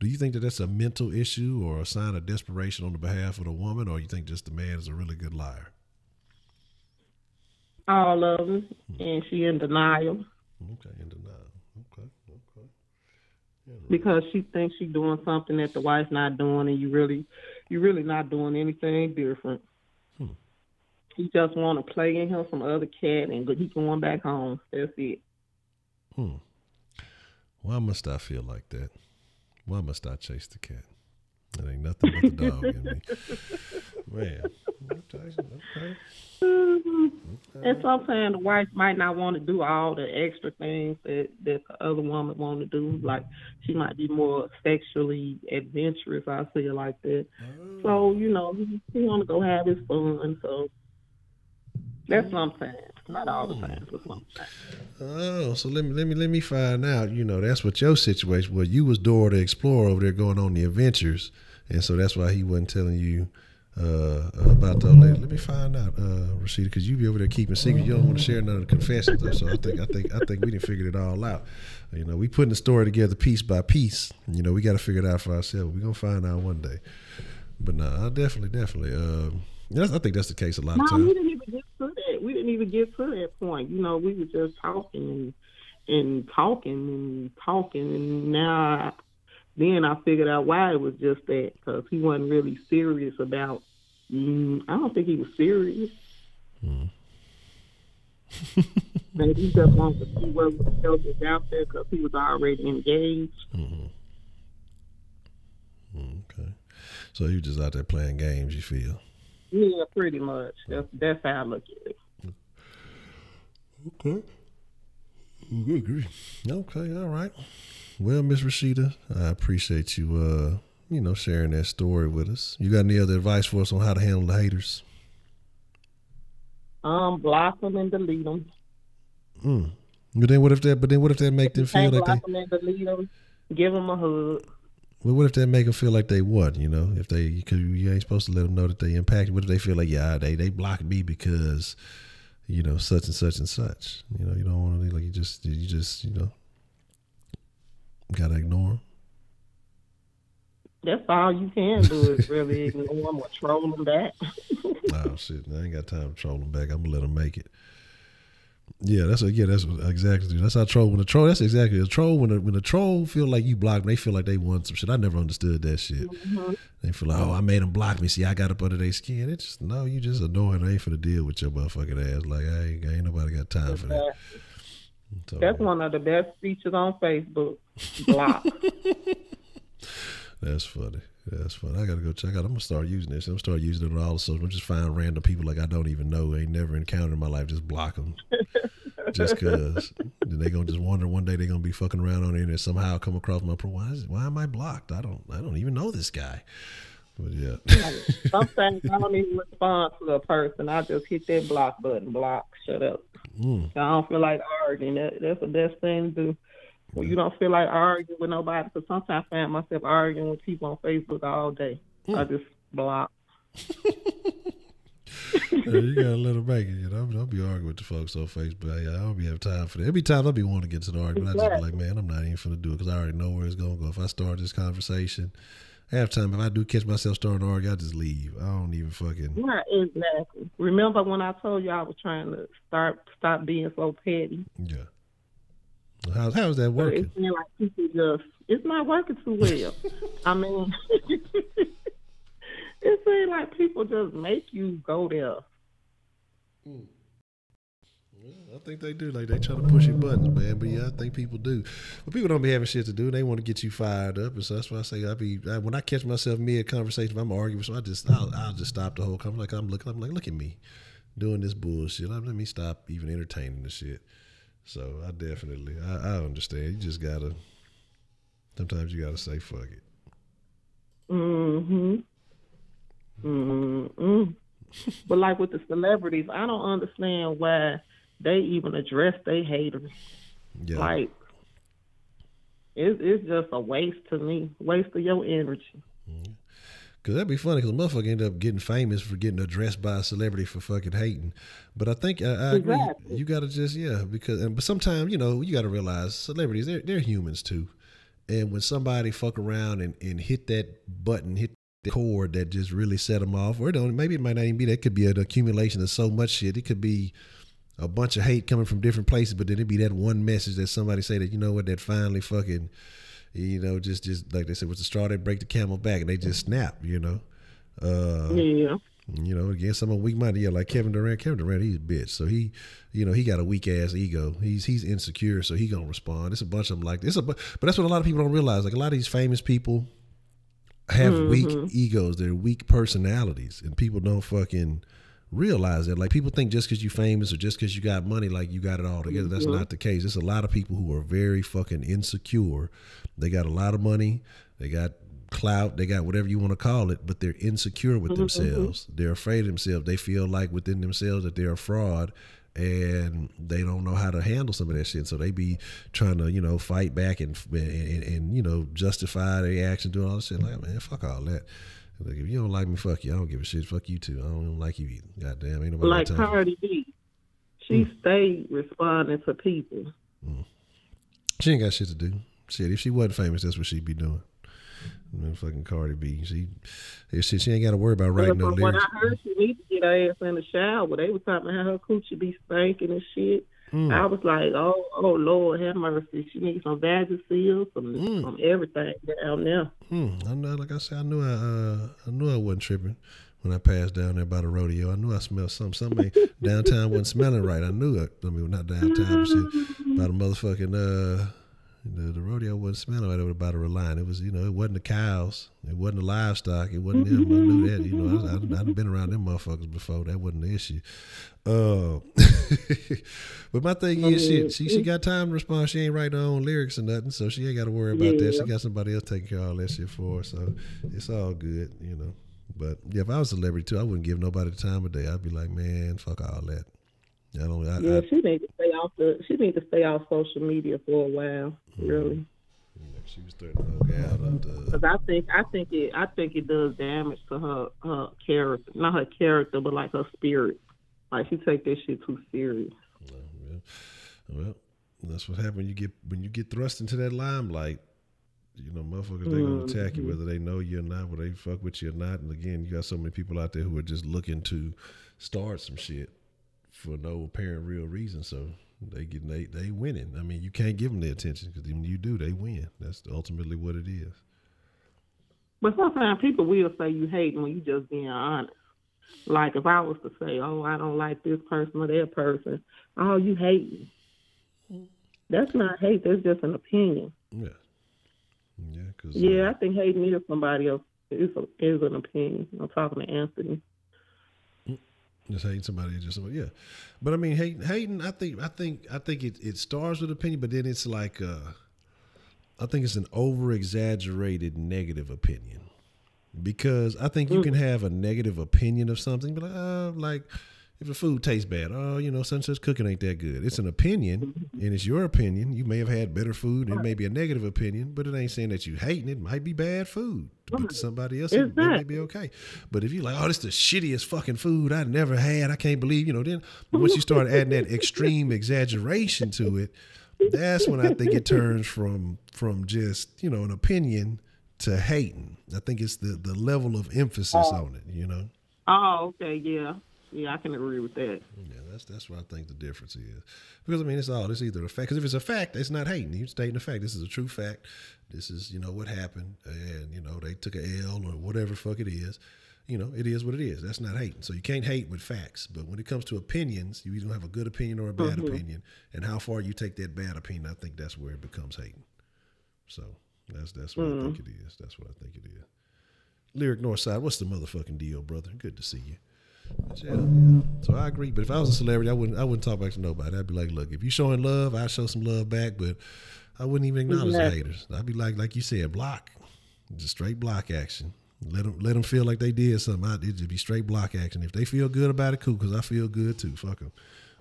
Do you think that that's a mental issue or a sign of desperation on the behalf of the woman, or you think just the man is a really good liar? All of them, and she in denial. Okay, in denial. Okay. Yeah, right. Because she thinks she's doing something that the wife's not doing, and you really not doing anything different. He just want to play in him some other cat, and he going back home. That's it. Why must I feel like that? Why must I chase the cat? It ain't nothing but the dog in me. Man. Okay. And sometimes the wife might not want to do all the extra things that the other woman want to do. Like, she might be more sexually adventurous, I feel like that. So, he want to go have his fun. So that's sometimes. Not all the time, but sometimes. Oh, so let me find out. That's what your situation was. You was Dora the Explorer over there going on the adventures, and so that's why he wasn't telling you about the old lady. Let me find out, Rashida, because you be over there keeping secrets. You don't want to share none of the confessions, though. So I think we done figured it all out. We putting the story together piece by piece. We got to figure it out for ourselves. We're gonna find out one day. But no, definitely. I think that's the case a lot of times. We didn't even get to that. We didn't even get to that point. We were just talking and talking, and now then I figured out why it was just that, because he wasn't really serious about. I don't think he was serious. Maybe he just wanted to see what else was out there because he was already engaged. Okay, so he was just out there playing games. You feel? Yeah, pretty much. That's how I look at it. Okay. I agree. Okay, all right. Well, Miss Rashida, I appreciate you, sharing that story with us. You got any other advice for us on how to handle the haters? Block them and delete them. But then what if that make them feel like block them and delete them? Give them a hug. Well, what if that make them feel like they what? If because you ain't supposed to let them know that they impacted. What if they feel like, they blocked me because, such and such and such. You don't want to, like, you just gotta ignore them. That's all you can do is really ignore them or troll them back. Oh shit! I ain't got time to troll them back. I'm gonna let them make it. Yeah, that's exactly. That's how troll. That's exactly a troll. When a troll feel like you blocked them, they feel like they won some shit. I never understood that shit. They feel like, I made them block me. See, I got up under their skin. It's just, no, you just annoying. I ain't finna deal with your motherfucking ass. Like, ain't nobody got time for that. So, that's one of the best features on Facebook. Block. That's funny. I gotta go check out. I'm gonna start using this. I'm gonna start using it on all the social. I'm just find random people like I don't even know, ain't never encountered in my life. Just block them, just cause. Then they gonna just wonder one day they gonna be fucking around on the internet, somehow come across my profile. Why am I blocked? I don't even know this guy. But yeah. Sometimes I don't even respond to a person. I just hit that block button. Block. Shut up. I don't feel like arguing. That's the best thing to do. Well, you don't feel like arguing with nobody, because sometimes I find myself arguing with people on Facebook all day. I just block. You gotta let them make it. You know, I'll be arguing with the folks on Facebook. I don't be have time for that. There'll be times I'll be wanting to get to the argument. I just be like, man, I'm not even finna do it because I already know where it's gonna go. If I start this conversation, half time, if I do catch myself starting to argue, I just leave. I don't even fucking. Right, exactly. Remember when I told you I was trying to stop being so petty? Yeah. How's that working? It seems like people it's not working too well. I mean, it seems like people just make you go there. Well, I think they do. Like, they try to push your buttons, man. But yeah, I think people do. But people don't be having shit to do. They want to get you fired up, and so that's why I say when I catch myself mid conversation, if I'm arguing, so I'll just stop the whole conversation. I'm like, look at me doing this bullshit. Let me stop even entertaining this shit. So I definitely, I understand. You just gotta. Sometimes you gotta say fuck it. But like with the celebrities, I don't understand why they even address their haters. Yeah. Like, it's just a waste to me. Waste of your energy. Because that'd be funny because a motherfucker end up getting famous for getting addressed by a celebrity for fucking hating. But I think I agree. You got to just, but sometimes, you got to realize celebrities, they're humans too. And when somebody fuck around and hit that button, hit the chord that just really set them off, or maybe it might not even be that. It could be an accumulation of so much shit. It could be a bunch of hate coming from different places, but then it'd be that one message that somebody say that, you know what, that finally fucking, just like they said, was the straw that break the camel back, and they just snap, Yeah. Again, some weak minded, like Kevin Durant. Kevin Durant, he's a bitch. So he got a weak ass ego. He's insecure, so he gonna respond. It's a bunch of them like this. But that's what a lot of people don't realize. Like, a lot of these famous people have weak egos. They're weak personalities, and people don't fucking realize that. Like, people think just because you famous or just because you got money, like you got it all together. That's not the case. There's a lot of people who are very fucking insecure. They got a lot of money. They got clout. They got whatever you want to call it, but they're insecure with themselves. They're afraid of themselves. They feel like within themselves that they're a fraud, and they don't know how to handle some of that shit. So they be trying to, fight back and justify their action, doing all this shit. Like, man, fuck all that. Like, if you don't like me, fuck you. I don't give a shit. Fuck you too. I don't even like you either. Goddamn, ain't nobody like Cardi B. She stayed responding to people. She ain't got shit to do. Shit, if she wasn't famous, that's what she'd be doing. Fucking Cardi B. She ain't got to worry about writing no lyrics. When I heard she need to get her ass in the shower, they was talking about how her coochie be stinking and shit. I was like, oh Lord, have mercy. She needs some Vagisil, some everything down there. I know, like I said, I knew I wasn't tripping when I passed down there by the rodeo. I knew I smelled something. Downtown wasn't smelling right. I knew it. I mean, not downtown, but shit, by the motherfucking the rodeo wasn't smelling right over by the line. It was, it wasn't the cows. It wasn't the livestock. It wasn't them. I knew that. I'd been around them motherfuckers before. That wasn't the issue. But my thing is, she got time to respond. She ain't writing her own lyrics or nothing, so she ain't got to worry about that. She got somebody else taking care of all that shit for her, so it's all good, But yeah, if I was a celebrity too, I wouldn't give nobody the time of day. I'd be like, man, fuck all that. She need to stay off she need to stay off social media for a while. Really. She was starting to hug out. Because I think it does damage to her character, not her character, but like her spirit. Like, she take that shit too serious. Well, that's what happens when you get thrust into that limelight. Motherfuckers, they gonna attack you whether they know you or not, whether they fuck with you or not. And again, you got so many people out there who are just looking to start some shit for no apparent real reason. So they winning. I mean, you can't give them the attention, because when you do, they win. That's ultimately what it is. But sometimes people will say you hating when you just being honest. Like, if I was to say, oh, I don't like this person or that person, oh, you hating. That's not hate. That's just an opinion. Yeah. I think hating is somebody else. Is an opinion. I'm talking to Anthony. Just hating somebody, yeah. But I mean, hating. I think it starts with opinion, but then it's like, I think it's an over exaggerated negative opinion, because I think you can have a negative opinion of something, but if the food tastes bad, oh, you know, such and such cooking ain't that good. It's an opinion, and it's your opinion. You may have had better food, and it may be a negative opinion, but it ain't saying that you hating it. It might be bad food, but to somebody else, it may be okay. But if you're like, oh, this is the shittiest fucking food I never had, I can't believe, you know, then once you start adding that extreme exaggeration to it, that's when I think it turns from just, you know, an opinion to hating. I think it's the level of emphasis on it, you know. Oh, okay, yeah. Yeah, I can agree with that. Yeah, that's what I think the difference is. Because, I mean, it's either a fact. Because if it's a fact, it's not hating. You're stating a fact. This is a true fact. This is, you know, what happened. And, you know, they took a L or whatever the fuck it is. You know, it is what it is. That's not hating. So you can't hate with facts. But when it comes to opinions, you either have a good opinion or a bad opinion. And how far you take that bad opinion, I think that's where it becomes hating. So that's what I think it is. That's what I think it is. Lyric Northside, what's the motherfucking deal, brother? Good to see you. Yeah. So I agree. But if I was a celebrity, I wouldn't talk back to nobody. I'd be like, look, if you showing love, I'd show some love back, but I wouldn't even acknowledge the haters. I'd be like you said, block. Just straight block action. Let them feel like they did something. It'd just be straight block action. If they feel good about it, cool, because I feel good too. Fuck them.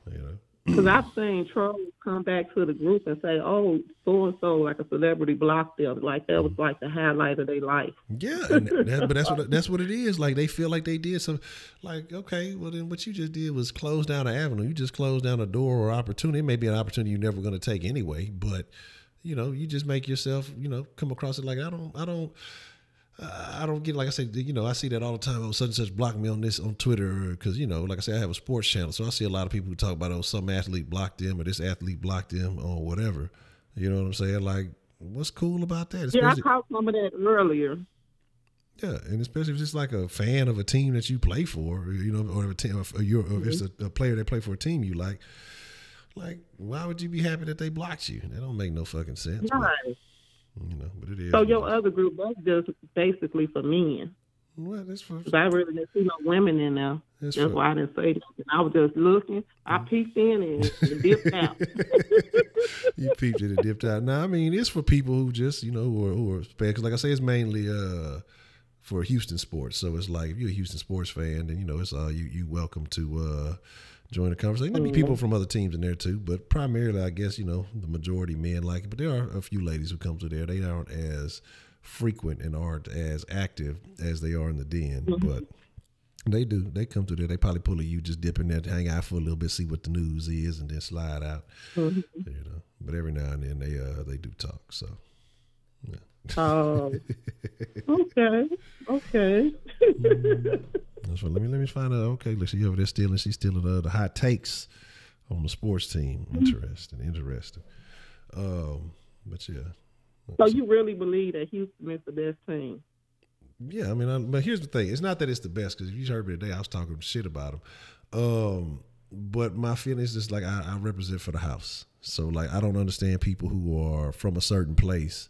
You know. Because I've seen trolls come back to the group and say, oh, so-and-so, like a celebrity blocked them. Like that was like the highlight of their life. Yeah, but that's what it is. Like they feel like they did some, like, okay, well then what you just did was close down an avenue. You just closed down a door or opportunity. It may be an opportunity you're never going to take anyway, but, you know, you just make yourself, you know, come across it like, I don't get, like I said, you know, I see that all the time. Oh, such and such blocked me on this on Twitter because, you know, like I said, I have a sports channel. So I see a lot of people who talk about, oh, some athlete blocked them or this athlete blocked them or whatever. You know what I'm saying? Like, what's cool about that? Yeah, I caught some of that earlier. Yeah, and especially if it's like a fan of a team that you play for, you know, or a team, or if it's a player that play for a team you like, why would you be happy that they blocked you? That don't make no fucking sense. Right. But, you know, but it is. So your other group was just basically for men. Well, that's for. I really didn't see no women in there. That's why I didn't say that. I was just looking. I peeked in and dipped out. You peeped in and dipped out. Now, I mean, it's for people who just, you know, who are because, like I say, it's mainly for Houston sports. So it's like if you're a Houston sports fan, then you know it's you welcome to join the conversation. There'll be people from other teams in there too, but primarily, I guess, you know, the majority men like it. But there are a few ladies who come to there. They aren't as frequent and aren't as active as they are in the den, but they do. They come to there. They probably pull a you, just dip in there to hang out for a little bit, see what the news is, and then slide out. You know, but every now and then they do talk. So. Yeah. Oh, okay. So let me find out. Okay, look, she over there stealing. She's stealing the hot takes on the sports team. Interesting. But yeah. So you really believe that Houston is the best team? Yeah, I mean, but here's the thing. It's not that it's the best, because if you heard me today, I was talking shit about them. But my feeling is just like I represent for the house. So like I don't understand people who are from a certain place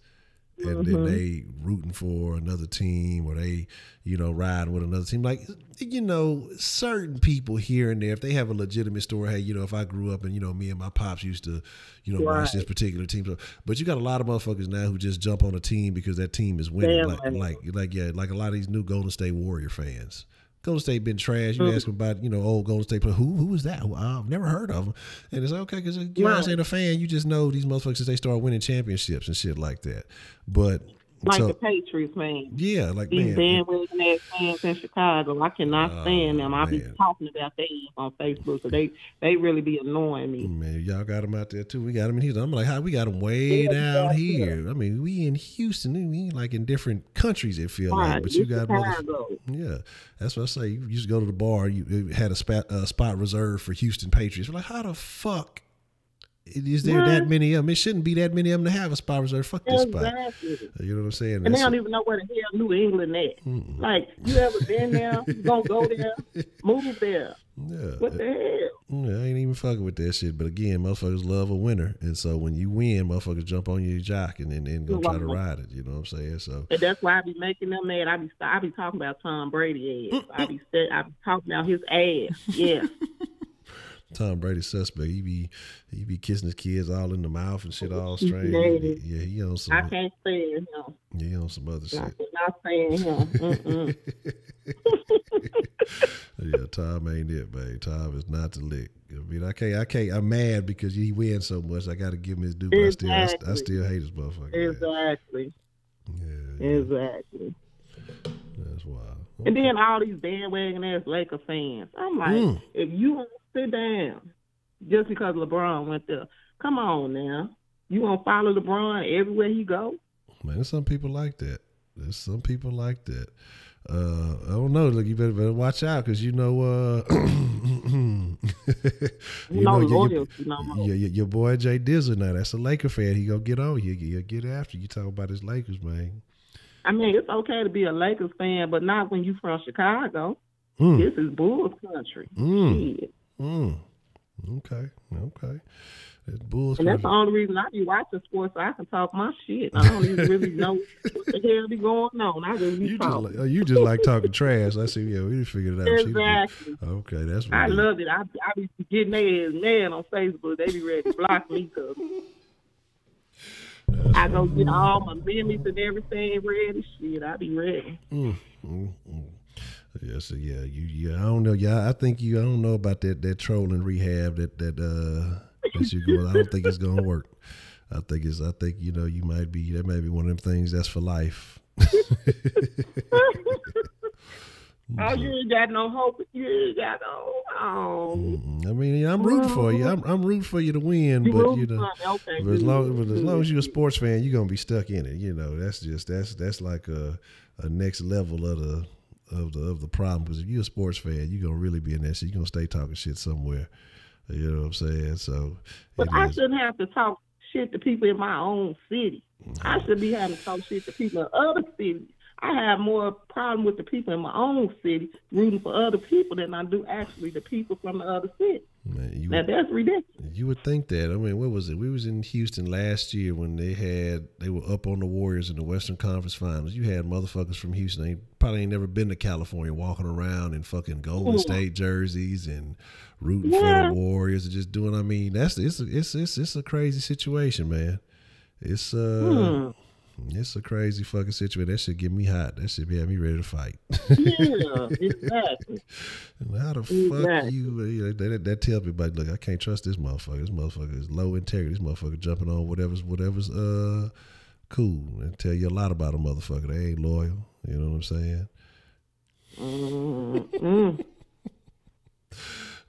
and then they rooting for another team or they, you know, riding with another team. Like, you know, certain people here and there, if they have a legitimate story, hey, you know, if I grew up and, you know, me and my pops used to, you know, watch this particular team. So, but you got a lot of motherfuckers now who just jump on a team because that team is winning. Like a lot of these new Golden State Warrior fans. Golden State been trash. You ask them about, you know, old Golden State player. Who is that? I've never heard of them. And it's like, okay, because you guys ain't a fan. You just know these motherfuckers since they start winning championships and shit like that. But like the Patriots, man. Yeah, like these bandwagon ass fans in Chicago. I cannot stand them. I be talking about their on Facebook, so they really be annoying me. Man, y'all got them out there too. We got them in Houston. I'm like, how we got them way down here? I mean, we in Houston. We like in different countries. It feels like, but you got yeah. That's what I say. You used to go to the bar. You had a spot reserved for Houston Patriots. We're like, how the fuck? Is there that many of them? It shouldn't be that many of them to have a spot reserved. Fuck this spot. You know what I'm saying? And they don't even know where the hell New England at. Like, you ever been there? You gonna go there? Move there. Yeah. What the hell? Yeah, I ain't even fucking with that shit. But again, motherfuckers love a winner. And so when you win, motherfuckers jump on your jock and then go try to ride it. You know what I'm saying? So and that's why I be making them mad. I be talking about Tom Brady ass. I be talking about his ass. Yeah. Tom Brady suspect. He be kissing his kids all in the mouth and shit, all strange. Yeah, he on some. I can't stand him. Yeah, he on some other shit. Not saying him. Yeah, Tom ain't it, babe. Tom is not the lick. I mean, I can't. I'm mad because he wins so much. I got to give him his due. But I still hate his motherfucker. Exactly. Yeah. Exactly. That's wild. Okay. And then all these bandwagon ass Laker fans. I'm like, if you want to sit down just because LeBron went there, come on now. You want to follow LeBron everywhere he go? Man, there's some people like that. I don't know. Look, you better watch out because you know, your boy Jay Dizzle now. That's a Laker fan. He gonna get on. He'll get after you. Talking about his Lakers, man. I mean, it's okay to be a Lakers fan, but not when you from Chicago. This is Bulls country. Okay. It's Bulls and that's the only reason I be watching sports, so I can talk my shit. I don't even really know what the hell be going on. I just be talking. You just like talking trash. I see. Yeah, we just figured it out. Exactly. Okay, that's what I love it. I be getting their ass mad on Facebook. They be ready to block me because I go get all my memories and everything ready. Shit, I be ready. Yeah, so yeah, I don't know. Yeah, I think I don't know about that trolling rehab that you going. I don't think it's gonna work. I think you might be. That might be one of them things that's for life. Oh, you ain't got no hope. You ain't got no. I mean, I'm rooting for you. I'm rooting for you to win, but you know, okay, but as long as you're a sports fan, you're gonna be stuck in it. You know, that's like a next level of the problem. Because if you're a sports fan, you're gonna really be in that shit. You're gonna stay talking shit somewhere. You know what I'm saying? So, but I shouldn't have to talk shit to people in my own city. I should be having to talk shit to people in other cities. I have more problem with the people in my own city rooting for other people than I do actually the people from the other city. Man, that's ridiculous. You would think that. I mean, what was it? We was in Houston last year when they were up on the Warriors in the Western Conference Finals. You had motherfuckers from Houston. They probably ain't never been to California walking around in fucking Golden State jerseys and rooting for the Warriors and just doing. I mean, it's a crazy situation, man. It's a crazy fucking situation. That shit get me hot. That shit have me ready to fight. Yeah, exactly. How the fuck you that tells me, but look, I can't trust this motherfucker. This motherfucker is low integrity. This motherfucker jumping on whatever's cool. And tell you a lot about a motherfucker. They ain't loyal. You know what I'm saying?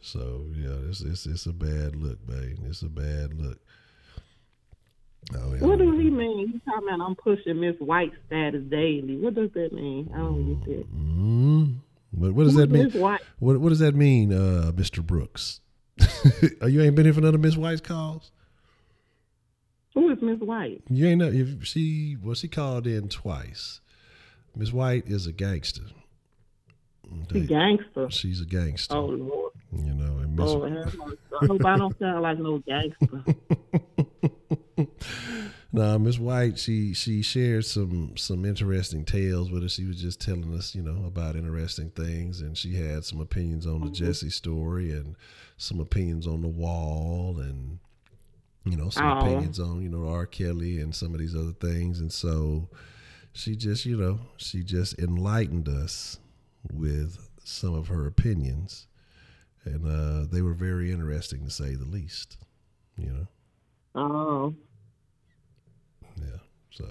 So yeah, it's a bad look, babe. It's a bad look. Oh, yeah. What does he mean? He's talking about I'm pushing Miss White status daily. What does that mean? I don't get that. What does that mean? What does that mean, Mr. Brooks? You ain't been here for none of Miss White's calls? Who is Miss White? You ain't know if she called in twice. Miss White is a gangster. She's a gangster. She's a gangster. Oh Lord. You know, and I hope I don't sound like no gangster. No, Miss White, she shared some interesting tales with us. She was just telling us, you know, about interesting things, and she had some opinions on the Jesse story and some opinions on the Wall, and you know, some opinions on, you know, R. Kelly and some of these other things. And so she just enlightened us with some of her opinions, and they were very interesting to say the least, you know. Oh. Yeah. So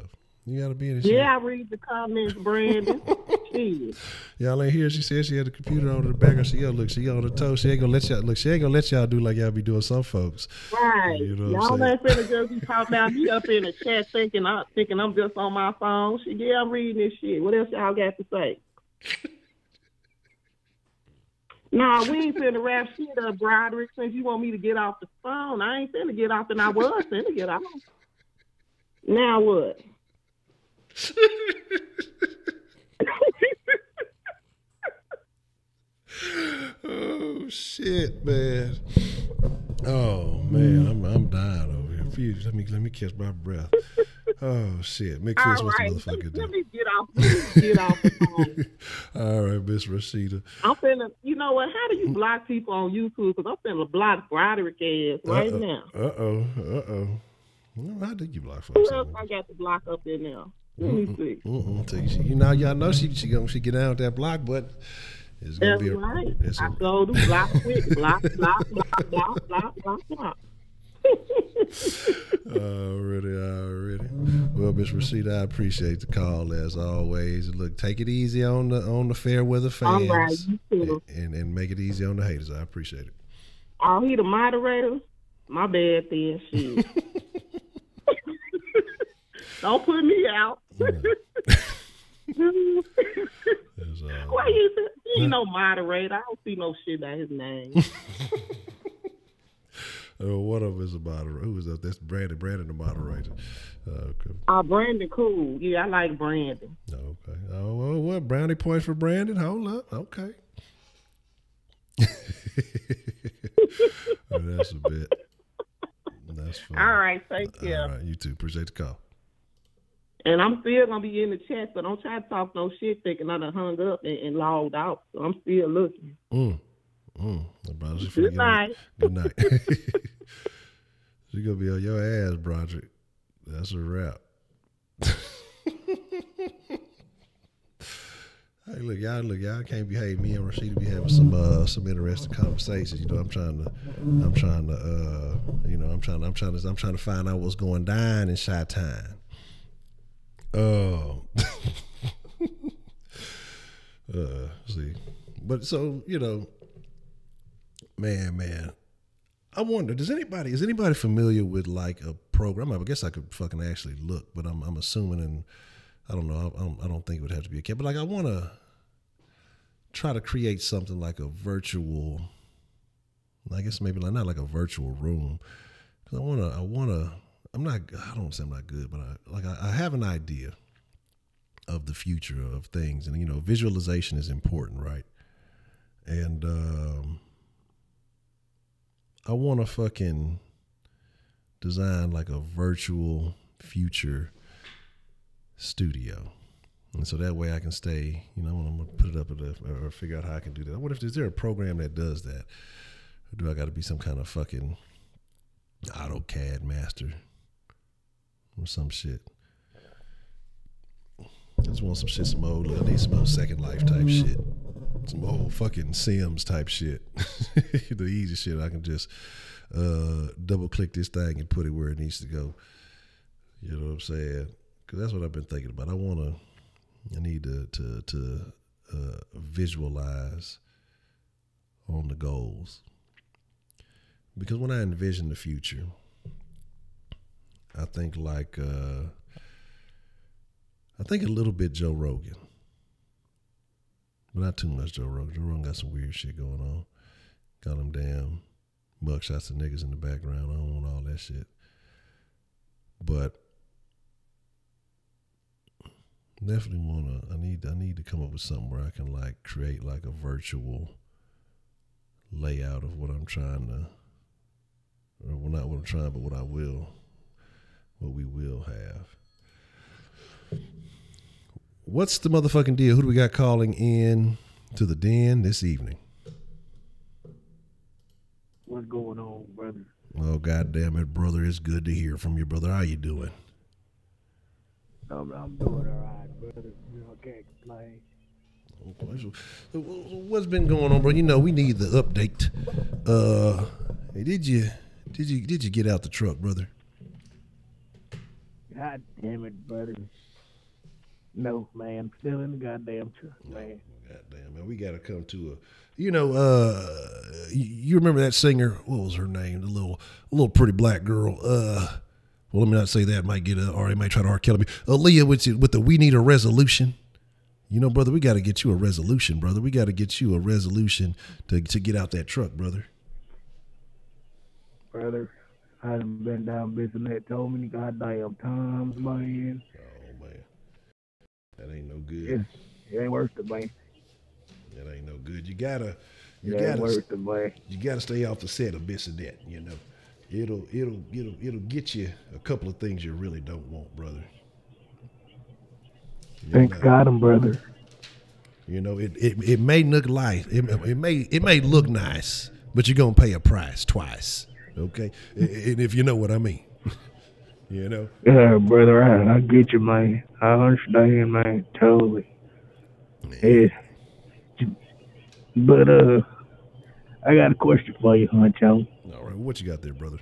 you gotta be in it. Yeah, I read the comments, Brandon. Y'all ain't here. She said she had the computer on the back. She on the toe. She ain't gonna let y'all She ain't gonna let y'all do like y'all be doing some folks. Right. You know y'all ain't finna just be talking about me up in the chat thinking I'm just on my phone. I'm reading this shit. What else y'all got to say? Nah, we ain't finna wrap shit up, Broderick, since you want me to get off the phone. I ain't finna get off, and I was finna get off. Now what? Oh, shit, man. Oh, man, I'm dying over here. Let me catch my breath. Oh shit! Merry Christmas, All right, motherfucker. let me get off. Let me get off the phone. All right, Miss Rashida. I'm finna. You know what? How do you block people on YouTube? Because I'm finna block Broderick ass right now. How did you block Who folks? else I got to block up in there? Let me see. You know, y'all know she get down with that block button. It's gonna That's be right. I go to block quick. Block. Already. Well, Miss Rashida, I appreciate the call as always. Look, take it easy on the fair weather fans. All right, you too. And make it easy on the haters. I appreciate it. Oh, he the moderator? My bad then, shit. Don't put me out. Why he ain't no moderator? I don't see no shit by his name. One of them is a moderator. Who is that? That's Brandon. Brandon, the moderator. Okay. Brandon, cool. Yeah, I like Brandon. Okay. Oh, well, what? Brownie points for Brandon? Hold up. Okay. That's a bit. That's fine. All right, take care. All right, you too. Appreciate the call. And I'm still gonna be in the chat, so don't try to talk no shit thinking I done hung up and logged out. So I'm still looking. Good night. Good night. She's gonna be on your ass, Broderick. That's a wrap. Hey, look, y'all can't behave. Me and Rashida be having some interesting conversations. You know, I'm trying to find out what's going down in Chi-Town. See, but so you know, man. I wonder, is anybody familiar with like a program? I guess I could fucking actually look, but I'm assuming, and I don't know. I don't think it would have to be a cat, but like I want to try to create something like a virtual. I guess maybe like not like a virtual room, because I wanna. I don't say I'm not good, but I have an idea of the future of things, and you know, visualization is important, right? And I want to fucking design like a virtual future studio, and so that way I can stay. You know, I'm gonna put it up or figure out how I can do that. What if is there a program that does that, or do I got to be some kind of fucking AutoCAD master? Or some shit. I just want some shit, I need some old Second Life type shit. Some old fucking Sims type shit. The easy shit. I can just double click this thing and put it where it needs to go. You know what I'm saying? Because that's what I've been thinking about. I need to visualize on the goals. Because when I envision the future, I think like a little bit Joe Rogan, but not too much Joe Rogan. Joe Rogan got some weird shit going on. Got them damn mugshots of niggas in the background. I don't want all that shit. But definitely I need to come up with something where I can like create like a virtual layout of what I'm trying to, or well, not what I'm trying, but what we will have. What's the motherfucking deal? Who do we got calling in to the den this evening? What's going on, brother? Oh, goddamn it, brother. It's good to hear from you, brother. How you doing? I'm doing all right, brother. You know, I can't complain. Okay, so what's been going on, bro? You know, we need the update. Hey, did you get out the truck, brother? God damn it, brother. No, man. Still in the goddamn truck, man. Goddamn, man. We got to come to a, you remember that singer? What was her name? The little pretty black girl. Well, let me not say that. Might get or it might try to R-Kelly me. Aaliyah with the "We Need a Resolution." You know, brother, we got to get you a resolution, brother. We got to get you a resolution to get out that truck, brother. Brother, I done been down visiting that so many goddamn times, man. Oh, man. That ain't no good. It ain't worth it, man. That ain't no good. You gotta worth it, man. You gotta stay off the set of this and that, you know. it'll get you a couple of things you really don't want, brother. Thank God, brother. You know, it may look nice. It may look nice, but you're gonna pay a price twice. Okay, and if you know what I mean. You know. Yeah, brother, I get you, man. I understand, man, totally. Yeah. But I got a question for you, Honcho. All right, what you got there, brother?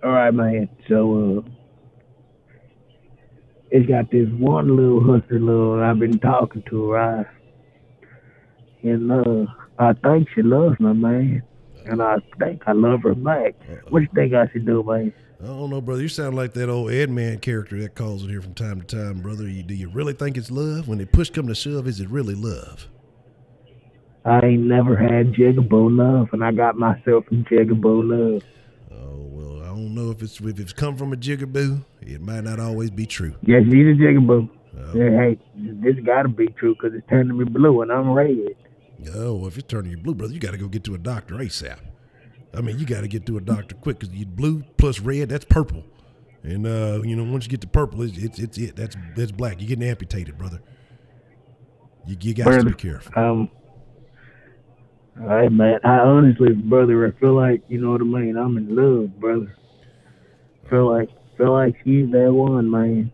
All right, man. So it's got this one little hustler little I've been talking to, right? And I think she loves me, man. And I think I love her back. What do you think I should do, man? I don't know, brother. You sound like that old Ed Man character that calls in here from time to time, brother. Do you really think it's love? When the push come to shove, is it really love? I ain't never had jigaboo love, and I got myself some jigaboo love. Oh, well, I don't know if it's come from a jigaboo. It might not always be true. Yes, she's a jigaboo. Oh. Yeah, hey, this got to be true because it's turning me blue and I'm red. Oh, well, if it's turning you blue, brother, you got to go get to a doctor ASAP. I mean, you got to get to a doctor quick because you blue plus red, that's purple. And, you know, once you get to purple, it's it. That's black. You're getting amputated, brother. You got to be careful. All right, man. I honestly, brother, I feel like, you know what I mean? I'm in love, brother. Feel like she's that one, man.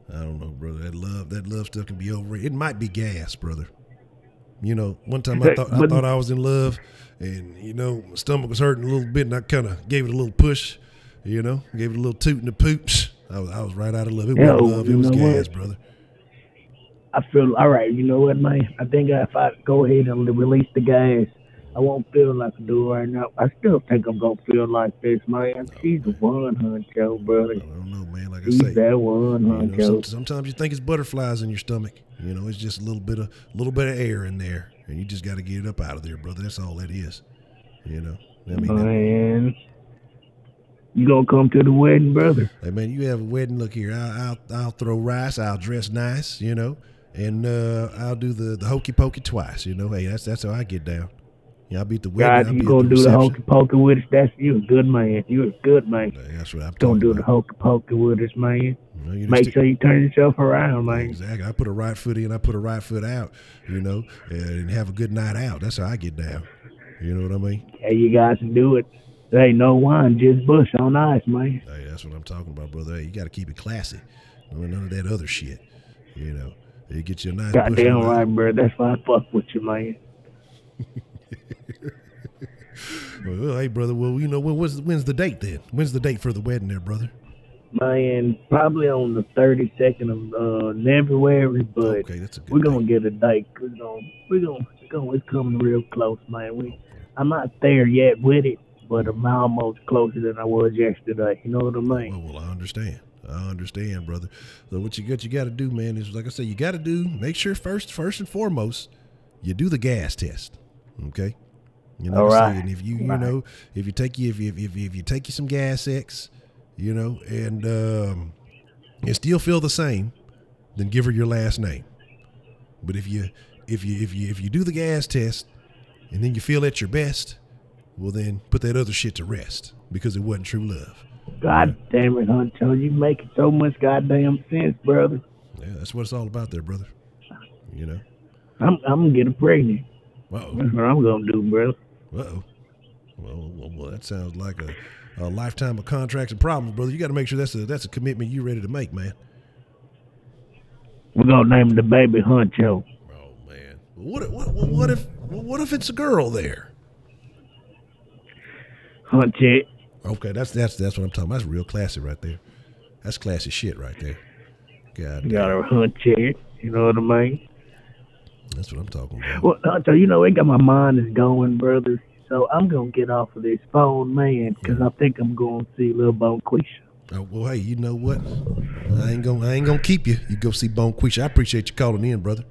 I don't know, brother. That love stuff can be over. It might be gas, brother. You know, one time I thought I was in love, and you know, my stomach was hurting a little bit, and I kind of gave it a little push. You know, gave it a little toot in the poops. I was right out of love. It wasn't love. It was gas, brother. I feel all right. You know what, man? I think if I go ahead and release the gas, I won't feel like I do right now. I still think I'm gonna feel like this, man. She's the one, Honcho, brother. I don't know, man. Like I say, she's that one, Honcho. You know, sometimes you think it's butterflies in your stomach. You know, it's just a little bit of air in there, and you just got to get it up out of there, brother. That's all that is. You know, I mean, man. You gonna come to the wedding, brother? Hey, man, you have a wedding. Look here, I'll throw rice. I'll dress nice. You know. And I'll do the hokey pokey twice, you know. Hey, that's how I get down. Yeah, I'll beat the wedding. God, you gonna do the hokey pokey with us? That's you a good man. You a good man. That's what I'm talking about. Do the hokey pokey with us, man. You know, make sure you turn yourself around, man. Exactly. I put a right foot in, I put a right foot out, you know, and have a good night out. That's how I get down. You know what I mean? Hey, you guys can do it. There ain't no wine, just bush on ice, man. Hey, that's what I'm talking about, brother. Hey, you got to keep it classy. None of that other shit, you know. It gets you a nice goddamn right, bro. That's why I fuck with you, man. Well, hey, brother. Well, you know, when's the date then? When's the date for the wedding there, brother? Man, probably on the 32nd of February, but okay, that's a good we're gonna get a date. It's coming real close, man. I'm not there yet with it, but I'm almost closer than I was yesterday. You know what I mean? Well, I understand. I understand, brother. So what you got to do, man, is like I said, you got to make sure first and foremost, you do the gas test. Okay. You know what I'm saying? If you know, if you take you some gas X, you know, and still feel the same, then give her your last name. But if you do the gas test and then you feel at your best, well then put that other shit to rest because it wasn't true love. God damn it, Honcho. You making so much goddamn sense, brother. Yeah, that's what it's all about there, brother. You know? I'm going to get her pregnant. Uh-oh. That's what I'm going to do, brother. Uh-oh. Well, that sounds like a lifetime of contracts and problems, brother. You got to make sure that's a commitment you ready to make, man. We're going to name the baby Honcho. Oh, man. What if it's a girl there? Honcho. Okay, that's what I'm talking about. That's real classy right there. That's classy shit right there. God damn. Got her Honcho. You know what I mean? That's what I'm talking about. Well, Honcho, you know, it got my mind is going, brother. So I'm going to get off of this phone, man, because I think I'm going to see Lil Bonquisha. Oh, well, hey, you know what? I ain't gonna keep you. You go see Bonquisha. I appreciate you calling in, brother.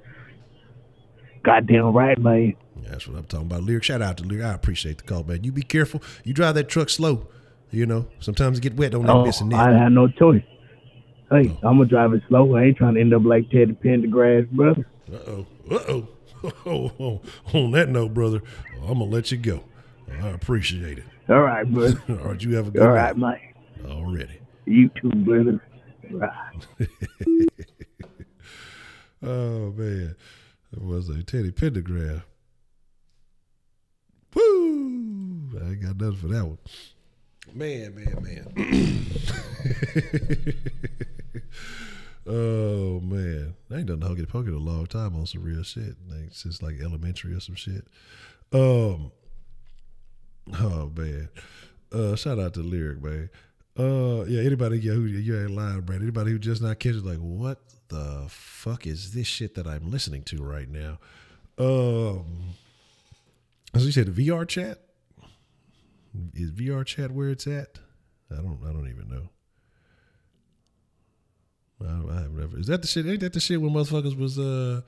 Goddamn right, man. Yeah, that's what I'm talking about. Lyric, shout out to Lyric. I appreciate the call, man. You be careful. You drive that truck slow. You know, sometimes it get wet on that missing net. I had no choice. Hey, I'm going to drive it slow. I ain't trying to end up like Teddy Pendergrass, brother. Uh-oh. On that note, brother, I'm going to let you go. I appreciate it. All right, brother. All right, you have a good All night. right, man. Already. You too, brother. Right. Oh, man. That was a Teddy Pendergrass. Woo! I ain't got nothing for that one. Man. Oh, man. I ain't done Hokey Pokey in a long time on some real shit. Like, since like elementary or some shit. Oh, man. Shout out to Lyric, man. Yeah, anybody who you ain't lying, man. Anybody who just not catching, like, what the fuck is this shit that I'm listening to right now? As you said, the VR chat? Is VR chat where it's at? I don't even know. I have never. Is that the shit? Ain't that the shit when motherfuckers was do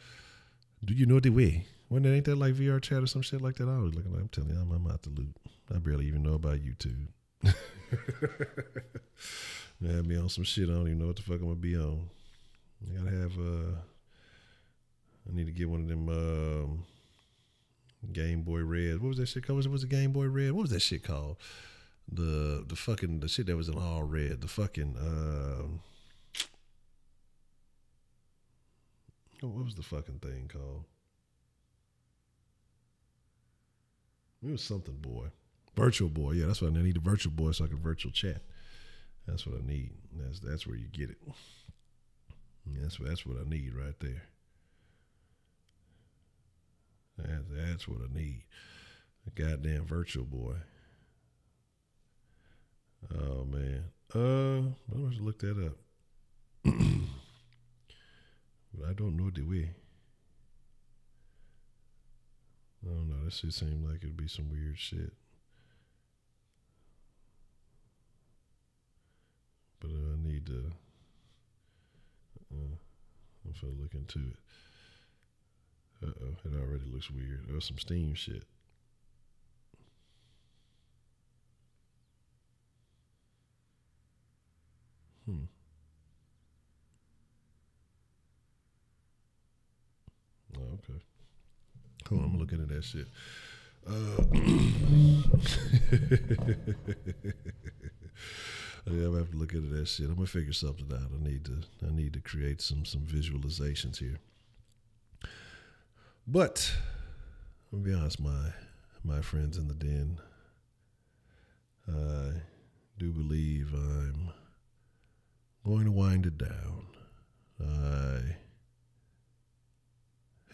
you know the way? When ain't that like VR chat or some shit like that? I was looking. I'm telling you, I'm out the loop. I barely even know about YouTube. They had me on some shit. I don't even know what the fuck I'm gonna be on. I gotta have I need to get one of them Game Boy Red. What was that shit called? Was it Game Boy Red? What was that shit called? The shit that was in all red. The fucking what was the fucking thing called? It was something boy. Virtual Boy. Yeah, that's what I need. A Virtual Boy so I can virtual chat. That's what I need. That's where you get it. That's what I need right there. That's what I need. A goddamn Virtual Boy. Oh man. I must look that up. But I don't know the way. I don't know. That shit seemed like it'd be some weird shit. But I need to. If I look into it. It already looks weird. There's some Steam shit. Oh, okay. Hold on, I'm gonna look into that shit. Yeah, I'm gonna have to look into that shit. I'm gonna figure something out. I need to create some visualizations here. But I'll be honest, my friends in the den, I do believe I'm going to wind it down.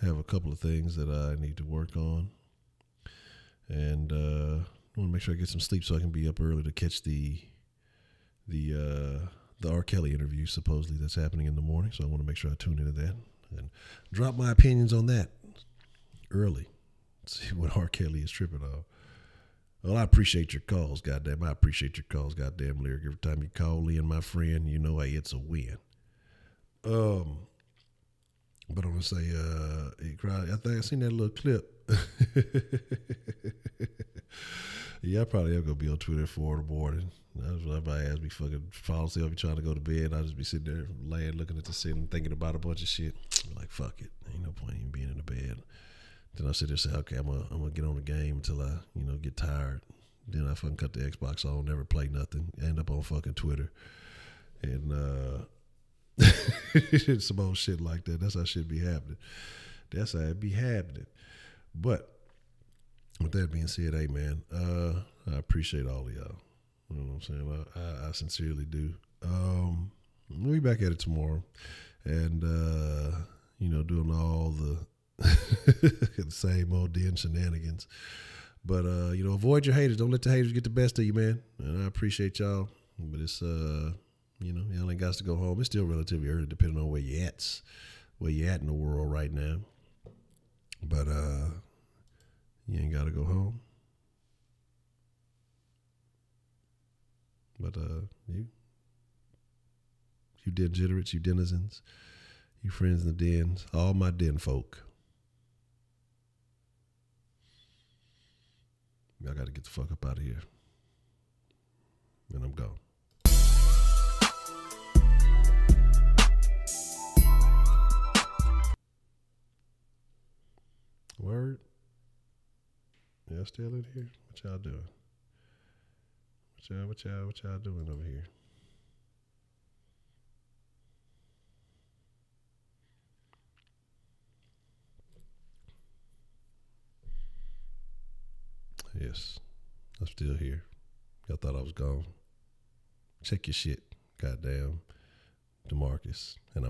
I have a couple of things that I need to work on, and I want to make sure I get some sleep so I can be up early to catch the R. Kelly interview supposedly that's happening in the morning. So I want to make sure I tune into that and drop my opinions on that early. See what R. Kelly is tripping on. Well, I appreciate your calls, goddamn. I appreciate your calls, goddamn, Lyric. Every time you call in, my friend, you know hey, it's a win. But I'm gonna say, he cried. I think I seen that little clip. Yeah, I probably am gonna be on Twitter at 4 in the morning. That's when everybody asks me fucking fall asleep. I'll be trying to go to bed. I'll just be sitting there laying, looking at the ceiling, thinking about a bunch of shit. I'm like, fuck it. Ain't no point in being in the bed. Then I sit there and say, okay, I'm gonna get on the game until I, get tired. Then I fucking cut the Xbox on, never play nothing. End up on fucking Twitter. And some old shit like that. That's how shit be happening. That's how it be happening. But with that being said, hey man, I appreciate all of y'all. You know what I'm saying? I sincerely do. We'll be back at it tomorrow. And doing all the the same old den shenanigans. But avoid your haters. Don't let the haters get the best of you, man. And I appreciate y'all. But it's y'all ain't got to go home. It's still relatively early depending on where you at in the world right now. But you ain't got to go home. But you degenerates, you denizens, you friends in the dens, all my den folk, y'all got to get the fuck up out of here. And I'm gone. Word? Yeah. Y'all still in here? What y'all doing? What y'all doing over here? Yes, I'm still here. Y'all thought I was gone. Check your shit, goddamn, DeMarcus. And I'm